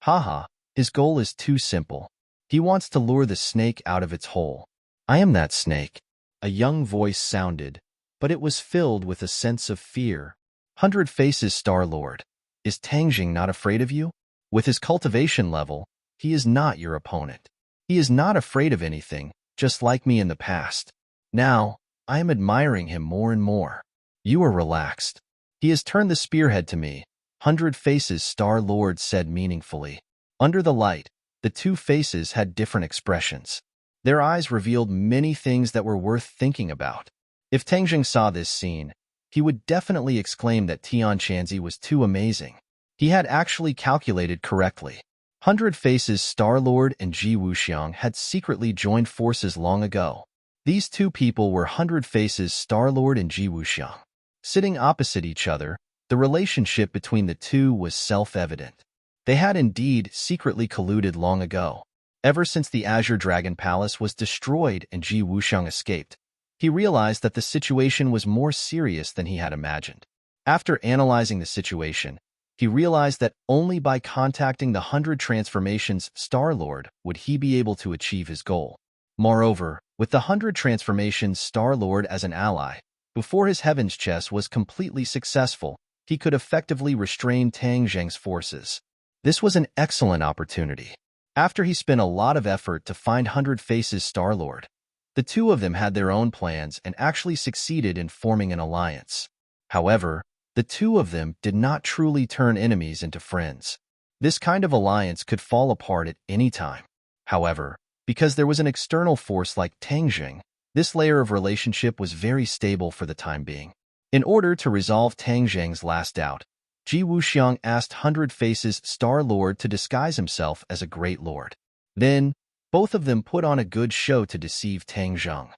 Haha, his goal is too simple. He wants to lure the snake out of its hole. I am that snake. A young voice sounded, but it was filled with a sense of fear. 100 Faces Star-Lord. Is Tang Zheng not afraid of you? With his cultivation level, he is not your opponent. He is not afraid of anything, just like me in the past. Now, I am admiring him more and more. You are relaxed. He has turned the spearhead to me, 100 Faces Star-Lord said meaningfully. Under the light, the two faces had different expressions. Their eyes revealed many things that were worth thinking about. If Tang Zheng saw this scene, he would definitely exclaim that Tian Shanzi was too amazing. He had actually calculated correctly. 100 Faces Star-Lord and Ji Wuxiang had secretly joined forces long ago. These two people were 100 Faces Star-Lord and Ji Wuxiang. Sitting opposite each other, the relationship between the two was self-evident. They had indeed secretly colluded long ago. Ever since the Azure Dragon Palace was destroyed and Ji Wuxiang escaped, he realized that the situation was more serious than he had imagined. After analyzing the situation, he realized that only by contacting the 100 Transformations Star-Lord would he be able to achieve his goal. Moreover, with the 100 Transformations Star-Lord as an ally, before his Heaven's Chess was completely successful, he could effectively restrain Tang Zheng's forces. This was an excellent opportunity. After he spent a lot of effort to find 100 Faces Star-Lord, the two of them had their own plans and actually succeeded in forming an alliance. However, The two of them did not truly turn enemies into friends. This kind of alliance could fall apart at any time. However, because there was an external force like Tangjing, this layer of relationship was very stable for the time being. In order to resolve Tangjing's last doubt, Ji Wuxiang asked Hundred Faces Star Lord to disguise himself as a great lord. Then, both of them put on a good show to deceive Tangjing.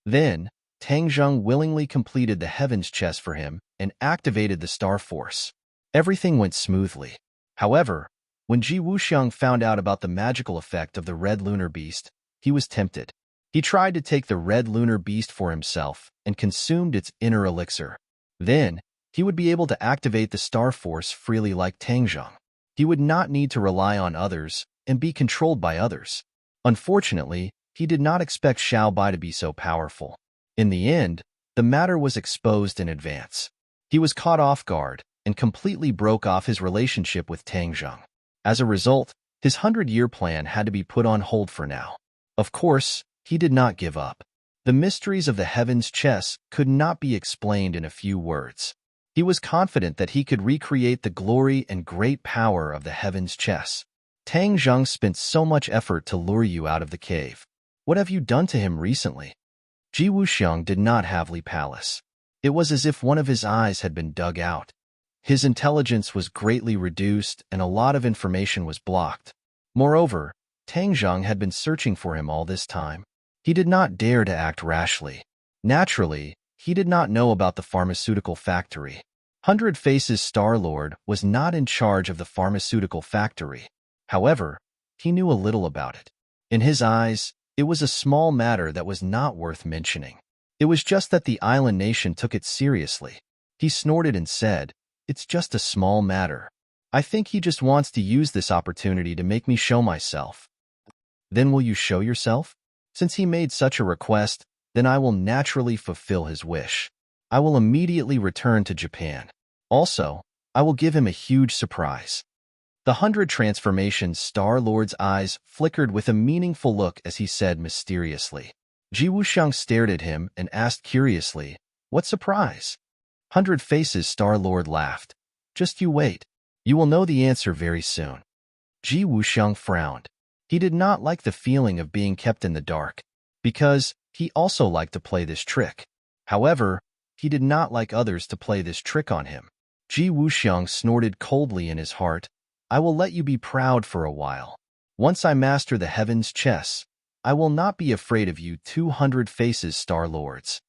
Then, Tangjing willingly completed the Heaven's Chess for him and activated the Star Force. Everything went smoothly. However, when Ji Wuxiang found out about the magical effect of the Red Lunar Beast, he was tempted. He tried to take the Red Lunar Beast for himself and consumed its inner elixir. Then, he would be able to activate the Star Force freely like Tangjing. He would not need to rely on others and be controlled by others. Unfortunately, he did not expect Xiao Bai to be so powerful. In the end, the matter was exposed in advance. He was caught off guard and completely broke off his relationship with Tangjing. As a result, his 100-year plan had to be put on hold for now. Of course, he did not give up. The mysteries of the Heaven's Chess could not be explained in a few words. He was confident that he could recreate the glory and great power of the Heaven's Chess. Tangjing spent so much effort to lure you out of the cave. What have you done to him recently? Ji Wuxiang did not have Li Palace. It was as if one of his eyes had been dug out. His intelligence was greatly reduced and a lot of information was blocked. Moreover, Tangjing had been searching for him all this time. He did not dare to act rashly. Naturally, he did not know about the pharmaceutical factory. Hundred Faces Star-Lord was not in charge of the pharmaceutical factory. However, he knew a little about it. In his eyes, it was a small matter that was not worth mentioning. It was just that the island nation took it seriously. He snorted and said, "It's just a small matter. I think he just wants to use this opportunity to make me show myself." "Then will you show yourself?" "Since he made such a request, then I will naturally fulfill his wish. I will immediately return to Japan. Also, I will give him a huge surprise." The 100 Transformations Star-Lord's eyes flickered with a meaningful look as he said mysteriously. Ji Wuxiang stared at him and asked curiously, "What surprise?" 100 Faces Star-Lord laughed. "Just you wait. You will know the answer very soon." Ji Wuxiang frowned. He did not like the feeling of being kept in the dark, because he also liked to play this trick. However, he did not like others to play this trick on him. Ji Wuxiang snorted coldly in his heart, "I will let you be proud for a while. Once I master the Heaven's Chess, I will not be afraid of you 200 Faces Star-Lords."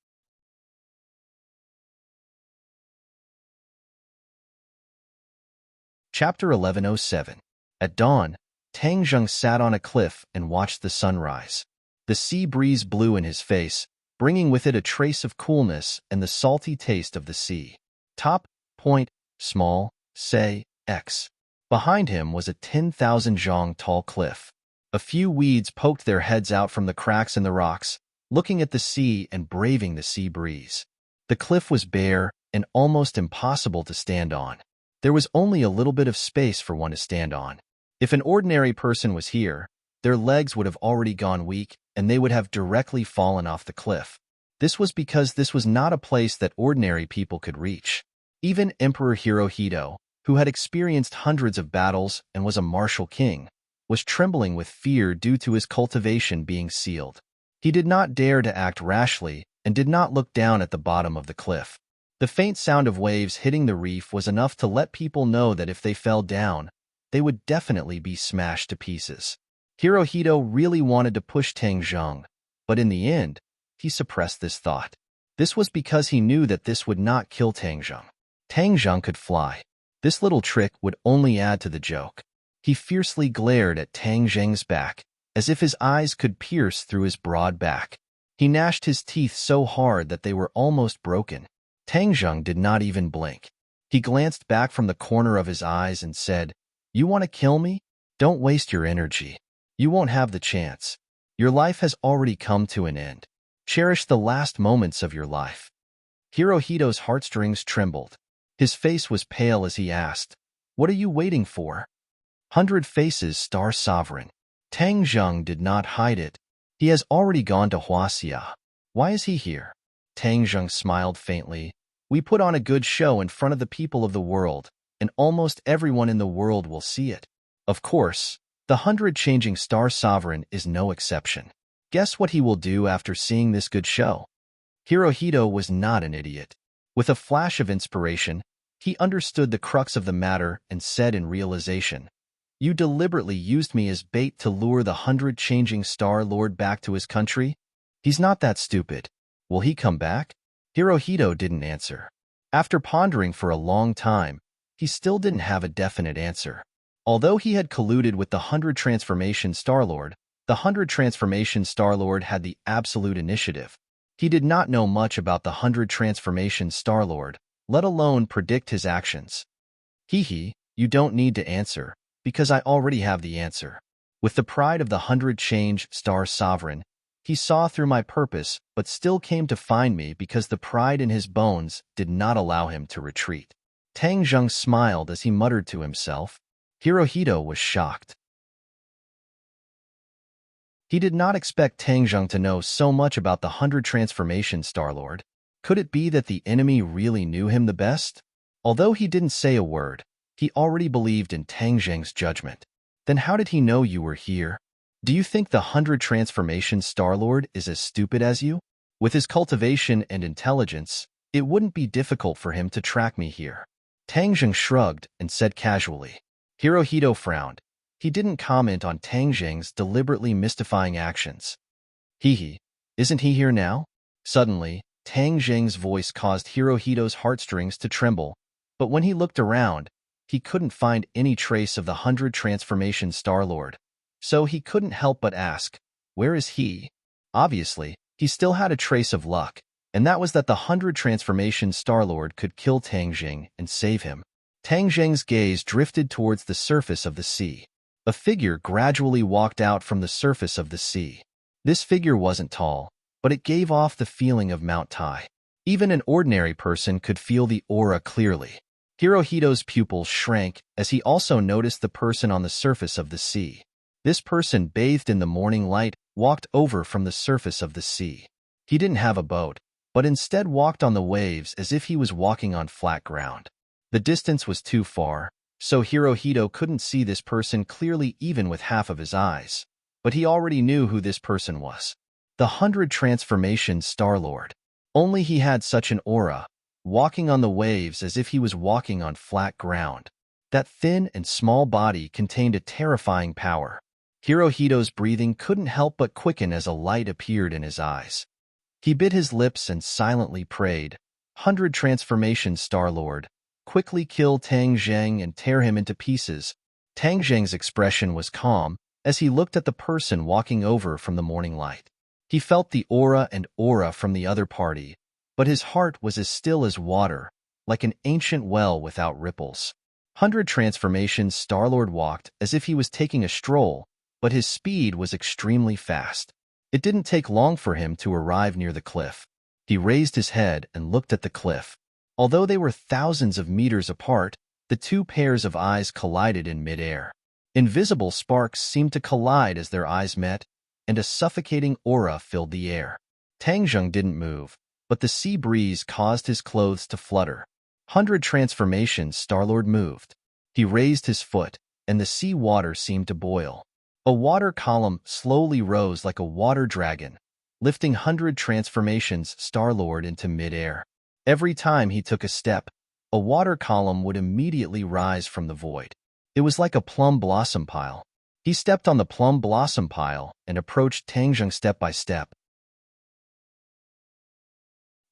Chapter 1107. At dawn, Tangjing sat on a cliff and watched the sunrise. The sea breeze blew in his face, bringing with it a trace of coolness and the salty taste of the sea. Top, point, small, say, X. Behind him was a 10,000 zhang tall cliff. A few weeds poked their heads out from the cracks in the rocks, looking at the sea and braving the sea breeze. The cliff was bare and almost impossible to stand on. There was only a little bit of space for one to stand on. If an ordinary person was here, their legs would have already gone weak and they would have directly fallen off the cliff. This was because this was not a place that ordinary people could reach. Even Emperor Hirohito, who had experienced hundreds of battles and was a martial king, was trembling with fear due to his cultivation being sealed. He did not dare to act rashly and did not look down at the bottom of the cliff. The faint sound of waves hitting the reef was enough to let people know that if they fell down, they would definitely be smashed to pieces. Hirohito really wanted to push Tangjing, but in the end, he suppressed this thought. This was because he knew that this would not kill Tangjing. Tangjing could fly. This little trick would only add to the joke. He fiercely glared at Tangjing's back, as if his eyes could pierce through his broad back. He gnashed his teeth so hard that they were almost broken. Tangjing did not even blink. He glanced back from the corner of his eyes and said, "You want to kill me? Don't waste your energy. You won't have the chance. Your life has already come to an end. Cherish the last moments of your life." Hirohito's heartstrings trembled. His face was pale as he asked, "What are you waiting for?" 100 Faces Star Sovereign. Tangjing did not hide it. He has already gone to Huaxia. Why is he here? Tang Zheng smiled faintly. We put on a good show in front of the people of the world, and almost everyone in the world will see it. Of course, the 100-changing star sovereign is no exception. Guess what he will do after seeing this good show? Hirohito was not an idiot. With a flash of inspiration, he understood the crux of the matter and said in realization, "You deliberately used me as bait to lure the 100-changing Star Lord back to his country? He's not that stupid. Will he come back?" Hirohito didn't answer. After pondering for a long time, he still didn't have a definite answer. Although he had colluded with the 100-transformation Star-Lord, the 100-transformation Star-Lord had the absolute initiative. He did not know much about the 100-transformation Star-Lord, let alone predict his actions. "Hee, you don't need to answer, because I already have the answer." With the pride of the 100-change Star Sovereign, he saw through my purpose but still came to find me because the pride in his bones did not allow him to retreat. Tang Zheng smiled as he muttered to himself. Hirohito was shocked. He did not expect Tang Zheng to know so much about the 100-transformation Star-Lord. Could it be that the enemy really knew him the best? Although he didn't say a word, he already believed in Tang Zheng's judgment. Then how did he know you were here? Do you think the 100-transformation Star-Lord is as stupid as you? With his cultivation and intelligence, it wouldn't be difficult for him to track me here. Tang Zheng shrugged and said casually. Hirohito frowned. He didn't comment on Tang Zheng's deliberately mystifying actions. Isn't he here now? Suddenly, Tang Zheng's voice caused Hirohito's heartstrings to tremble, but when he looked around, he couldn't find any trace of the 100-transformation Star-Lord. So he couldn't help but ask, where is he? Obviously, he still had a trace of luck, and that was that the 100-transformation Star-Lord could kill Tang Zheng and save him. Tang Zheng's gaze drifted towards the surface of the sea. A figure gradually walked out from the surface of the sea. This figure wasn't tall, but it gave off the feeling of Mount Tai. Even an ordinary person could feel the aura clearly. Hirohito's pupils shrank as he also noticed the person on the surface of the sea. This person, bathed in the morning light, walked over from the surface of the sea. He didn't have a boat, but instead walked on the waves as if he was walking on flat ground. The distance was too far, so Hirohito couldn't see this person clearly even with half of his eyes. But he already knew who this person was. The 100-transformation Star-Lord. Only he had such an aura, walking on the waves as if he was walking on flat ground. That thin and small body contained a terrifying power. Hirohito's breathing couldn't help but quicken as a light appeared in his eyes. He bit his lips and silently prayed, 100-transformation Star-Lord, quickly kill Tang Zheng and tear him into pieces. Tang Zheng's expression was calm as he looked at the person walking over from the morning light. He felt the aura from the other party, but his heart was as still as water, like an ancient well without ripples. 100-transformation Star-Lord walked as if he was taking a stroll, but his speed was extremely fast. It didn't take long for him to arrive near the cliff. He raised his head and looked at the cliff. Although they were thousands of meters apart, the two pairs of eyes collided in midair. Invisible sparks seemed to collide as their eyes met, and a suffocating aura filled the air. Tang Zheng didn't move, but the sea breeze caused his clothes to flutter. 100-transformation Star-Lord moved. He raised his foot, and the sea water seemed to boil. A water column slowly rose like a water dragon, lifting 100-transformations Star-Lord into midair. Every time he took a step, a water column would immediately rise from the void. It was like a plum blossom pile. He stepped on the plum blossom pile and approached Tang Zheng step by step.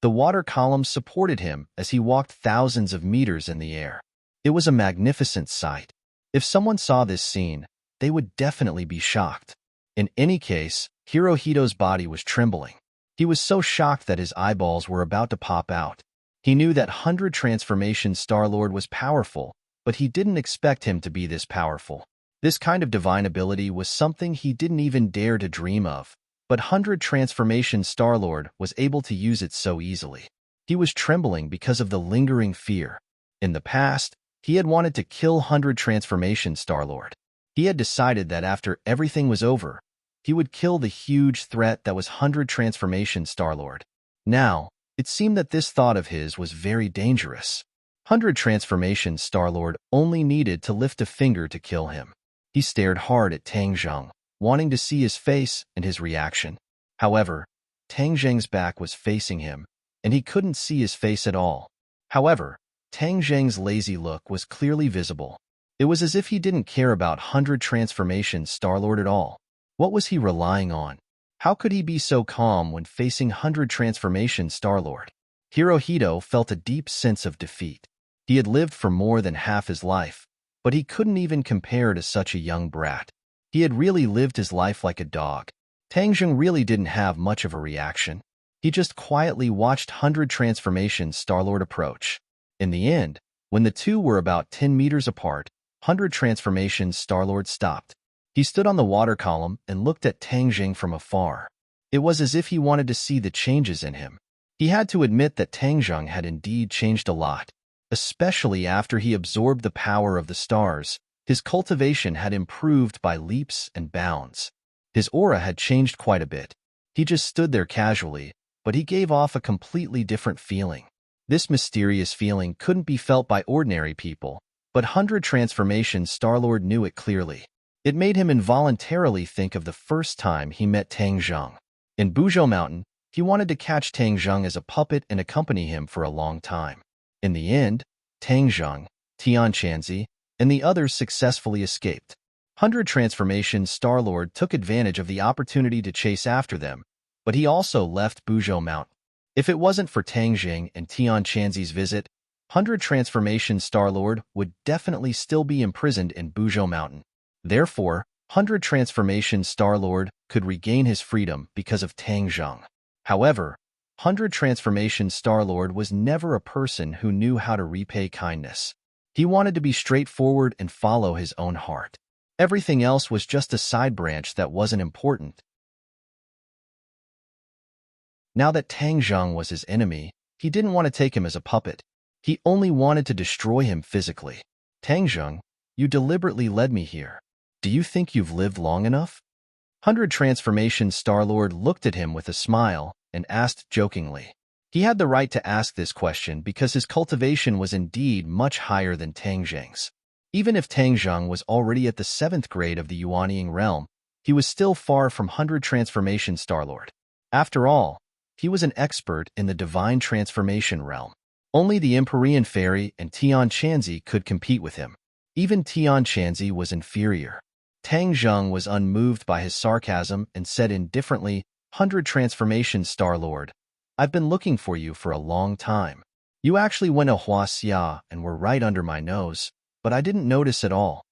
The water column supported him as he walked thousands of meters in the air. It was a magnificent sight. If someone saw this scene, they would definitely be shocked. In any case, Hirohito's body was trembling. He was so shocked that his eyeballs were about to pop out. He knew that 100-transformation Star-Lord was powerful, but he didn't expect him to be this powerful. This kind of divine ability was something he didn't even dare to dream of, but 100-transformation Star-Lord was able to use it so easily. He was trembling because of the lingering fear. In the past, he had wanted to kill 100-transformation Star-Lord. He had decided that after everything was over, he would kill the huge threat that was 100-transformation Star-Lord. Now, It seemed that this thought of his was very dangerous. 100 transformations Star-Lord only needed to lift a finger to kill him. He stared hard at Tang Zheng, wanting to see his face and his reaction. However, Tang Zheng's back was facing him, and he couldn't see his face at all. However, Tang Zheng's lazy look was clearly visible. It was as if he didn't care about 100 transformations Star-Lord at all. What was he relying on? How could he be so calm when facing 100 transformations Star-Lord? Hirohito felt a deep sense of defeat. He had lived for more than half his life, but he couldn't even compare to such a young brat. He had really lived his life like a dog. Tang Zheng really didn't have much of a reaction. He just quietly watched 100 transformations Star-Lord approach. In the end, when the two were about 10 meters apart, 100 transformations Star-Lord stopped. He stood on the water column and looked at Tang Zheng from afar. It was as if he wanted to see the changes in him. He had to admit that Tang Zheng had indeed changed a lot. Especially after he absorbed the power of the stars, his cultivation had improved by leaps and bounds. His aura had changed quite a bit. He just stood there casually, but he gave off a completely different feeling. This mysterious feeling couldn't be felt by ordinary people, but 100 transformations Star-Lord knew it clearly. It made him involuntarily think of the first time he met Tang Zheng. In Buzhou Mountain, he wanted to catch Tang Zheng as a puppet and accompany him for a long time. In the end, Tang Zheng, Tian Chanzi, and the others successfully escaped. 100 transformations Star-Lord took advantage of the opportunity to chase after them, but he also left Buzhou Mountain. If it wasn't for Tang Zheng and Tian Chanzi's visit, 100 transformations Star-Lord would definitely still be imprisoned in Buzhou Mountain. Therefore, 100 transformations Star-Lord could regain his freedom because of Tang Zheng. However, 100 transformations Star-Lord was never a person who knew how to repay kindness. He wanted to be straightforward and follow his own heart. Everything else was just a side branch that wasn't important. Now that Tang Zheng was his enemy, he didn't want to take him as a puppet. He only wanted to destroy him physically. Tang Zheng, you deliberately led me here. Do you think you've lived long enough? 100 transformations Star-Lord looked at him with a smile and asked jokingly. He had the right to ask this question because his cultivation was indeed much higher than Tang Zheng's. Even if Tang Zheng was already at the 7th grade of the Yuanying realm, he was still far from 100 transformation Star-Lord. After all, he was an expert in the divine transformation realm. Only the Empyrean Fairy and Tian Chanzi could compete with him. Even Tian Chanzi was inferior. Tang Zheng was unmoved by his sarcasm and said indifferently, 100 transformations Star-Lord, I've been looking for you for a long time. You actually went a Huaxia and were right under my nose, but I didn't notice at all.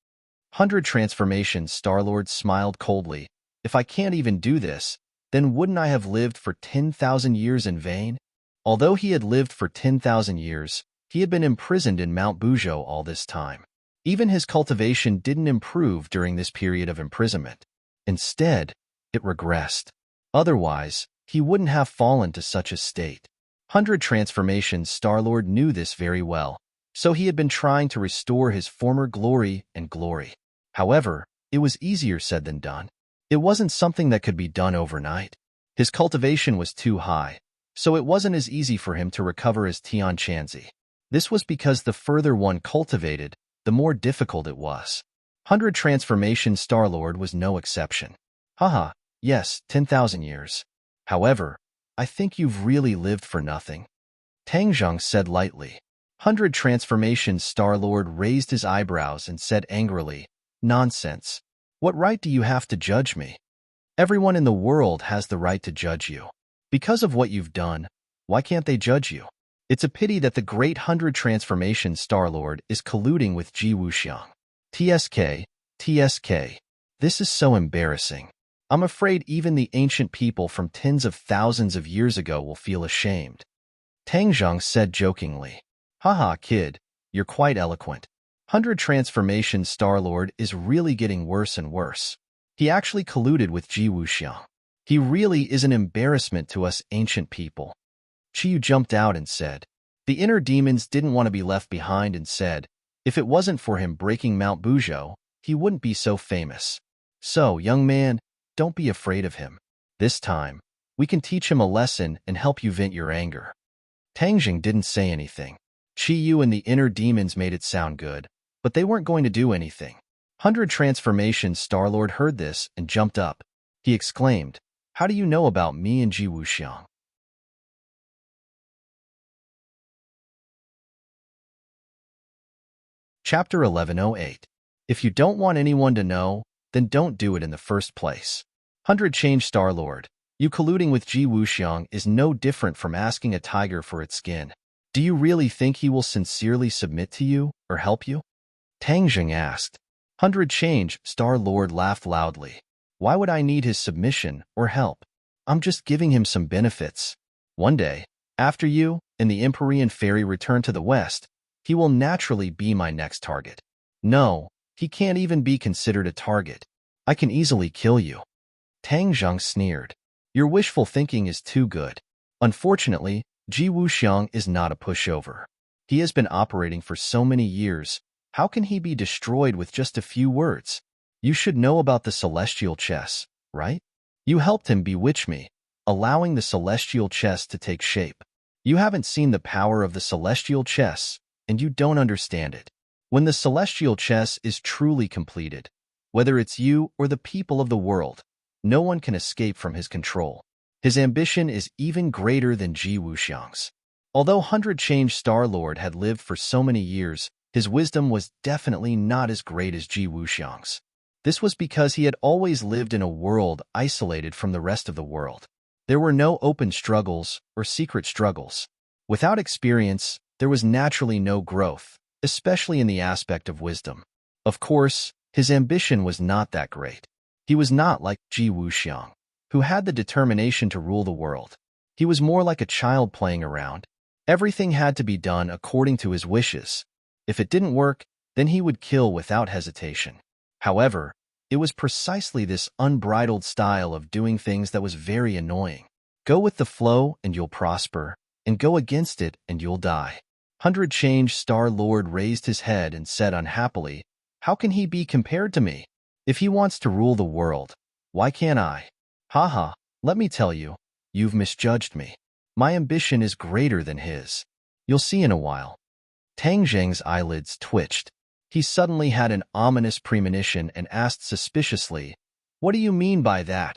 100 transformations Star-Lord smiled coldly. If I can't even do this, then wouldn't I have lived for 10,000 years in vain? Although he had lived for 10,000 years, he had been imprisoned in Mount Buzhou all this time. Even his cultivation didn't improve during this period of imprisonment. Instead, it regressed. Otherwise, he wouldn't have fallen to such a state. 100 transformations Star-Lord knew this very well, so he had been trying to restore his former glory and glory. However, it was easier said than done. It wasn't something that could be done overnight. His cultivation was too high, so it wasn't as easy for him to recover as Tian Chanzi. This was because the further one cultivated, the more difficult it was. 100 transformations Star-Lord was no exception. Haha, yes, 10,000 years. However, I think you've really lived for nothing. Tang Zheng said lightly. 100 transformations Star-Lord raised his eyebrows and said angrily, nonsense. What right do you have to judge me? Everyone in the world has the right to judge you. Because of what you've done, why can't they judge you? It's a pity that the great 100 transformations Star-Lord is colluding with Ji Wuxiang. TSK. This is so embarrassing. I'm afraid even the ancient people from tens of thousands of years ago will feel ashamed. Tang Zheng said jokingly. Haha, kid, you're quite eloquent. 100 transformations Star-Lord is really getting worse and worse. He actually colluded with Ji Wuxiang. He really is an embarrassment to us ancient people. Qiyu jumped out and said. The inner demons didn't want to be left behind and said, if it wasn't for him breaking Mount Buzhou, he wouldn't be so famous. So, young man, don't be afraid of him. This time, we can teach him a lesson and help you vent your anger. Tangjing didn't say anything. Qi Yu and the inner demons made it sound good, but they weren't going to do anything. 100 Transformation Star-Lord heard this and jumped up. He exclaimed, "How do you know about me and Ji Wuxiang?" Chapter 1108. If you don't want anyone to know, then don't do it in the first place. 100 Change Star-Lord. You colluding with Ji Wuxiang is no different from asking a tiger for its skin. Do you really think he will sincerely submit to you or help you? Tangjing asked. 100 Change Star-Lord laughed loudly. Why would I need his submission or help? I'm just giving him some benefits. One day, after you and the Empyrean Fairy return to the West, he will naturally be my next target. No, he can't even be considered a target. I can easily kill you. Tangjing sneered. Your wishful thinking is too good. Unfortunately, Ji Wuxiang is not a pushover. He has been operating for so many years. How can he be destroyed with just a few words? You should know about the celestial chess, right? You helped him bewitch me, allowing the celestial chess to take shape. You haven't seen the power of the celestial chess, and you don't understand it. When the celestial chess is truly completed, whether it's you or the people of the world, no one can escape from his control. His ambition is even greater than Ji Wuxiang's. Although 100 Change Star-Lord had lived for so many years, his wisdom was definitely not as great as Ji Wuxiang's. This was because he had always lived in a world isolated from the rest of the world. There were no open struggles or secret struggles. Without experience, there was naturally no growth, especially in the aspect of wisdom. Of course, his ambition was not that great. He was not like Ji Wuxiang, who had the determination to rule the world. He was more like a child playing around. Everything had to be done according to his wishes. If it didn't work, then he would kill without hesitation. However, it was precisely this unbridled style of doing things that was very annoying. Go with the flow and you'll prosper, and go against it and you'll die. 100 Change Star-Lord raised his head and said unhappily, "How can he be compared to me? If he wants to rule the world, why can't I? Haha, let me tell you, you've misjudged me. My ambition is greater than his. You'll see in a while." Tangjing's eyelids twitched. He suddenly had an ominous premonition and asked suspiciously, "What do you mean by that?"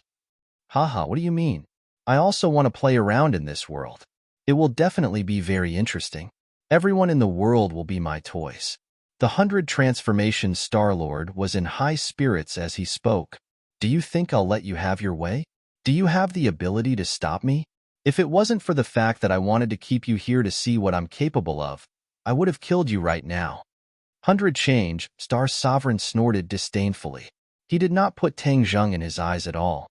"Haha, what do you mean? I also want to play around in this world. It will definitely be very interesting. Everyone in the world will be my toys." The 100 Transformation Star-Lord was in high spirits as he spoke. "Do you think I'll let you have your way? Do you have the ability to stop me? If it wasn't for the fact that I wanted to keep you here to see what I'm capable of, I would have killed you right now." 100 Change Star Sovereign snorted disdainfully. He did not put Tangjing in his eyes at all.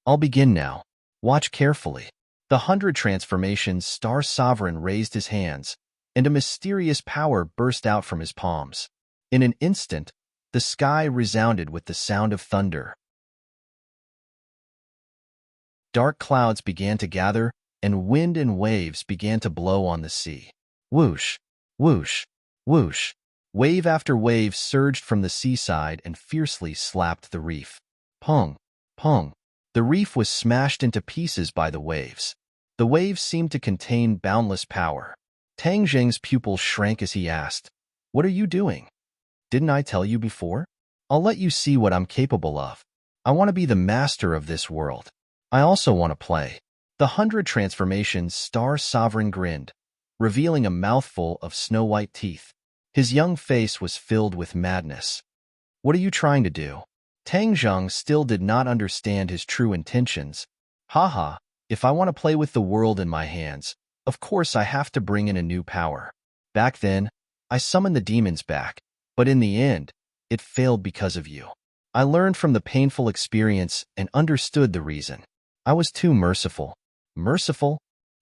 "I'll begin now. Watch carefully." The 100 Transformation Star Sovereign raised his hands, and a mysterious power burst out from his palms. In an instant, the sky resounded with the sound of thunder. Dark clouds began to gather, and wind and waves began to blow on the sea. Whoosh, whoosh, whoosh. Wave after wave surged from the seaside and fiercely slapped the reef. Pong, pong. The reef was smashed into pieces by the waves. The waves seemed to contain boundless power. Tangjing's pupils shrank as he asked, "What are you doing? Didn't I tell you before? I'll let you see what I'm capable of. I want to be the master of this world. I also want to play." The 100 Transformations Star Sovereign grinned, revealing a mouthful of snow-white teeth. His young face was filled with madness. "What are you trying to do?" Tangjing still did not understand his true intentions. "Haha, if I want to play with the world in my hands, of course I have to bring in a new power. Back then, I summoned the demons back, but in the end, it failed because of you. I learned from the painful experience and understood the reason. I was too merciful." Merciful?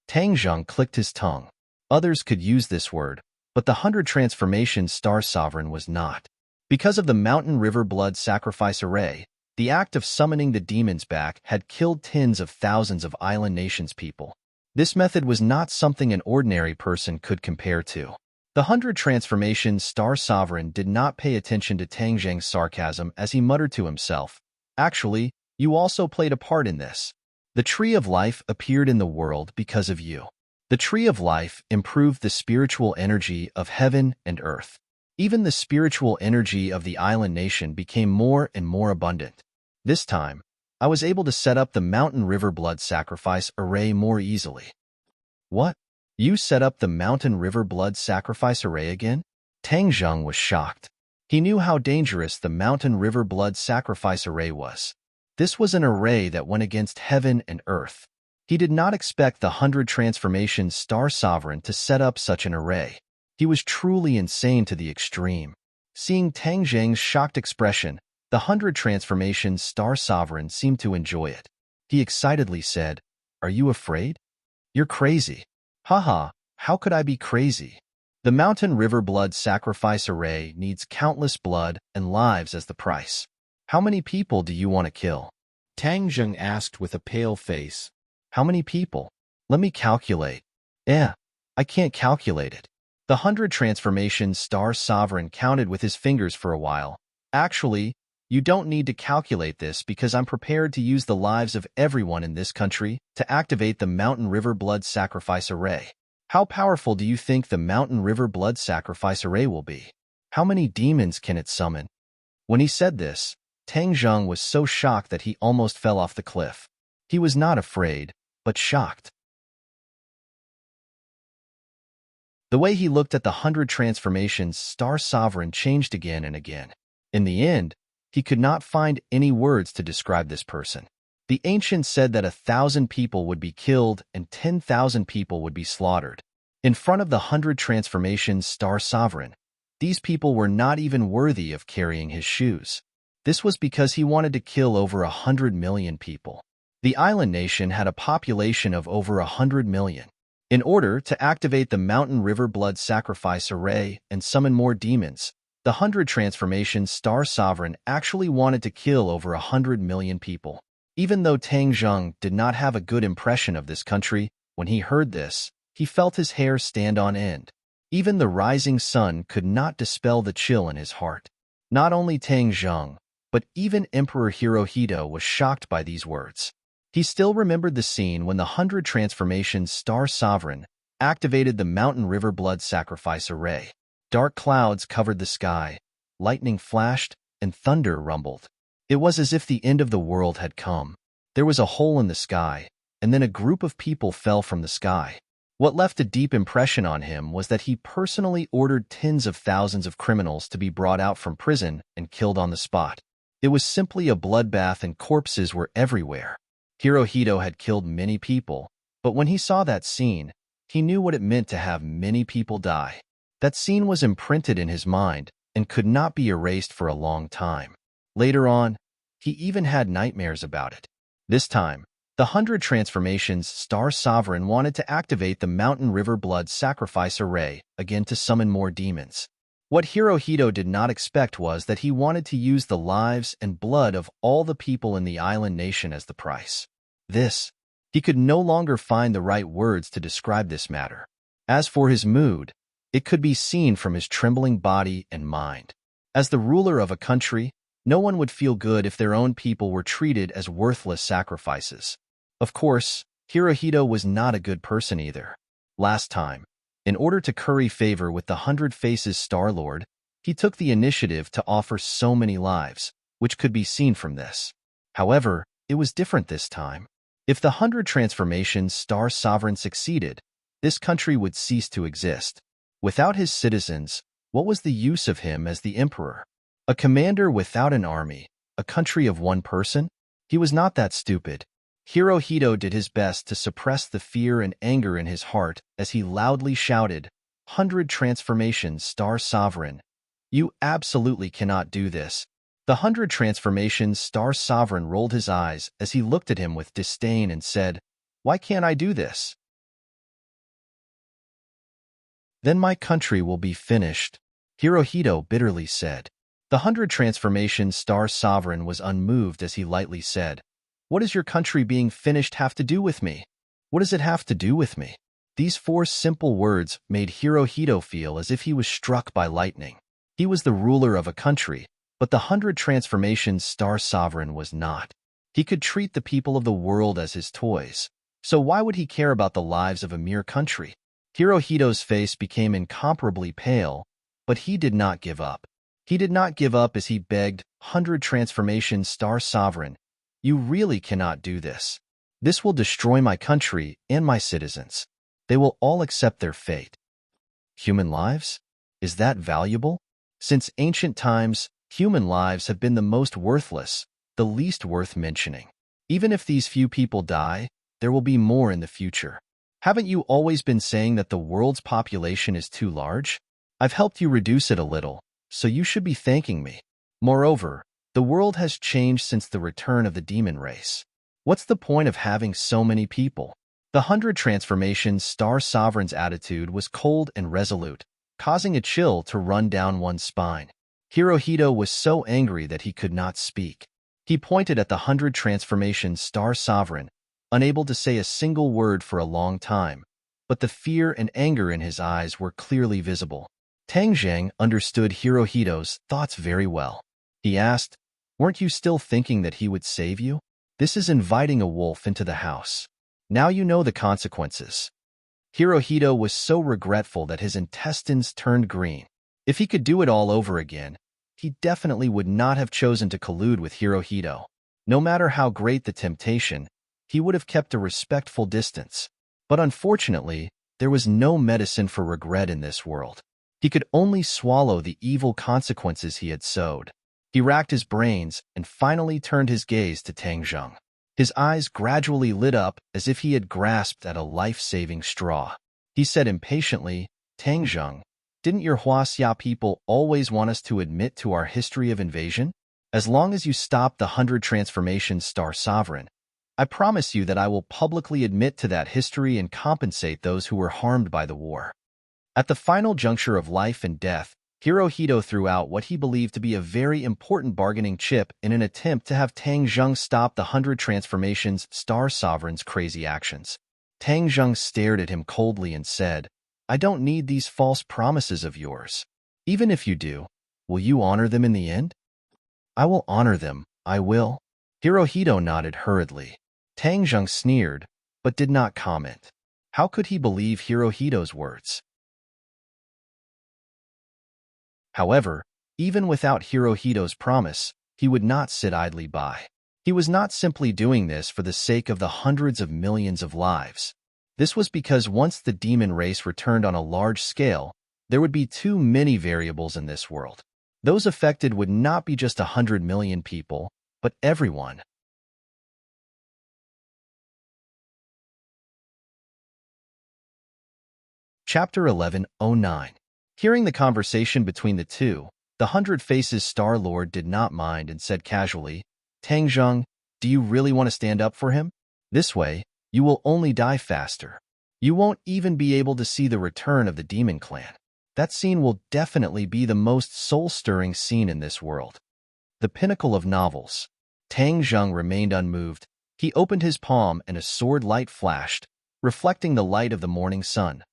Tangjing clicked his tongue. Others could use this word, but the 100 Transformation Star Sovereign was not. Because of the Mountain River Blood Sacrifice Array, the act of summoning the demons back had killed tens of thousands of island nations' people. This method was not something an ordinary person could compare to. The 100 Transformation Star Sovereign did not pay attention to Tangjing's sarcasm as he muttered to himself, "Actually, you also played a part in this. The Tree of Life appeared in the world because of you. The tree of life improved the spiritual energy of heaven and earth. Even the spiritual energy of the island nation became more and more abundant. This time, I was able to set up the mountain river blood sacrifice array more easily. What? You set up the mountain river blood sacrifice array again? Tang Zheng was shocked. He knew how dangerous the mountain river blood sacrifice array was. This was an array that went against heaven and earth. He did not expect the 100 Transformation Star Sovereign to set up such an array. He was truly insane to the extreme. Seeing Tang Zheng's shocked expression, the 100 Transformation Star Sovereign seemed to enjoy it. He excitedly said, "Are you afraid? You're crazy." "Haha, how could I be crazy? The mountain river blood sacrifice array needs countless blood and lives as the price. How many people do you want to kill?" Tang Zheng asked with a pale face. "How many people? Let me calculate." I can't calculate it." The 100 Transformation Star Sovereign counted with his fingers for a while. "Actually, you don't need to calculate this because I'm prepared to use the lives of everyone in this country to activate the Mountain River Blood Sacrifice Array. How powerful do you think the Mountain River Blood Sacrifice Array will be? How many demons can it summon?" When he said this, Tang Zheng was so shocked that he almost fell off the cliff. He was not afraid, but shocked. The way he looked at the 100 Transformations Star Sovereign changed again and again. In the end, he could not find any words to describe this person. The ancient said that 1,000 people would be killed and 10,000 people would be slaughtered. In front of the 100 Transformations Star Sovereign, these people were not even worthy of carrying his shoes. This was because he wanted to kill over 100 million people. The island nation had a population of over 100 million. In order to activate the Mountain River Blood Sacrifice Array and summon more demons, the 100 Transformation Star Sovereign actually wanted to kill over 100 million people. Even though Tang Zheng did not have a good impression of this country, when he heard this, he felt his hair stand on end. Even the rising sun could not dispel the chill in his heart. Not only Tang Zheng, but even Emperor Hirohito was shocked by these words. He still remembered the scene when the 100 Transformations Star Sovereign activated the Mountain River Blood Sacrifice Array. Dark clouds covered the sky, lightning flashed, and thunder rumbled. It was as if the end of the world had come. There was a hole in the sky, and then a group of people fell from the sky. What left a deep impression on him was that he personally ordered tens of thousands of criminals to be brought out from prison and killed on the spot. It was simply a bloodbath and corpses were everywhere. Hirohito had killed many people, but when he saw that scene, he knew what it meant to have many people die. That scene was imprinted in his mind and could not be erased for a long time. Later on, he even had nightmares about it. This time, the 100 Transformations Star Sovereign wanted to activate the Mountain River Blood Sacrifice Array again to summon more demons. What Hirohito did not expect was that he wanted to use the lives and blood of all the people in the island nation as the price. He could no longer find the right words to describe this matter. As for his mood, it could be seen from his trembling body and mind. As the ruler of a country, no one would feel good if their own people were treated as worthless sacrifices. Of course, Hirohito was not a good person either. Last time, in order to curry favor with the 100 Faces Star-Lord, he took the initiative to offer so many lives, which could be seen from this. However, it was different this time. If the 100 Transformations Star Sovereign succeeded, this country would cease to exist. Without his citizens, what was the use of him as the emperor? A commander without an army, a country of one person? He was not that stupid. Hirohito did his best to suppress the fear and anger in his heart as he loudly shouted, "100 Transformations Star Sovereign, you absolutely cannot do this." The 100 Transformations Star Sovereign rolled his eyes as he looked at him with disdain and said, "Why can't I do this? Then my country will be finished," Hirohito bitterly said. The 100 Transformations Star Sovereign was unmoved as he lightly said, "What does your country being finished have to do with me? What does it have to do with me?" These four simple words made Hirohito feel as if he was struck by lightning. He was the ruler of a country, but the 100 Transformations Star Sovereign was not. He could treat the people of the world as his toys. So why would he care about the lives of a mere country? Hirohito's face became incomparably pale, but he did not give up. He did not give up as he begged, 100 Transformation Star Sovereign, you really cannot do this. This will destroy my country and my citizens. They will all accept their fate. Human lives? Is that valuable? Since ancient times, human lives have been the most worthless, the least worth mentioning. Even if these few people die, there will be more in the future. Haven't you always been saying that the world's population is too large? I've helped you reduce it a little, so you should be thanking me. Moreover, the world has changed since the return of the demon race. What's the point of having so many people? The 100 Transformation Star Sovereign's attitude was cold and resolute, causing a chill to run down one's spine. Hirohito was so angry that he could not speak. He pointed at the 100 Transformation Star Sovereign, unable to say a single word for a long time, but the fear and anger in his eyes were clearly visible. Tang Zheng understood Hirohito's thoughts very well. He asked, "Weren't you still thinking that he would save you? This is inviting a wolf into the house. Now you know the consequences." Hirohito was so regretful that his intestines turned green. If he could do it all over again, he definitely would not have chosen to collude with Hirohito. No matter how great the temptation, he would have kept a respectful distance. But unfortunately, there was no medicine for regret in this world. He could only swallow the evil consequences he had sowed. He racked his brains and finally turned his gaze to Tang Zheng. His eyes gradually lit up as if he had grasped at a life-saving straw. He said impatiently, "Tang Zheng, didn't your Huaxia people always want us to admit to our history of invasion? As long as you stop the 100 Transformation Star Sovereign, I promise you that I will publicly admit to that history and compensate those who were harmed by the war." At the final juncture of life and death, Hirohito threw out what he believed to be a very important bargaining chip in an attempt to have Tang Zheng stop the 100 Transformations Star Sovereign's crazy actions. Tang Zheng stared at him coldly and said, "I don't need these false promises of yours. Even if you do, will you honor them in the end?" "I will honor them, I will." Hirohito nodded hurriedly. Tang Zheng sneered, but did not comment. How could he believe Hirohito's words? However, even without Hirohito's promise, he would not sit idly by. He was not simply doing this for the sake of the hundreds of millions of lives. This was because once the demon race returned on a large scale, there would be too many variables in this world. Those affected would not be just 100 million people, but everyone. Chapter 11:09. Hearing the conversation between the two, the 100 Faces Star Lord did not mind and said casually, "Tang Zheng, do you really want to stand up for him? This way, you will only die faster. You won't even be able to see the return of the demon clan. That scene will definitely be the most soul-stirring scene in this world." The pinnacle of novels. Tang Zheng remained unmoved. He opened his palm and a sword light flashed, reflecting the light of the morning sun.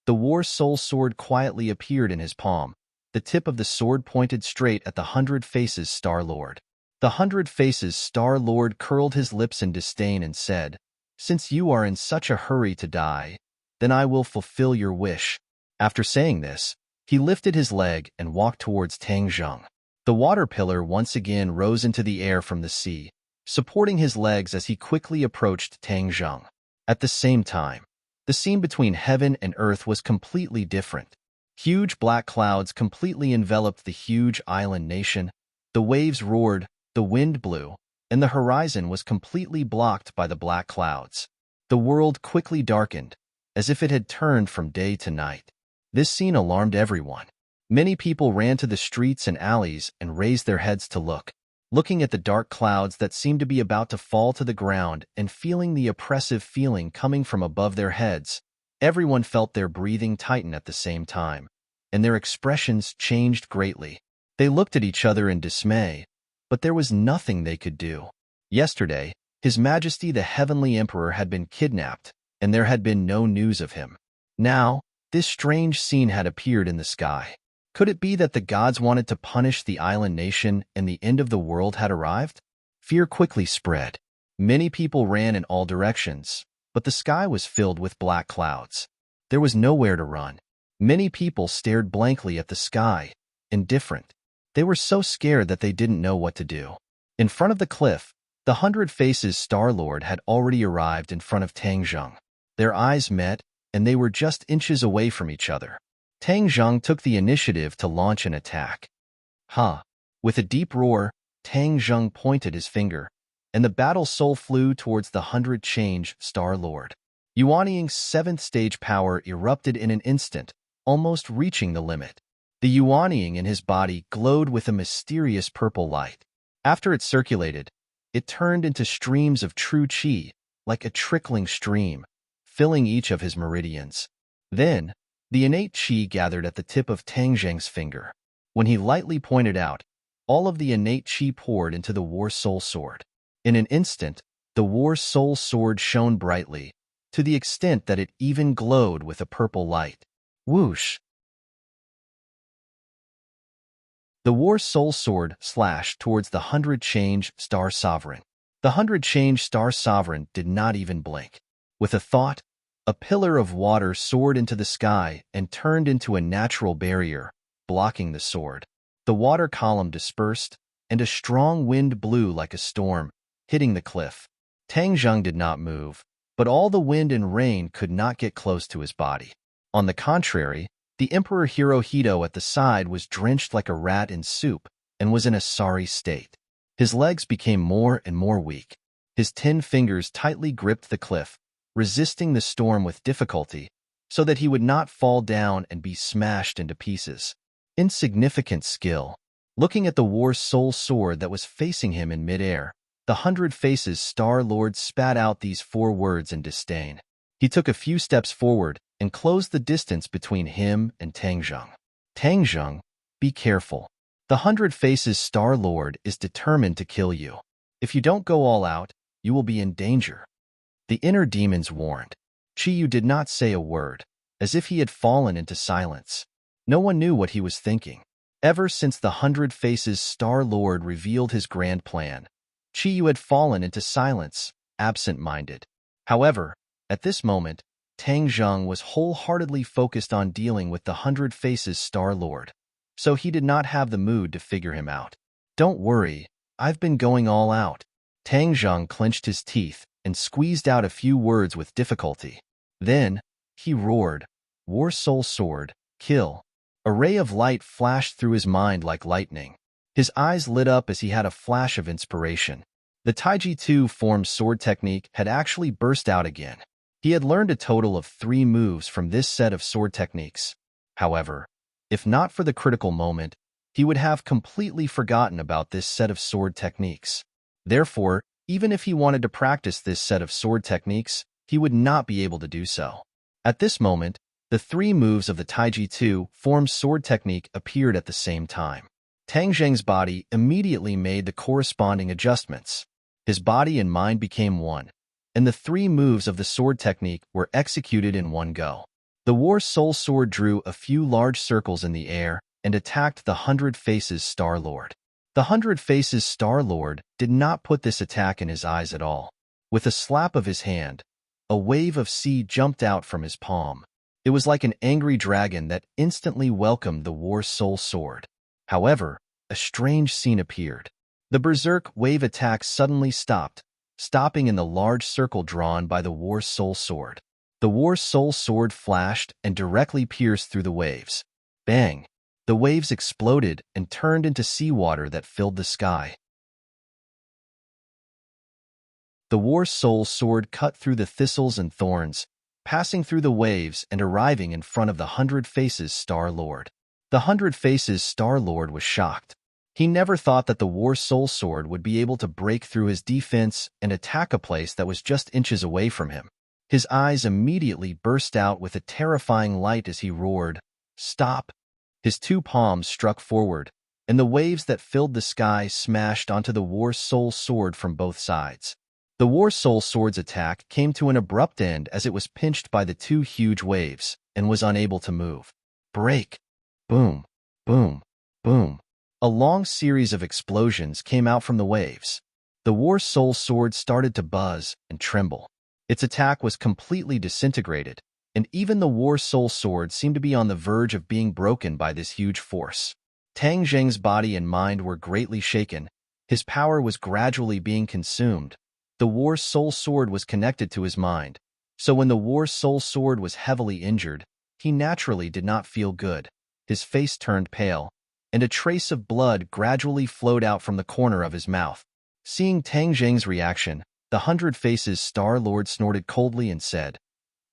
The War Soul sword quietly appeared in his palm. The tip of the sword pointed straight at the 100 Faces Star Lord. The 100 Faces Star Lord curled his lips in disdain and said, "Since you are in such a hurry to die, then I will fulfill your wish." After saying this, he lifted his leg and walked towards Tang Zheng. The water pillar once again rose into the air from the sea, supporting his legs as he quickly approached Tang Zheng. At the same time, the scene between heaven and earth was completely different. Huge black clouds completely enveloped the huge island nation. The waves roared, the wind blew, and the horizon was completely blocked by the black clouds. The world quickly darkened, as if it had turned from day to night. This scene alarmed everyone. Many people ran to the streets and alleys and raised their heads to look. Looking at the dark clouds that seemed to be about to fall to the ground and feeling the oppressive feeling coming from above their heads, everyone felt their breathing tighten at the same time, and their expressions changed greatly. They looked at each other in dismay, but there was nothing they could do. Yesterday, His Majesty the Heavenly Emperor had been kidnapped, and there had been no news of him. Now, this strange scene had appeared in the sky. Could it be that the gods wanted to punish the island nation and the end of the world had arrived? Fear quickly spread. Many people ran in all directions. but the sky was filled with black clouds. There was nowhere to run. Many people stared blankly at the sky, indifferent. They were so scared that they didn't know what to do. In front of the cliff, the 100 Faces Star-Lord had already arrived in front of Tang Zheng. Their eyes met, and they were just inches away from each other. Tang Zheng took the initiative to launch an attack. Ha! With a deep roar, Tang Zheng pointed his finger, and the battle soul flew towards the 100 Change Star-Lord. Yuanying's 7th stage power erupted in an instant, almost reaching the limit. The Yuanying in his body glowed with a mysterious purple light. After it circulated, it turned into streams of true qi, like a trickling stream, filling each of his meridians. Then, the innate qi gathered at the tip of Tang Zheng's finger. When he lightly pointed out, all of the innate qi poured into the War Soul Sword. In an instant, the War Soul Sword shone brightly, to the extent that it even glowed with a purple light. Whoosh! The War Soul Sword slashed towards the 100 Change Star Sovereign. The 100 Change Star Sovereign did not even blink. With a thought, a pillar of water soared into the sky and turned into a natural barrier, blocking the sword. The water column dispersed, and a strong wind blew like a storm, hitting the cliff. Tang Zheng did not move, but all the wind and rain could not get close to his body. On the contrary, the Emperor Hirohito at the side was drenched like a rat in soup and was in a sorry state. His legs became more and more weak. His 10 fingers tightly gripped the cliff, resisting the storm with difficulty, so that he would not fall down and be smashed into pieces. Insignificant skill. Looking at the War Soul Sword that was facing him in midair, the 100 Faces Star-Lord spat out these 4 words in disdain. He took a few steps forward and closed the distance between him and Tang Zheng. Tang Zheng, be careful. The 100 Faces Star-Lord is determined to kill you. If you don't go all out, you will be in danger. The inner demons warned. Chiyu did not say a word, as if he had fallen into silence. No one knew what he was thinking. Ever since the 100 Faces Star-Lord revealed his grand plan, Chiyu had fallen into silence, absent-minded. However, at this moment, Tang Zheng was wholeheartedly focused on dealing with the 100 Faces Star-Lord, so he did not have the mood to figure him out. Don't worry, I've been going all out. Tang Zheng clenched his teeth and squeezed out a few words with difficulty. Then, he roared, War Soul Sword, kill. A ray of light flashed through his mind like lightning. His eyes lit up as he had a flash of inspiration. The Taiji 2 form sword technique had actually burst out again. He had learned a total of 3 moves from this set of sword techniques. However, if not for the critical moment, he would have completely forgotten about this set of sword techniques. Therefore, even if he wanted to practice this set of sword techniques, he would not be able to do so. At this moment, the 3 moves of the Taiji 2 form sword technique appeared at the same time. Tang Zheng's body immediately made the corresponding adjustments. His body and mind became one, and the 3 moves of the sword technique were executed in one go. The War Soul Sword drew a few large circles in the air and attacked the 100 Faces Star-Lord. The 100 Faces Star-Lord did not put this attack in his eyes at all. With a slap of his hand, a wave of sea jumped out from his palm. It was like an angry dragon that instantly welcomed the War Soul Sword. However, a strange scene appeared. The Berserk wave attack suddenly stopped, stopping in the large circle drawn by the War Soul Sword. The War Soul Sword flashed and directly pierced through the waves. Bang! The waves exploded and turned into seawater that filled the sky. The War Soul Sword cut through the thistles and thorns, passing through the waves and arriving in front of the 100 Faces Star-Lord. The 100 Faces Star-Lord was shocked. He never thought that the War Soul Sword would be able to break through his defense and attack a place that was just inches away from him. His eyes immediately burst out with a terrifying light as he roared, "Stop!" His 2 palms struck forward, and the waves that filled the sky smashed onto the War Soul Sword from both sides. The War Soul Sword's attack came to an abrupt end as it was pinched by the 2 huge waves and was unable to move. Break! Boom! Boom! Boom! A long series of explosions came out from the waves. The War Soul Sword started to buzz and tremble. Its attack was completely disintegrated, and even the War Soul Sword seemed to be on the verge of being broken by this huge force. Tang Zheng's body and mind were greatly shaken. His power was gradually being consumed. The War Soul Sword was connected to his mind, so when the War Soul Sword was heavily injured, he naturally did not feel good. His face turned pale, and a trace of blood gradually flowed out from the corner of his mouth. Seeing Tang Zheng's reaction, the Hundred Faces Star Lord snorted coldly and said,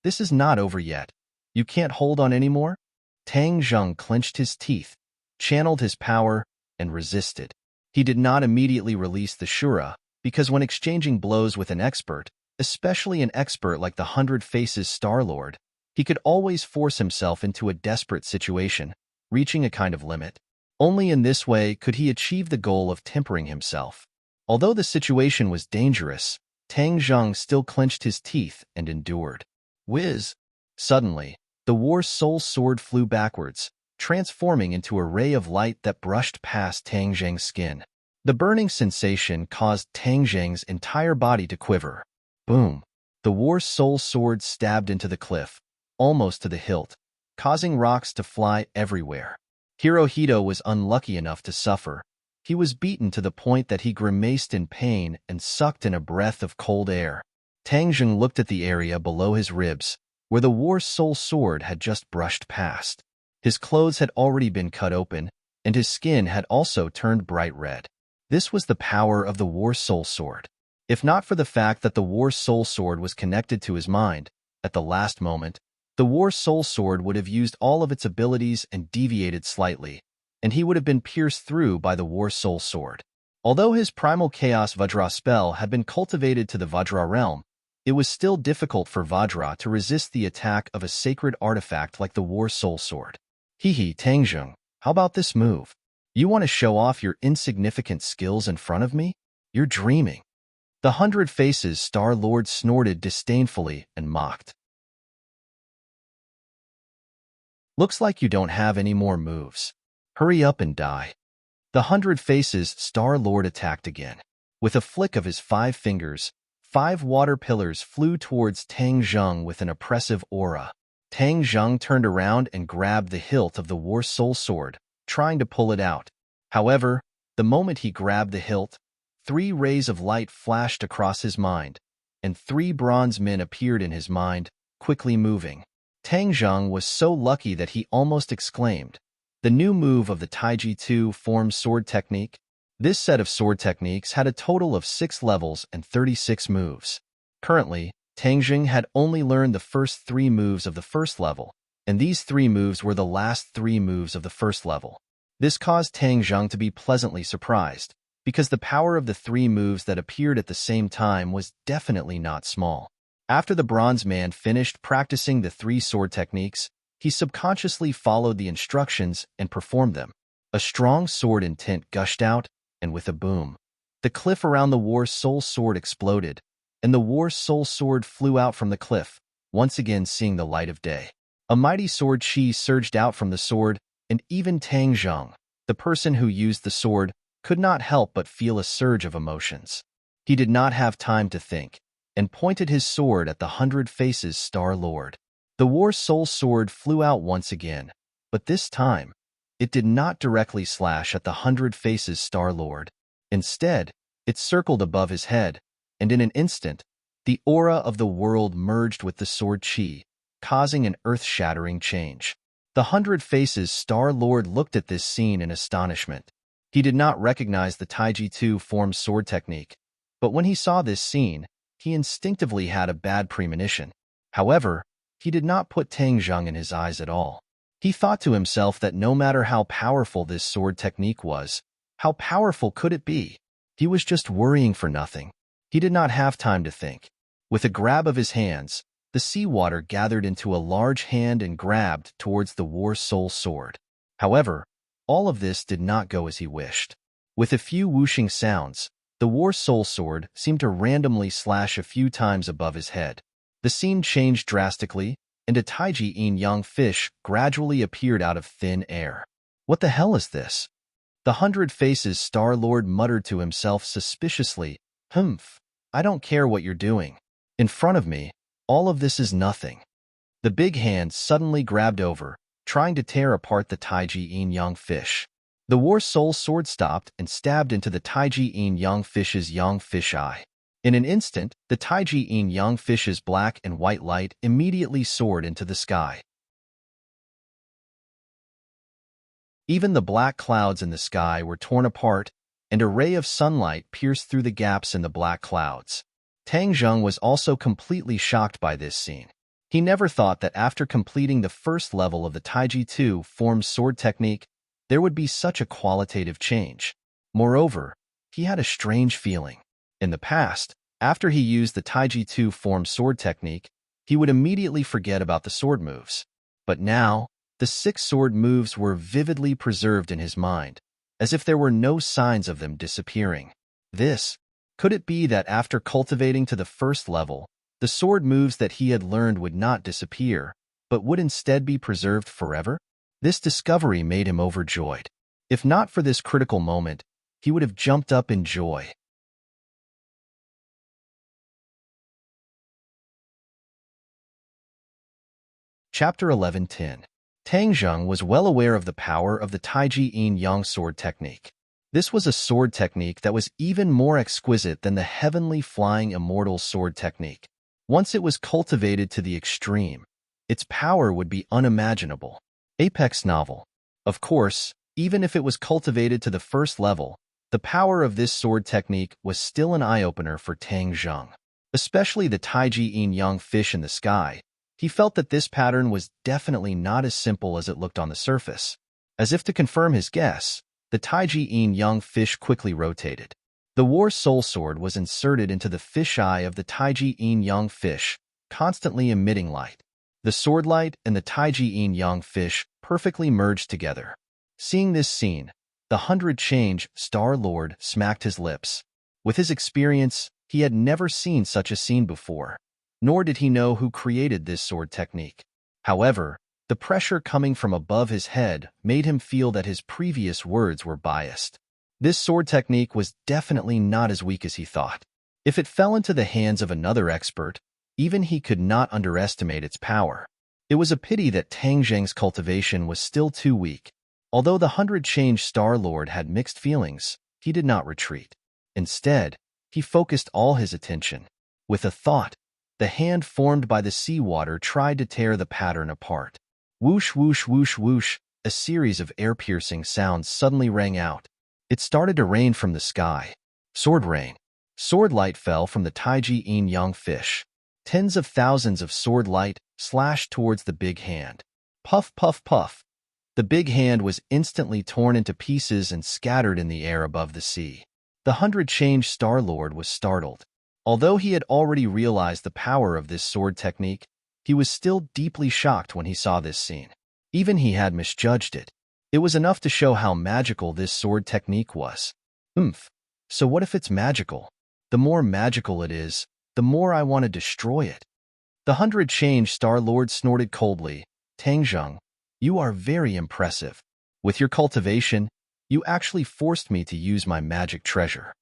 "This is not over yet. You can't hold on anymore?" Tang Zheng clenched his teeth, channeled his power, and resisted. He did not immediately release the Shura, because when exchanging blows with an expert, especially an expert like the Hundred Faces Star Lord, he could always force himself into a desperate situation, reaching a kind of limit. Only in this way could he achieve the goal of tempering himself. Although the situation was dangerous, Tang Zheng still clenched his teeth and endured. Whiz! Suddenly, the War Soul Sword flew backwards, transforming into a ray of light that brushed past Tang Zheng's skin. The burning sensation caused Tang Zheng's entire body to quiver. Boom! The War Soul Sword stabbed into the cliff, almost to the hilt, causing rocks to fly everywhere. Hirohito was unlucky enough to suffer. He was beaten to the point that he grimaced in pain and sucked in a breath of cold air. Tang Zheng looked at the area below his ribs, where the War Soul Sword had just brushed past. His clothes had already been cut open, and his skin had also turned bright red. This was the power of the War Soul Sword. If not for the fact that the War Soul Sword was connected to his mind, at the last moment, the War Soul Sword would have used all of its abilities and deviated slightly, and he would have been pierced through by the War Soul Sword. Although his Primal Chaos Vajra spell had been cultivated to the Vajra realm, it was still difficult for Vajra to resist the attack of a sacred artifact like the War Soul Sword. Hee Tang Zheng, how about this move? You want to show off your insignificant skills in front of me? You're dreaming. The Hundred Faces Star Lord snorted disdainfully and mocked. Looks like you don't have any more moves. Hurry up and die. The Hundred Faces Star Lord attacked again. With a flick of his 5 fingers, 5 water pillars flew towards Tang Zheng with an oppressive aura. Tang Zheng turned around and grabbed the hilt of the War Soul Sword, trying to pull it out. However, the moment he grabbed the hilt, 3 rays of light flashed across his mind, and 3 bronze men appeared in his mind, quickly moving. Tang Zheng was so lucky that he almost exclaimed, "The new move of the Taiji 2 form sword technique." This set of sword techniques had a total of 6 levels and 36 moves. Currently, Tang Zheng had only learned the first 3 moves of the first level, and these 3 moves were the last 3 moves of the first level. This caused Tang Zheng to be pleasantly surprised, because the power of the 3 moves that appeared at the same time was definitely not small. After the bronze man finished practicing the 3 sword techniques, he subconsciously followed the instructions and performed them. A strong sword intent gushed out, and with a boom, the cliff around the War Soul Sword exploded, and the War Soul Sword flew out from the cliff, once again seeing the light of day. A mighty sword chi surged out from the sword, and even Tang Zheng, the person who used the sword, could not help but feel a surge of emotions. He did not have time to think, and pointed his sword at the Hundred Faces Star Lord. The War Soul Sword flew out once again, but this time, it did not directly slash at the Hundred Faces Star Lord. Instead, it circled above his head, and in an instant, the aura of the world merged with the sword chi, causing an earth-shattering change. The Hundred Faces Star Lord looked at this scene in astonishment. He did not recognize the Taiji 2 form sword technique, but when he saw this scene, he instinctively had a bad premonition. However, he did not put Tang Zheng in his eyes at all. He thought to himself that no matter how powerful this sword technique was, how powerful could it be? He was just worrying for nothing. He did not have time to think. With a grab of his hands, the seawater gathered into a large hand and grabbed towards the War Soul Sword. However, all of this did not go as he wished. With a few whooshing sounds, the War Soul Sword seemed to randomly slash a few times above his head. The scene changed drastically, and a Taiji yin-yang fish gradually appeared out of thin air. What the hell is this? The Hundred Faces Star Lord muttered to himself suspiciously, "Humph, I don't care what you're doing." In front of me, all of this is nothing. The big hand suddenly grabbed over, trying to tear apart the Taiji Yin Yang fish. The War Soul sword stopped and stabbed into the Taiji Yin Yang fish's young fish eye. In an instant, the Taiji Yin Yang fish's black and white light immediately soared into the sky. Even the black clouds in the sky were torn apart, and a ray of sunlight pierced through the gaps in the black clouds. Tang Zheng was also completely shocked by this scene. He never thought that after completing the first level of the Taiji 2 form sword technique, there would be such a qualitative change. Moreover, he had a strange feeling. In the past, after he used the Taiji 2 form sword technique, he would immediately forget about the sword moves. But now, the 6 sword moves were vividly preserved in his mind, as if there were no signs of them disappearing. Could it be that after cultivating to the first level, the sword moves that he had learned would not disappear, but would instead be preserved forever? This discovery made him overjoyed. If not for this critical moment, he would have jumped up in joy. Chapter 11:10. Tang Zheng was well aware of the power of the Taiji Yin Yang sword technique. This was a sword technique that was even more exquisite than the heavenly flying immortal sword technique. Once it was cultivated to the extreme, its power would be unimaginable. Apex novel. Of course, even if it was cultivated to the first level, the power of this sword technique was still an eye-opener for Tang Zheng. Especially the Taiji Yin Yang fish in the sky. He felt that this pattern was definitely not as simple as it looked on the surface. As if to confirm his guess, the Taiji Yin Yang fish quickly rotated. The War Soul Sword was inserted into the fish eye of the Taiji Yin Yang fish, constantly emitting light. The sword light and the Taiji Yin Yang fish perfectly merged together. Seeing this scene, the 100-change Star Lord smacked his lips. With his experience, he had never seen such a scene before, nor did he know who created this sword technique. However, the pressure coming from above his head made him feel that his previous words were biased. This sword technique was definitely not as weak as he thought. If it fell into the hands of another expert, even he could not underestimate its power. It was a pity that Tang Zheng's cultivation was still too weak. Although the 100-change Star Lord had mixed feelings, he did not retreat. Instead, he focused all his attention. With a thought, the hand formed by the seawater tried to tear the pattern apart. Whoosh, whoosh, whoosh, whoosh, a series of air-piercing sounds suddenly rang out. It started to rain from the sky. Sword rain. Sword light fell from the Taiji Yin Yang fish. Tens of thousands of sword light slashed towards the big hand. Puff, puff, puff. The big hand was instantly torn into pieces and scattered in the air above the sea. The 100-change Star Lord was startled. Although he had already realized the power of this sword technique, he was still deeply shocked when he saw this scene. Even he had misjudged it. It was enough to show how magical this sword technique was. So what if it's magical? The more magical it is, the more I want to destroy it. The 100-change Star Lord snorted coldly. Tang Zheng, you are very impressive. With your cultivation, you actually forced me to use my magic treasure.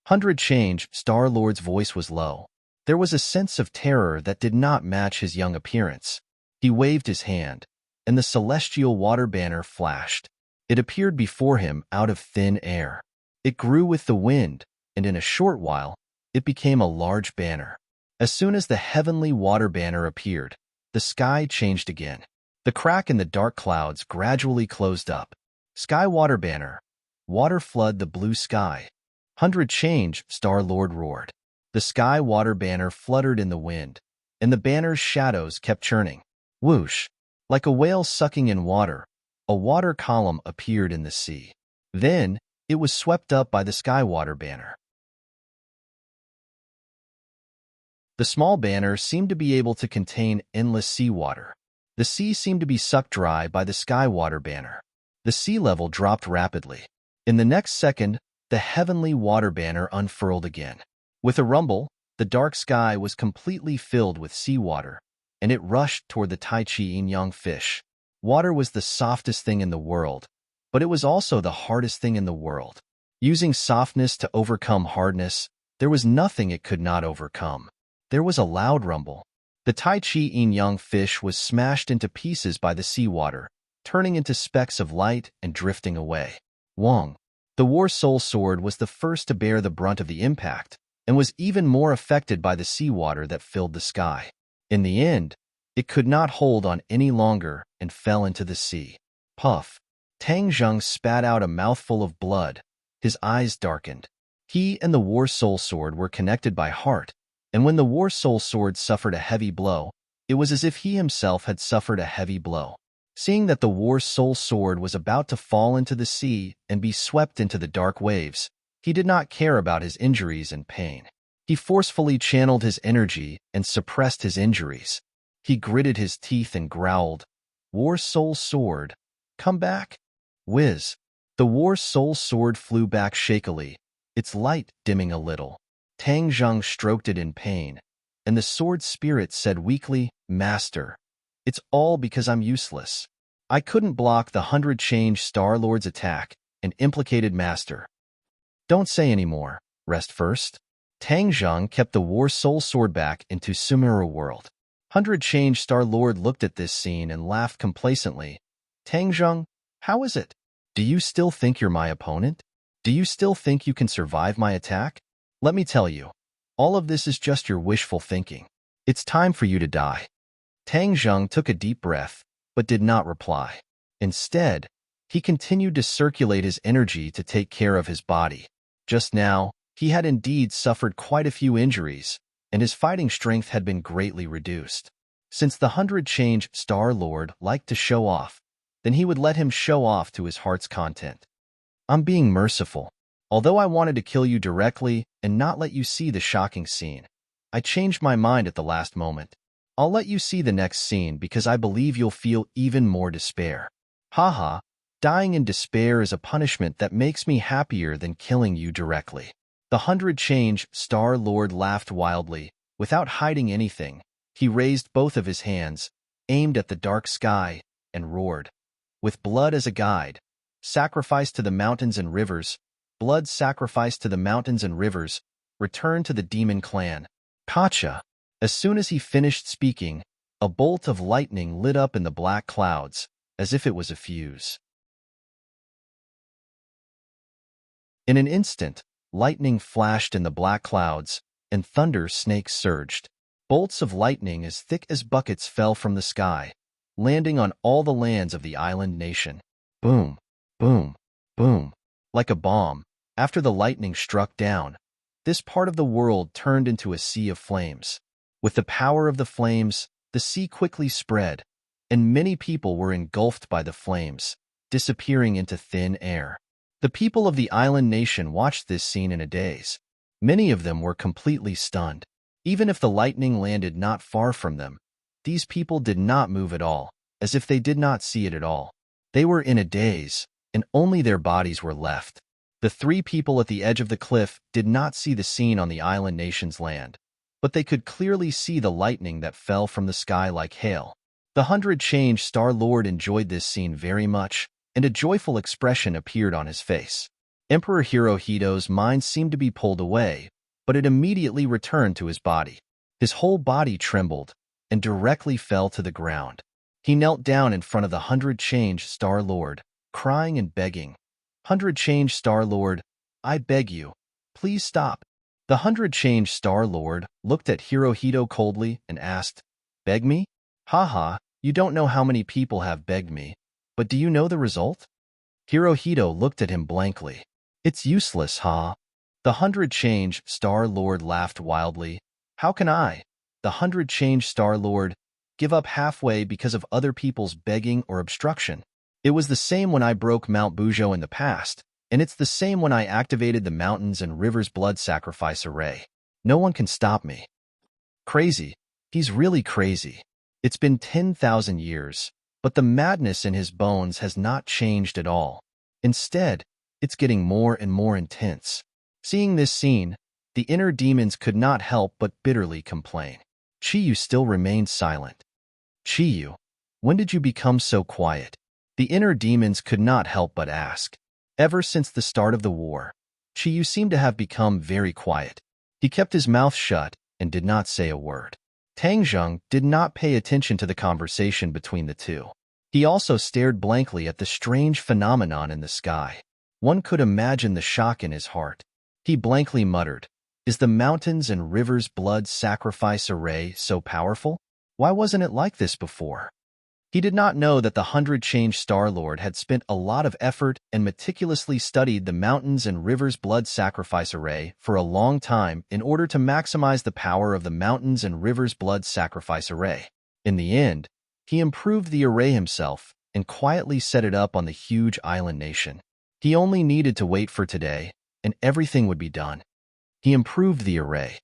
100-change Star Lord's voice was low. There was a sense of terror that did not match his young appearance. He waved his hand, and the celestial water banner flashed. It appeared before him out of thin air. It grew with the wind, and in a short while, it became a large banner. As soon as the heavenly water banner appeared, the sky changed again. The crack in the dark clouds gradually closed up. Sky water banner. Water flood the blue sky. 100-change Star Lord roared. The sky water banner fluttered in the wind, and the banner's shadows kept churning. Whoosh! Like a whale sucking in water, a water column appeared in the sea. Then, it was swept up by the sky water banner. The small banner seemed to be able to contain endless seawater. The sea seemed to be sucked dry by the sky water banner. The sea level dropped rapidly. In the next second, the heavenly water banner unfurled again. With a rumble, the dark sky was completely filled with seawater, and it rushed toward the Taiji Yin Yang fish. Water was the softest thing in the world, but it was also the hardest thing in the world. Using softness to overcome hardness, there was nothing it could not overcome. There was a loud rumble. The Tai Chi Yin Yang fish was smashed into pieces by the seawater, turning into specks of light and drifting away. Wong, the War Soul Sword, was the first to bear the brunt of the impact, and was even more affected by the seawater that filled the sky. In the end, it could not hold on any longer and fell into the sea. Puff. Tang Zheng spat out a mouthful of blood. His eyes darkened. He and the War Soul Sword were connected by heart, and when the War Soul Sword suffered a heavy blow, it was as if he himself had suffered a heavy blow. Seeing that the War Soul Sword was about to fall into the sea and be swept into the dark waves, he did not care about his injuries and pain. He forcefully channeled his energy and suppressed his injuries. He gritted his teeth and growled, "War Soul Sword, come back." Whiz. The War Soul Sword flew back shakily, its light dimming a little. Tang Zheng stroked it in pain, and the sword spirit said weakly, "Master, it's all because I'm useless. I couldn't block the 100 Change Star Lord's attack and implicated Master." "Don't say any more. Rest first." Tang Zheng kept the War Soul Sword back into Sumeru world. 100 Change Star Lord looked at this scene and laughed complacently. "Tang Zheng, how is it? Do you still think you're my opponent? Do you still think you can survive my attack? Let me tell you, all of this is just your wishful thinking. It's time for you to die." Tang Zheng took a deep breath, but did not reply. Instead, he continued to circulate his energy to take care of his body. Just now, he had indeed suffered quite a few injuries, and his fighting strength had been greatly reduced. Since the 100 Change Star Lord liked to show off, then he would let him show off to his heart's content. "I'm being merciful. Although I wanted to kill you directly and not let you see the shocking scene, I changed my mind at the last moment. I'll let you see the next scene because I believe you'll feel even more despair." Haha, dying in despair is a punishment that makes me happier than killing you directly. The 100 Change Star Lord laughed wildly. Without hiding anything, he raised both of his hands, aimed at the dark sky, and roared. "With blood as a guide, sacrifice to the mountains and rivers, blood sacrifice to the mountains and rivers, return to the demon clan." Pacha. As soon as he finished speaking, a bolt of lightning lit up in the black clouds, as if it was a fuse. In an instant, lightning flashed in the black clouds, and thunder snakes surged. Bolts of lightning as thick as buckets fell from the sky, landing on all the lands of the island nation. Boom, boom, boom. Like a bomb, after the lightning struck down, this part of the world turned into a sea of flames. With the power of the flames, the sea quickly spread, and many people were engulfed by the flames, disappearing into thin air. The people of the island nation watched this scene in a daze. Many of them were completely stunned. Even if the lightning landed not far from them, these people did not move at all, as if they did not see it at all. They were in a daze, and only their bodies were left. The three people at the edge of the cliff did not see the scene on the island nation's land, but they could clearly see the lightning that fell from the sky like hail. The 100 Change Star Lord enjoyed this scene very much, and a joyful expression appeared on his face. Emperor Hirohito's mind seemed to be pulled away, but it immediately returned to his body. His whole body trembled and directly fell to the ground. He knelt down in front of the 100 Change Star Lord, crying and begging. "100 Change Star Lord, I beg you, please stop." The 100 Change Star Lord looked at Hirohito coldly and asked, "Beg me? Haha, you don't know how many people have begged me, but do you know the result?" Hirohito looked at him blankly. "It's useless, huh?" The 100 Change Star Lord laughed wildly. "How can I, the 100 Change Star Lord, give up halfway because of other people's begging or obstruction? It was the same when I broke Mount Bujo in the past, and it's the same when I activated the Mountains and Rivers Blood Sacrifice Array. No one can stop me." Crazy. He's really crazy. It's been 10,000 years, but the madness in his bones has not changed at all. Instead, it's getting more and more intense. Seeing this scene, the inner demons could not help but bitterly complain. Chiyu still remained silent. "Chiyu, when did you become so quiet?" The inner demons could not help but ask. Ever since the start of the war, Chiyu seemed to have become very quiet. He kept his mouth shut and did not say a word. Tang Zheng did not pay attention to the conversation between the two. He also stared blankly at the strange phenomenon in the sky. One could imagine the shock in his heart. He blankly muttered, "Is the mountains and rivers' blood sacrifice array so powerful? Why wasn't it like this before?" He did not know that the 100-change Star-Lord had spent a lot of effort and meticulously studied the mountains and rivers' blood sacrifice array for a long time in order to maximize the power of the mountains and rivers' blood sacrifice array. In the end, he improved the array himself and quietly set it up on the huge island nation. He only needed to wait for today, and everything would be done. He improved the array.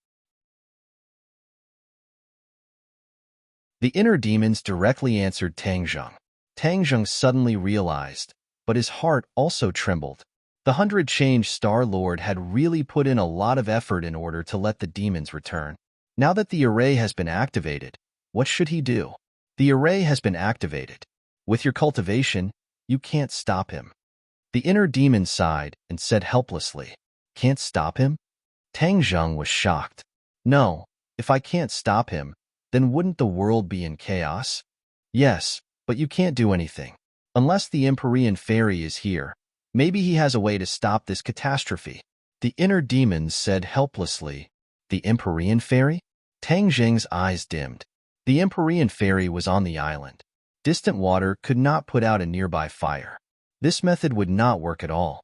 The inner demons directly answered Tang Zheng. Tang Zheng suddenly realized, but his heart also trembled. The 100-change Star-Lord had really put in a lot of effort in order to let the demons return. Now that the array has been activated, what should he do? The array has been activated. With your cultivation, you can't stop him. The inner demon sighed and said helplessly, "Can't stop him?" Tang Zheng was shocked. "No, if I can't stop him, then wouldn't the world be in chaos?" "Yes, but you can't do anything. Unless the Empyrean Fairy is here, maybe he has a way to stop this catastrophe." The inner demons said helplessly, "The Empyrean Fairy?" Tang Zheng's eyes dimmed. The Empyrean Fairy was on the island. Distant water could not put out a nearby fire. This method would not work at all.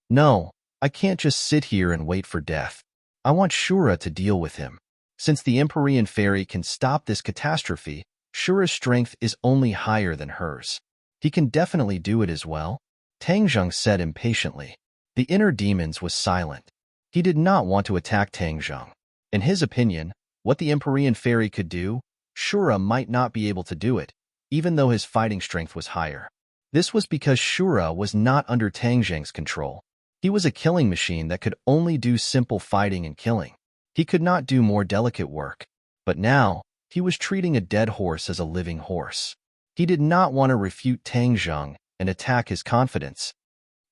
"No, I can't just sit here and wait for death. I want Shura to deal with him. Since the Empyrean Fairy can stop this catastrophe, Shura's strength is only higher than hers. He can definitely do it as well," Tang Zheng said impatiently. The inner demons was silent. He did not want to attack Tang Zheng. In his opinion, what the Empyrean Fairy could do, Shura might not be able to do it, even though his fighting strength was higher. This was because Shura was not under Tang Zheng's control. He was a killing machine that could only do simple fighting and killing. He could not do more delicate work. But now, he was treating a dead horse as a living horse. He did not want to refute Tang Zheng and attack his confidence.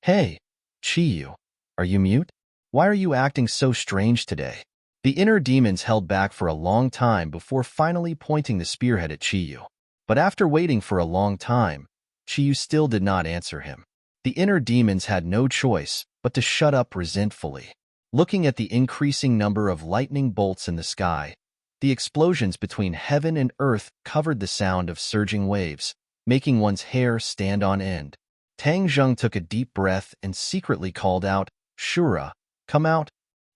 "Hey, Qiyu, are you mute? Why are you acting so strange today?" The inner demons held back for a long time before finally pointing the spearhead at Qiyu. But after waiting for a long time, Qiyu still did not answer him. The inner demons had no choice but to shut up resentfully. Looking at the increasing number of lightning bolts in the sky, the explosions between heaven and earth covered the sound of surging waves, making one's hair stand on end. Tang Zheng took a deep breath and secretly called out, "Shura, come out."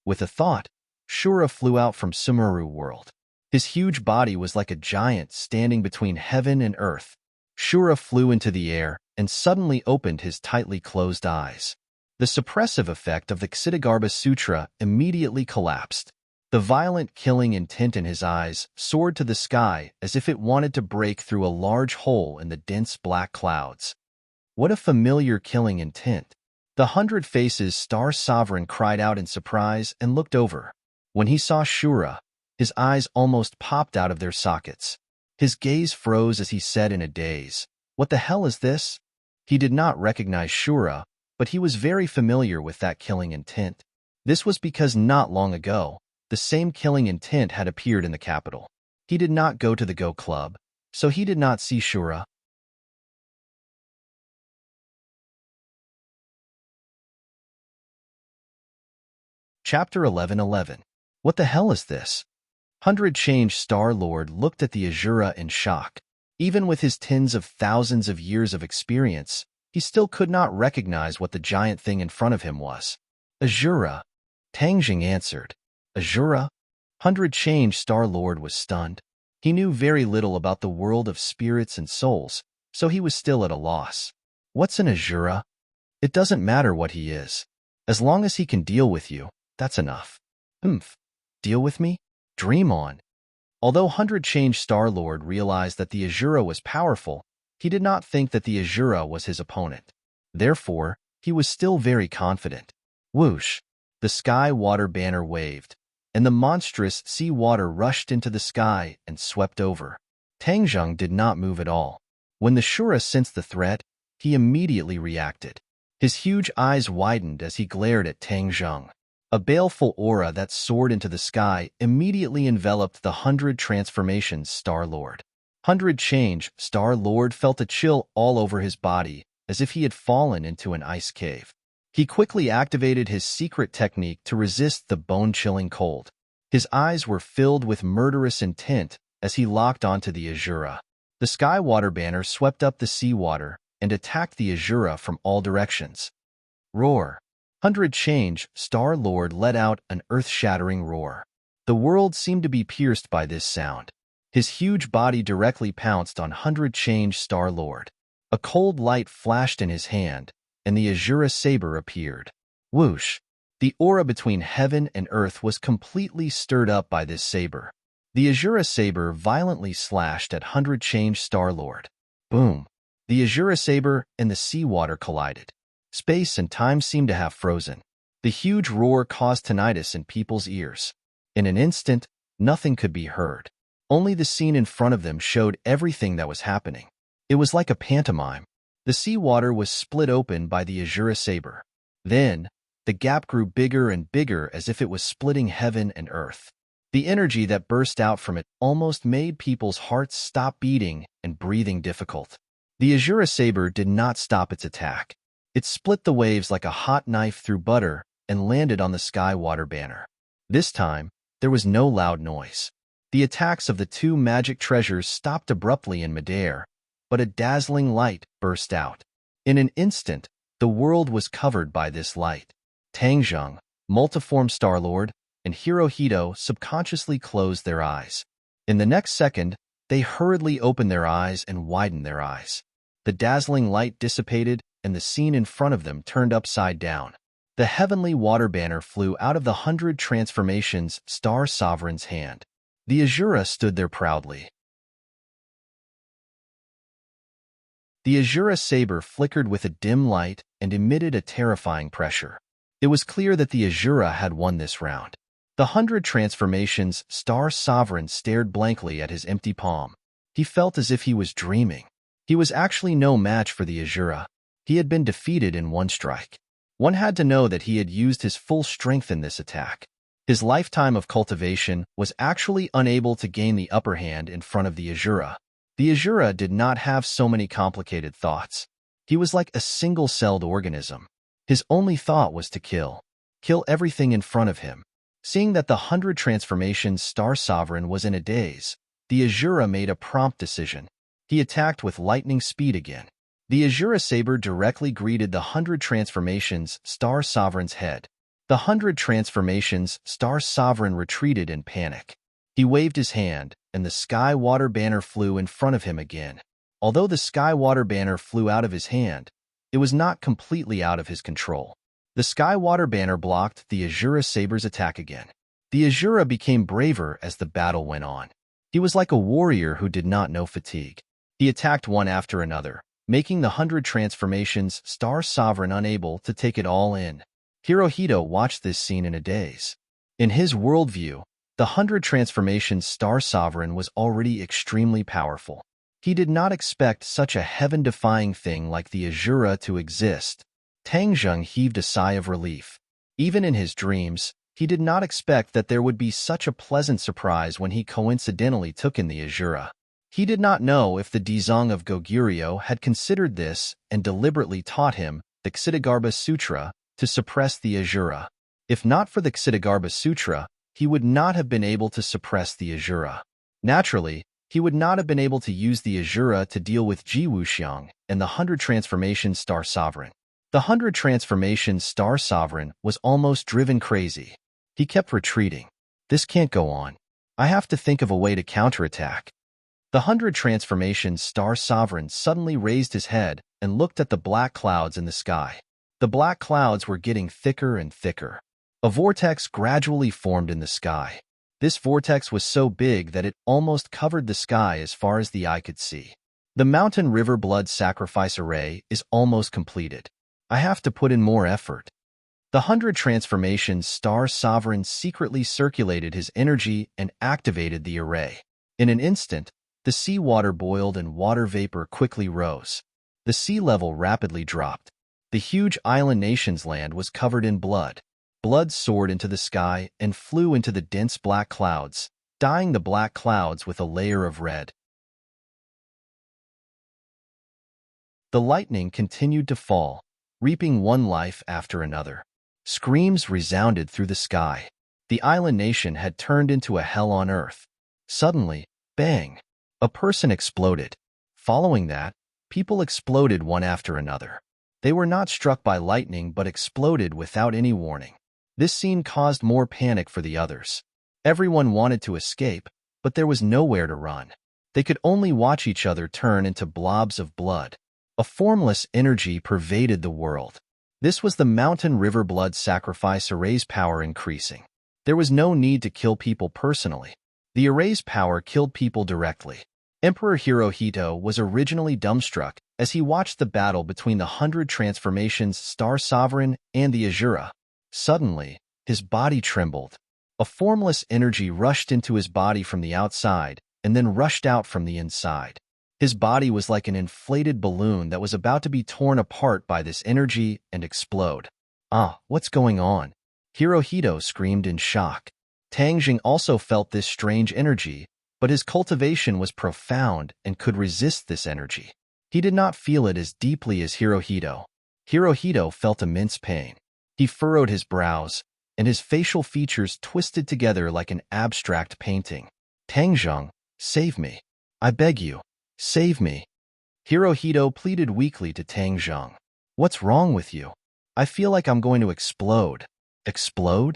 With a thought, Shura flew out from Sumeru world. His huge body was like a giant standing between heaven and earth. Shura flew into the air and suddenly opened his tightly closed eyes. The suppressive effect of the Ksitigarbha Sutra immediately collapsed. The violent killing intent in his eyes soared to the sky as if it wanted to break through a large hole in the dense black clouds. What a familiar killing intent! The 100 Faces Star Sovereign cried out in surprise and looked over. When he saw Shura, his eyes almost popped out of their sockets. His gaze froze as he said in a daze, "What the hell is this?" He did not recognize Shura, but he was very familiar with that killing intent. This was because not long ago, the same killing intent had appeared in the capital. He did not go to the Go Club, so he did not see Shura. Chapter 11:11. What the hell is this? 100-change Star-Lord looked at the Azura in shock. Even with his tens of thousands of years of experience, he still could not recognize what the giant thing in front of him was. "Azura," Tang Zheng answered. "Azura?" 100-change Star-Lord was stunned. He knew very little about the world of spirits and souls, so he was still at a loss. "What's an Azura?" "It doesn't matter what he is. As long as he can deal with you, that's enough." Deal with me? Dream on." Although 100-change Star-Lord realized that the Azura was powerful, he did not think that the Azura was his opponent. Therefore, he was still very confident. Whoosh! The sky water banner waved, and the monstrous sea water rushed into the sky and swept over. Tang Zheng did not move at all. When the Shura sensed the threat, he immediately reacted. His huge eyes widened as he glared at Tang Zheng. A baleful aura that soared into the sky immediately enveloped the 100 Transformations Star-Lord. 100 Change Star-Lord felt a chill all over his body, as if he had fallen into an ice cave. He quickly activated his secret technique to resist the bone-chilling cold. His eyes were filled with murderous intent as he locked onto the Azura. The Sky Water Banner swept up the seawater and attacked the Azura from all directions. Roar! 100 Change Star-Lord let out an earth-shattering roar. The world seemed to be pierced by this sound. His huge body directly pounced on 100 Change Star-Lord. A cold light flashed in his hand, and the Azura saber appeared. Whoosh! The aura between heaven and earth was completely stirred up by this saber. The Azura saber violently slashed at 100 Change Star-Lord. Boom! The Azura saber and the seawater collided. Space and time seemed to have frozen. The huge roar caused tinnitus in people's ears. In an instant, nothing could be heard. Only the scene in front of them showed everything that was happening. It was like a pantomime. The seawater was split open by the Azura saber. Then, the gap grew bigger and bigger as if it was splitting heaven and earth. The energy that burst out from it almost made people's hearts stop beating and breathing difficult. The Azura saber did not stop its attack. It split the waves like a hot knife through butter and landed on the Sky Water Banner. This time, there was no loud noise. The attacks of the two magic treasures stopped abruptly in midair, but a dazzling light burst out. In an instant, the world was covered by this light. Tangzheng, Multiform Star-Lord, and Hirohito subconsciously closed their eyes. In the next second, they hurriedly opened their eyes and widened their eyes. The dazzling light dissipated, and the scene in front of them turned upside down. The heavenly water banner flew out of the 100 Transformations Star Sovereign's hand. The Azura stood there proudly. The Azura saber flickered with a dim light and emitted a terrifying pressure. It was clear that the Azura had won this round. The 100 Transformations Star Sovereign stared blankly at his empty palm. He felt as if he was dreaming. He was actually no match for the Azura. He had been defeated in one strike. One had to know that he had used his full strength in this attack. His lifetime of cultivation was actually unable to gain the upper hand in front of the Azura. The Azura did not have so many complicated thoughts. He was like a single-celled organism. His only thought was to kill. Kill everything in front of him. Seeing that the 100 Transformations Star Sovereign was in a daze, the Azura made a prompt decision. He attacked with lightning speed again. The Azura saber directly greeted the 100 Transformations Star Sovereign's head. The 100 Transformations Star Sovereign retreated in panic. He waved his hand, and the Sky Water Banner flew in front of him again. Although the Sky Water Banner flew out of his hand, it was not completely out of his control. The Sky Water Banner blocked the Azura saber's attack again. The Azura became braver as the battle went on. He was like a warrior who did not know fatigue. He attacked one after another, making the 100 Transformations Star Sovereign unable to take it all in. Hirohito watched this scene in a daze. In his worldview, the 100 Transformations Star Sovereign was already extremely powerful. He did not expect such a heaven-defying thing like the Azura to exist. Tangzheng heaved a sigh of relief. Even in his dreams, he did not expect that there would be such a pleasant surprise when he coincidentally took in the Azura. He did not know if the Dizang of Goguryeo had considered this and deliberately taught him the Ksitigarbha Sutra to suppress the Azura. If not for the Ksitigarbha Sutra, he would not have been able to suppress the Azura. Naturally, he would not have been able to use the Azura to deal with Ji Wuxiang and the 100 Transformations Star Sovereign. The 100 Transformations Star Sovereign was almost driven crazy. He kept retreating. This can't go on. I have to think of a way to counterattack. The 100 Transformations Star Sovereign suddenly raised his head and looked at the black clouds in the sky. The black clouds were getting thicker and thicker. A vortex gradually formed in the sky. This vortex was so big that it almost covered the sky as far as the eye could see. The Mountain River Blood Sacrifice Array is almost completed. I have to put in more effort. The 100 Transformations Star Sovereign secretly circulated his energy and activated the array. In an instant, the seawater boiled and water vapor quickly rose. The sea level rapidly dropped. The huge island nation's land was covered in blood. blood soared into the sky and flew into the dense black clouds, dyeing the black clouds with a layer of red. The lightning continued to fall, reaping one life after another. Screams resounded through the sky. The island nation had turned into a hell on earth. Suddenly, bang! A person exploded. Following that, people exploded one after another. They were not struck by lightning but exploded without any warning. This scene caused more panic for the others. Everyone wanted to escape, but there was nowhere to run. They could only watch each other turn into blobs of blood. A formless energy pervaded the world. This was the mountain river blood sacrifice array's power increasing. There was no need to kill people personally. The array's power killed people directly. Emperor Hirohito was originally dumbstruck as he watched the battle between the 100 Transformations Star Sovereign and the Azura. Suddenly, his body trembled. A formless energy rushed into his body from the outside and then rushed out from the inside. His body was like an inflated balloon that was about to be torn apart by this energy and explode. "Ah, what's going on?" Hirohito screamed in shock. Tangjing also felt this strange energy, but his cultivation was profound and could resist this energy. He did not feel it as deeply as Hirohito. Hirohito felt immense pain. He furrowed his brows, and his facial features twisted together like an abstract painting. "Tangjung, save me. I beg you, save me." Hirohito pleaded weakly to Tangjung. "What's wrong with you? I feel like I'm going to explode." Explode?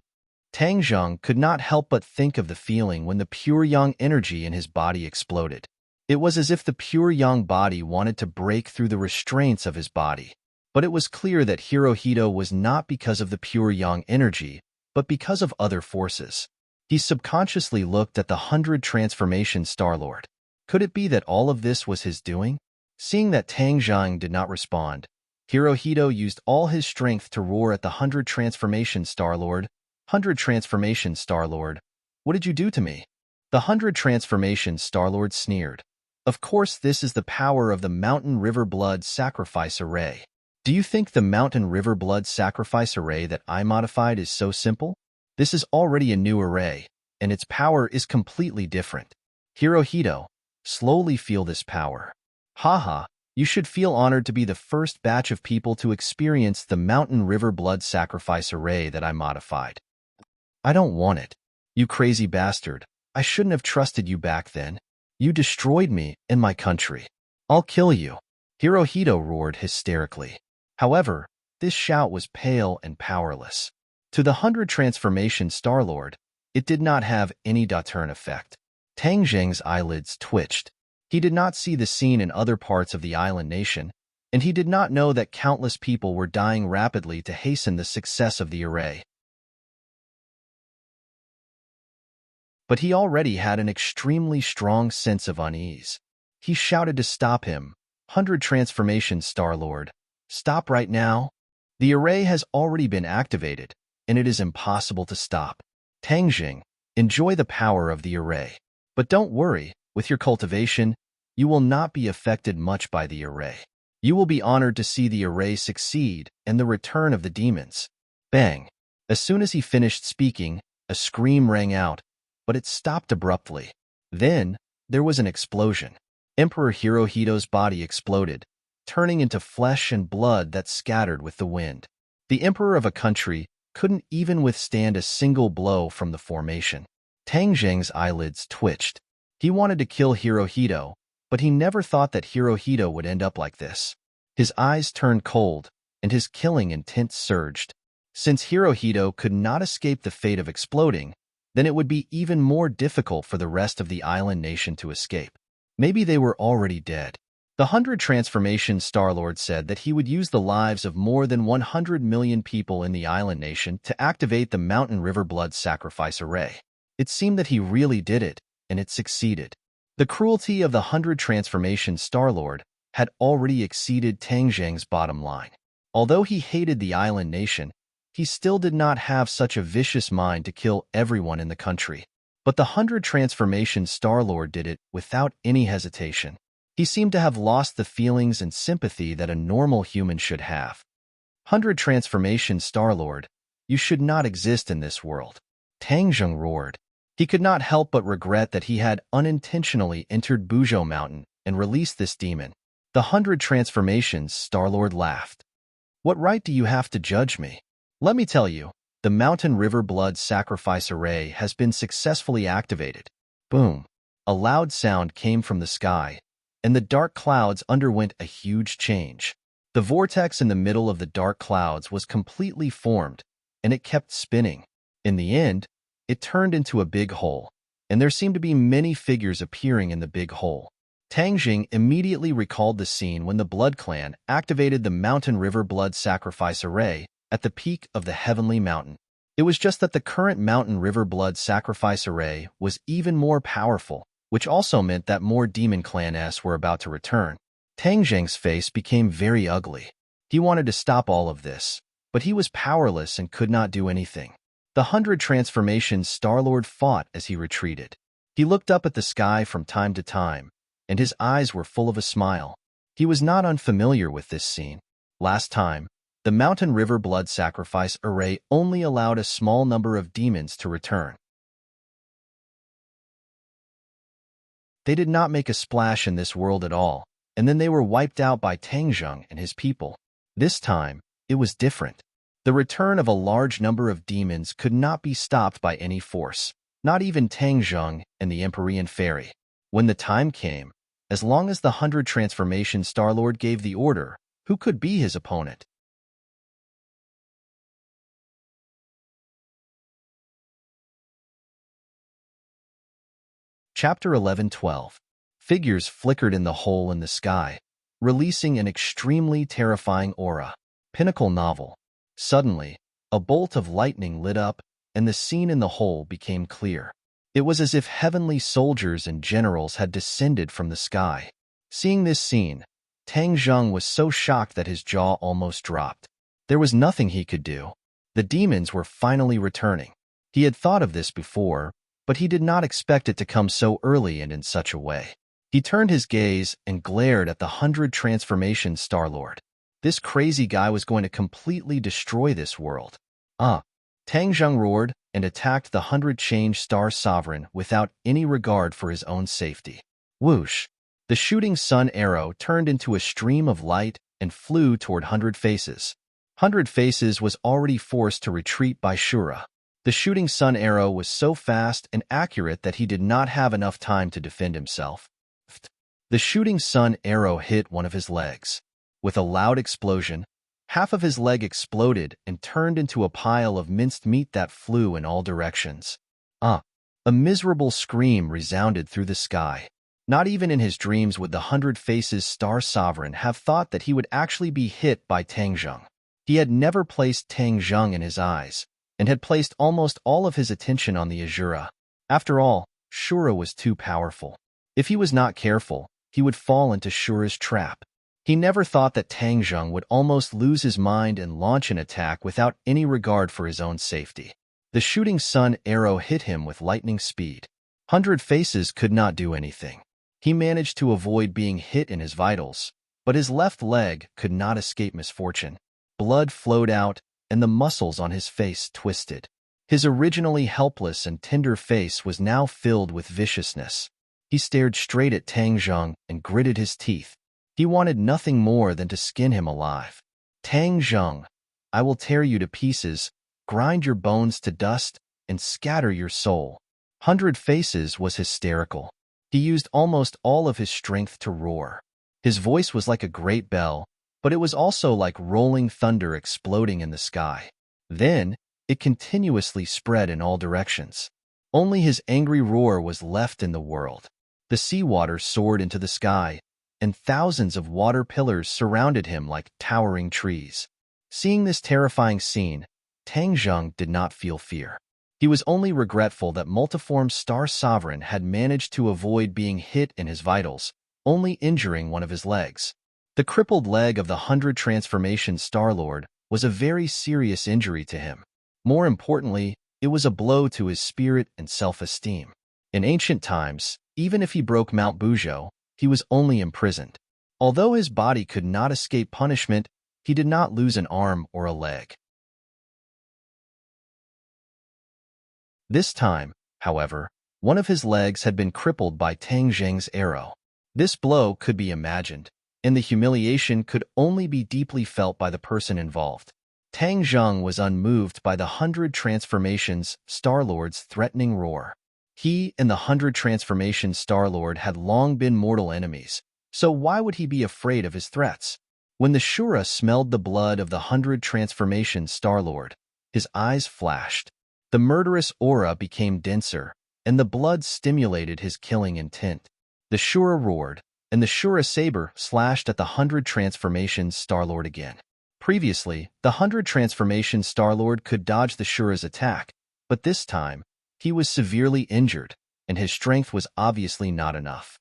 Tangjung could not help but think of the feeling when the pure yang energy in his body exploded. It was as if the pure yang body wanted to break through the restraints of his body. But it was clear that Hirohito was not because of the pure yang energy, but because of other forces. He subconsciously looked at the 100 Transformation Star-Lord. Could it be that all of this was his doing? Seeing that Tangjung did not respond, Hirohito used all his strength to roar at the 100 Transformation Star-Lord. "100 Transformation Star-Lord, what did you do to me?" The 100 Transformation Star-Lord sneered. "Of course, this is the power of the Mountain River Blood Sacrifice Array. Do you think the Mountain River Blood Sacrifice Array that I modified is so simple? This is already a new array, and its power is completely different. Hirohito, slowly feel this power." "Haha, you should feel honored to be the first batch of people to experience the Mountain River Blood Sacrifice Array that I modified." "I don't want it. You crazy bastard. I shouldn't have trusted you back then. You destroyed me and my country. I'll kill you." Hirohito roared hysterically. However, this shout was pale and powerless. To the 100 Transformation Star-Lord, it did not have any turn effect. Tangjing's eyelids twitched. He did not see the scene in other parts of the island nation, and he did not know that countless people were dying rapidly to hasten the success of the array. But he already had an extremely strong sense of unease. He shouted to stop him. "100 Transformation Star-Lord, stop right now. The array has already been activated, and it is impossible to stop. Tangjing, enjoy the power of the array. But don't worry, with your cultivation, you will not be affected much by the array. You will be honored to see the array succeed and the return of the demons." Bang! As soon as he finished speaking, a scream rang out, but it stopped abruptly. Then, there was an explosion. Emperor Hirohito's body exploded, turning into flesh and blood that scattered with the wind. The emperor of a country couldn't even withstand a single blow from the formation. Tangjing's eyelids twitched. He wanted to kill Hirohito, but he never thought that Hirohito would end up like this. His eyes turned cold, and his killing intent surged. Since Hirohito could not escape the fate of exploding, then it would be even more difficult for the rest of the island nation to escape. Maybe they were already dead. The 100 Transformation Star-Lord said that he would use the lives of more than 100 million people in the island nation to activate the Mountain River Blood Sacrifice Array. It seemed that he really did it, and it succeeded. The cruelty of the 100 Transformation Star-Lord had already exceeded Tangjing's bottom line. Although he hated the island nation, he still did not have such a vicious mind to kill everyone in the country. But the 100 Transformation Star-Lord did it without any hesitation. He seemed to have lost the feelings and sympathy that a normal human should have. 100 Transformation Star-Lord, You should not exist in this world. Tang Zheng roared. He could not help but regret that he had unintentionally entered Buzhou Mountain and released this demon. The 100 transformations, Star-Lord laughed. What right do you have to judge me? Let me tell you, the Mountain River Blood Sacrifice Array has been successfully activated. Boom! A loud sound came from the sky, and the dark clouds underwent a huge change. The vortex in the middle of the dark clouds was completely formed, and it kept spinning. In the end, it turned into a big hole, and there seemed to be many figures appearing in the big hole. Tang Jing immediately recalled the scene when the Blood Clan activated the Mountain River Blood Sacrifice Array at the peak of the Heavenly Mountain. It was just that the current Mountain River Blood Sacrifice Array was even more powerful, which also meant that more Demon Clan-s were about to return. Tang Jing's face became very ugly. He wanted to stop all of this, but he was powerless and could not do anything. The 100 transformations Star-Lord fought as he retreated. He looked up at the sky from time to time, and his eyes were full of a smile. He was not unfamiliar with this scene. Last time, the Mountain River Blood Sacrifice Array only allowed a small number of demons to return. They did not make a splash in this world at all, and then they were wiped out by Tang Zheng and his people. This time, it was different. The return of a large number of demons could not be stopped by any force, not even Tang Zheng and the Empyrean Fairy. When the time came, as long as the 100 transformation Star-Lord gave the order, who could be his opponent? Chapter 11-12. Figures flickered in the hole in the sky, releasing an extremely terrifying aura. Pinnacle novel. Suddenly, a bolt of lightning lit up, and the scene in the hole became clear. It was as if heavenly soldiers and generals had descended from the sky. Seeing this scene, Tang Zheng was so shocked that his jaw almost dropped. There was nothing he could do. The demons were finally returning. He had thought of this before, but he did not expect it to come so early and in such a way. He turned his gaze and glared at the 100 transformation Star-Lord. This crazy guy was going to completely destroy this world. Tang Zheng roared and attacked the 100 change Star Sovereign without any regard for his own safety. Whoosh! The shooting sun arrow turned into a stream of light and flew toward 100 Faces. 100 Faces was already forced to retreat by Shura. The shooting sun arrow was so fast and accurate that he did not have enough time to defend himself. The shooting sun arrow hit one of his legs. With a loud explosion, half of his leg exploded and turned into a pile of minced meat that flew in all directions. A miserable scream resounded through the sky. Not even in his dreams would the 100 Faces Star Sovereign have thought that he would actually be hit by Tang Zheng. He had never placed Tang Zheng in his eyes, and had placed almost all of his attention on the Azura. After all, Shura was too powerful. If he was not careful, he would fall into Shura's trap. He never thought that Tang Zheng would almost lose his mind and launch an attack without any regard for his own safety. The shooting sun arrow hit him with lightning speed. 100 Faces could not do anything. He managed to avoid being hit in his vitals, but his left leg could not escape misfortune. Blood flowed out, and the muscles on his face twisted. His originally helpless and tender face was now filled with viciousness. He stared straight at Tang Zheng and gritted his teeth. He wanted nothing more than to skin him alive. Tang Zheng, I will tear you to pieces, grind your bones to dust, and scatter your soul. 100 Faces was hysterical. He used almost all of his strength to roar. His voice was like a great bell, but it was also like rolling thunder exploding in the sky. Then, it continuously spread in all directions. Only his angry roar was left in the world. The seawater soared into the sky, and thousands of water pillars surrounded him like towering trees. Seeing this terrifying scene, Tang Zheng did not feel fear. He was only regretful that multiform Star Sovereign had managed to avoid being hit in his vitals, only injuring one of his legs. The crippled leg of the 100 transformation Star-Lord was a very serious injury to him. More importantly, it was a blow to his spirit and self-esteem. In ancient times, even if he broke Mount Buzhou, he was only imprisoned. Although his body could not escape punishment, he did not lose an arm or a leg. This time, however, one of his legs had been crippled by Tang Zheng's arrow. This blow could be imagined, and the humiliation could only be deeply felt by the person involved. Tang Zheng was unmoved by the 100 Transformations Star-Lord's threatening roar. He and the 100 Transformations Star-Lord had long been mortal enemies, so why would he be afraid of his threats? When the Shura smelled the blood of the 100 Transformations Star-Lord, his eyes flashed. The murderous aura became denser, and the blood stimulated his killing intent. The Shura roared, and the Shura saber slashed at the 100 Transformations Star-Lord again. Previously, the 100 Transformations Star-Lord could dodge the Shura's attack, but this time, he was severely injured, and his strength was obviously not enough.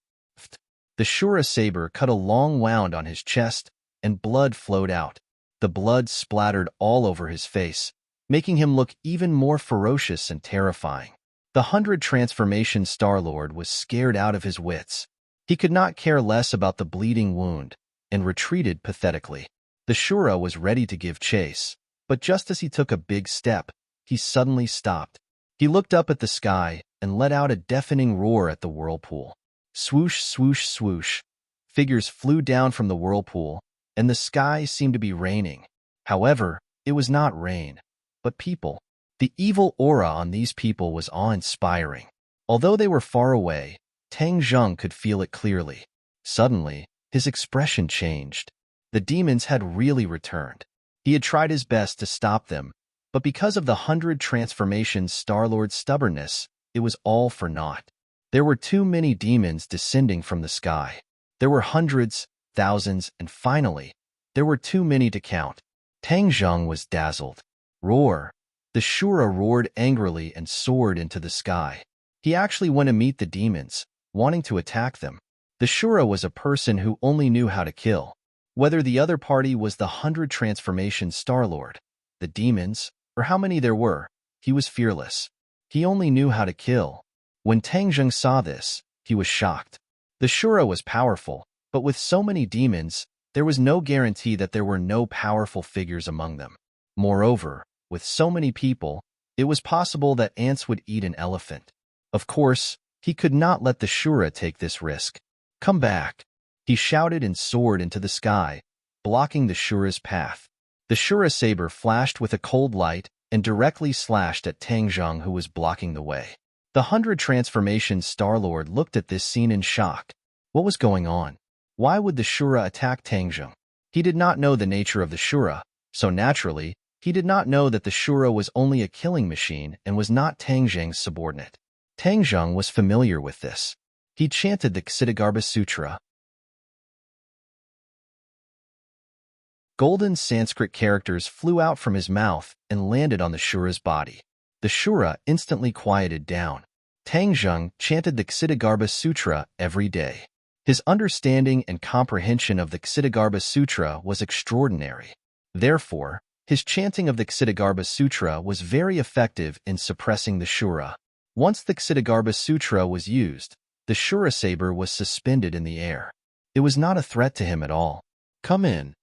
The Shura saber cut a long wound on his chest, and blood flowed out. The blood splattered all over his face, making him look even more ferocious and terrifying. The 100 Transformations Star-Lord was scared out of his wits. He could not care less about the bleeding wound, and retreated pathetically. The Shura was ready to give chase, but just as he took a big step, he suddenly stopped. He looked up at the sky and let out a deafening roar at the whirlpool. Swoosh, swoosh, swoosh. Figures flew down from the whirlpool, and the sky seemed to be raining. However, it was not rain, but people. The evil aura on these people was awe-inspiring. Although they were far away, Tang Zheng could feel it clearly. Suddenly, his expression changed. The demons had really returned. He had tried his best to stop them, but because of the 100 Transformations Star-Lord's stubbornness, it was all for naught. There were too many demons descending from the sky. There were hundreds, thousands, and finally, there were too many to count. Tang Zheng was dazzled. Roar! The Shura roared angrily and soared into the sky. He actually went to meet the demons, wanting to attack them. The Shura was a person who only knew how to kill. Whether the other party was the 100 Transformations Star-Lord, the demons, or how many there were, he was fearless. He only knew how to kill. When Tang Zheng saw this, he was shocked. The Shura was powerful, but with so many demons, there was no guarantee that there were no powerful figures among them. Moreover, with so many people, it was possible that ants would eat an elephant. Of course, he could not let the Shura take this risk. Come back! He shouted and soared into the sky, blocking the Shura's path. The Shura saber flashed with a cold light and directly slashed at Tang Zheng, who was blocking the way. The 100 Transformations Star-Lord looked at this scene in shock. What was going on? Why would the Shura attack Tang Zheng? He did not know the nature of the Shura, so naturally, he did not know that the Shura was only a killing machine and was not Tang Zheng's subordinate. Tang Zheng was familiar with this. He chanted the Ksitigarbha Sutra. Golden Sanskrit characters flew out from his mouth and landed on the Shura's body. The Shura instantly quieted down. Tang Zheng chanted the Ksitigarbha Sutra every day. His understanding and comprehension of the Ksitigarbha Sutra was extraordinary. Therefore, his chanting of the Ksitigarbha Sutra was very effective in suppressing the Shura. Once the Ksitigarbha Sutra was used, the Shura saber was suspended in the air. It was not a threat to him at all. Come in!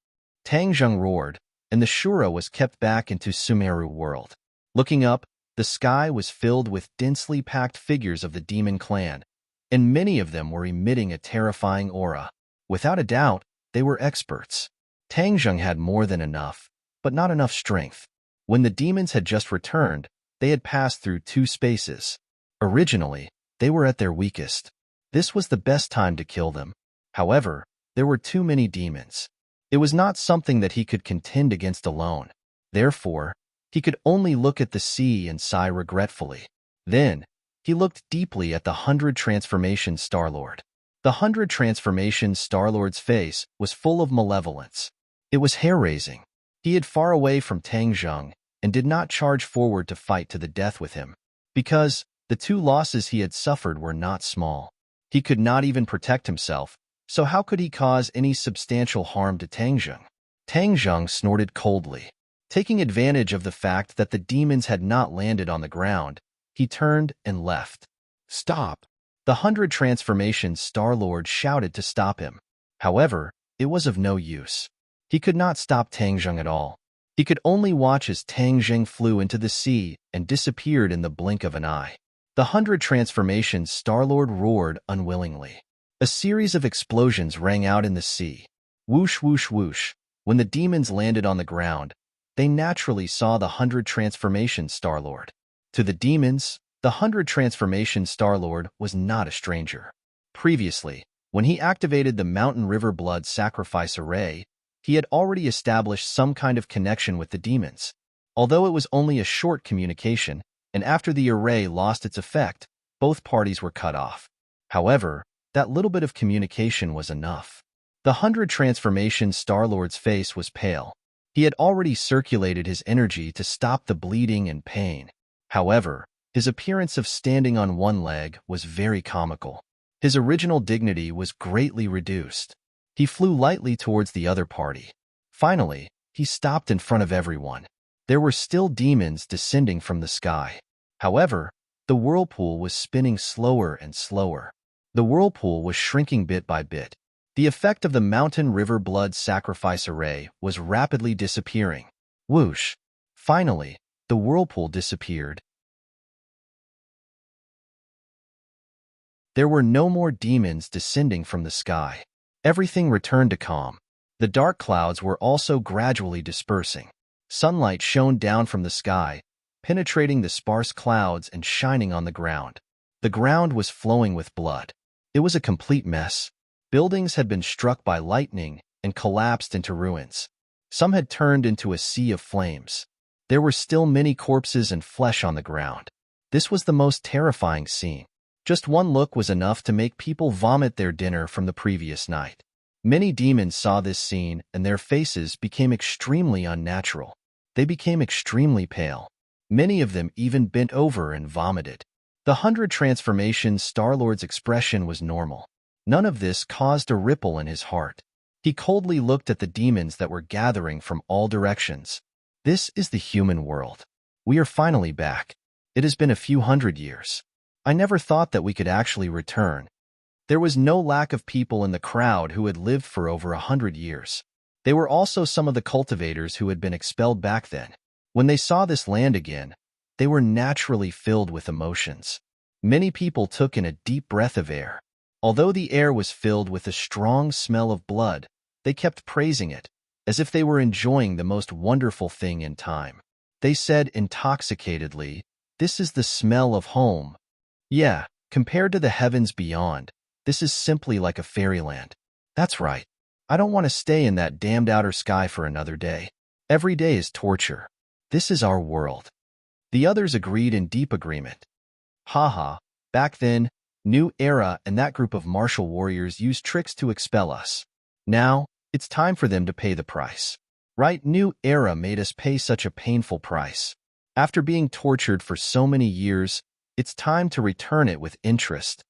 Tang Zheng roared, and the Shura was kept back into Sumeru world. Looking up, the sky was filled with densely packed figures of the demon clan, and many of them were emitting a terrifying aura. Without a doubt, they were experts. Tang Zheng had more than enough, but not enough strength. When the demons had just returned, they had passed through 2 spaces. Originally, they were at their weakest. This was the best time to kill them. However, there were too many demons. It was not something that he could contend against alone. Therefore, he could only look at the sea and sigh regretfully. Then, he looked deeply at the 100 Transformations Star-Lord. The 100 Transformations Star-Lord's face was full of malevolence. It was hair-raising. He hid far away from Tang Zheng and did not charge forward to fight to the death with him, because the 2 losses he had suffered were not small. He could not even protect himself, so how could he cause any substantial harm to Tang Zheng? Tang Zheng snorted coldly. Taking advantage of the fact that the demons had not landed on the ground, he turned and left. Stop! The 100 Transformations Star-Lord shouted to stop him. However, it was of no use. He could not stop Tang Zheng at all. He could only watch as Tang Zheng flew into the sea and disappeared in the blink of an eye. The 100 transformations Star-Lord roared unwillingly. A series of explosions rang out in the sea. Whoosh, whoosh, whoosh. When the demons landed on the ground, they naturally saw the 100 transformation Star-Lord. To the demons, the 100 transformation Star-Lord was not a stranger. Previously, when he activated the Mountain River Blood Sacrifice Array, he had already established some kind of connection with the demons. Although it was only a short communication, and after the array lost its effect, both parties were cut off. However, that little bit of communication was enough. The 100 transformation Star-Lord's face was pale. He had already circulated his energy to stop the bleeding and pain. However, his appearance of standing on one leg was very comical. His original dignity was greatly reduced. He flew lightly towards the other party. Finally, he stopped in front of everyone. There were still demons descending from the sky. However, the whirlpool was spinning slower and slower. The whirlpool was shrinking bit by bit. The effect of the Mountain River Blood Sacrifice Array was rapidly disappearing. Whoosh! Finally, the whirlpool disappeared. There were no more demons descending from the sky. Everything returned to calm. The dark clouds were also gradually dispersing. Sunlight shone down from the sky, penetrating the sparse clouds and shining on the ground. The ground was flowing with blood. It was a complete mess. Buildings had been struck by lightning and collapsed into ruins. Some had turned into a sea of flames. There were still many corpses and flesh on the ground. This was the most terrifying scene. Just one look was enough to make people vomit their dinner from the previous night. Many demons saw this scene and their faces became extremely unnatural. They became extremely pale. Many of them even bent over and vomited. The 100 transformations Star-Lord's expression was normal. None of this caused a ripple in his heart. He coldly looked at the demons that were gathering from all directions. This is the human world. We are finally back. It has been a few hundred years. I never thought that we could actually return. There was no lack of people in the crowd who had lived for over 100 years. They were also some of the cultivators who had been expelled back then. When they saw this land again, they were naturally filled with emotions. Many people took in a deep breath of air. Although the air was filled with a strong smell of blood, they kept praising it, as if they were enjoying the most wonderful thing in time. They said intoxicatedly, "This is the smell of home." Yeah, compared to the heavens beyond, this is simply like a fairyland. That's right. I don't want to stay in that damned outer sky for another day. Every day is torture. This is our world. The others agreed in deep agreement. Haha, back then, New Era and that group of martial warriors used tricks to expel us. Now, it's time for them to pay the price. Right, New Era made us pay such a painful price. After being tortured for so many years, it's time to return it with interest.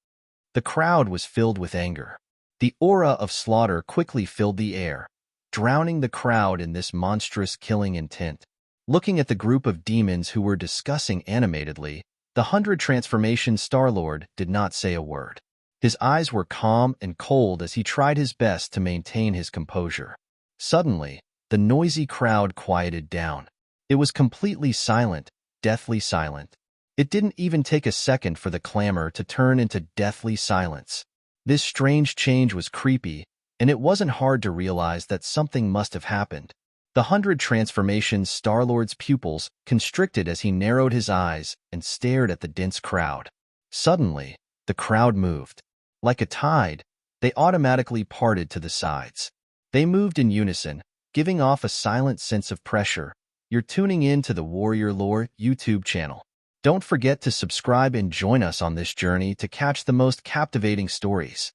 The crowd was filled with anger. The aura of slaughter quickly filled the air, drowning the crowd in this monstrous killing intent. Looking at the group of demons who were discussing animatedly, the 100 transformation Star-Lord did not say a word. His eyes were calm and cold as he tried his best to maintain his composure. Suddenly, the noisy crowd quieted down. It was completely silent, deathly silent. It didn't even take a second for the clamor to turn into deathly silence. This strange change was creepy, and it wasn't hard to realize that something must have happened. The 100 transformations Star-Lord's pupils constricted as he narrowed his eyes and stared at the dense crowd. Suddenly, the crowd moved. Like a tide, they automatically parted to the sides. They moved in unison, giving off a silent sense of pressure. You're tuning in to the Warrior Lore YouTube channel. Don't forget to subscribe and join us on this journey to catch the most captivating stories.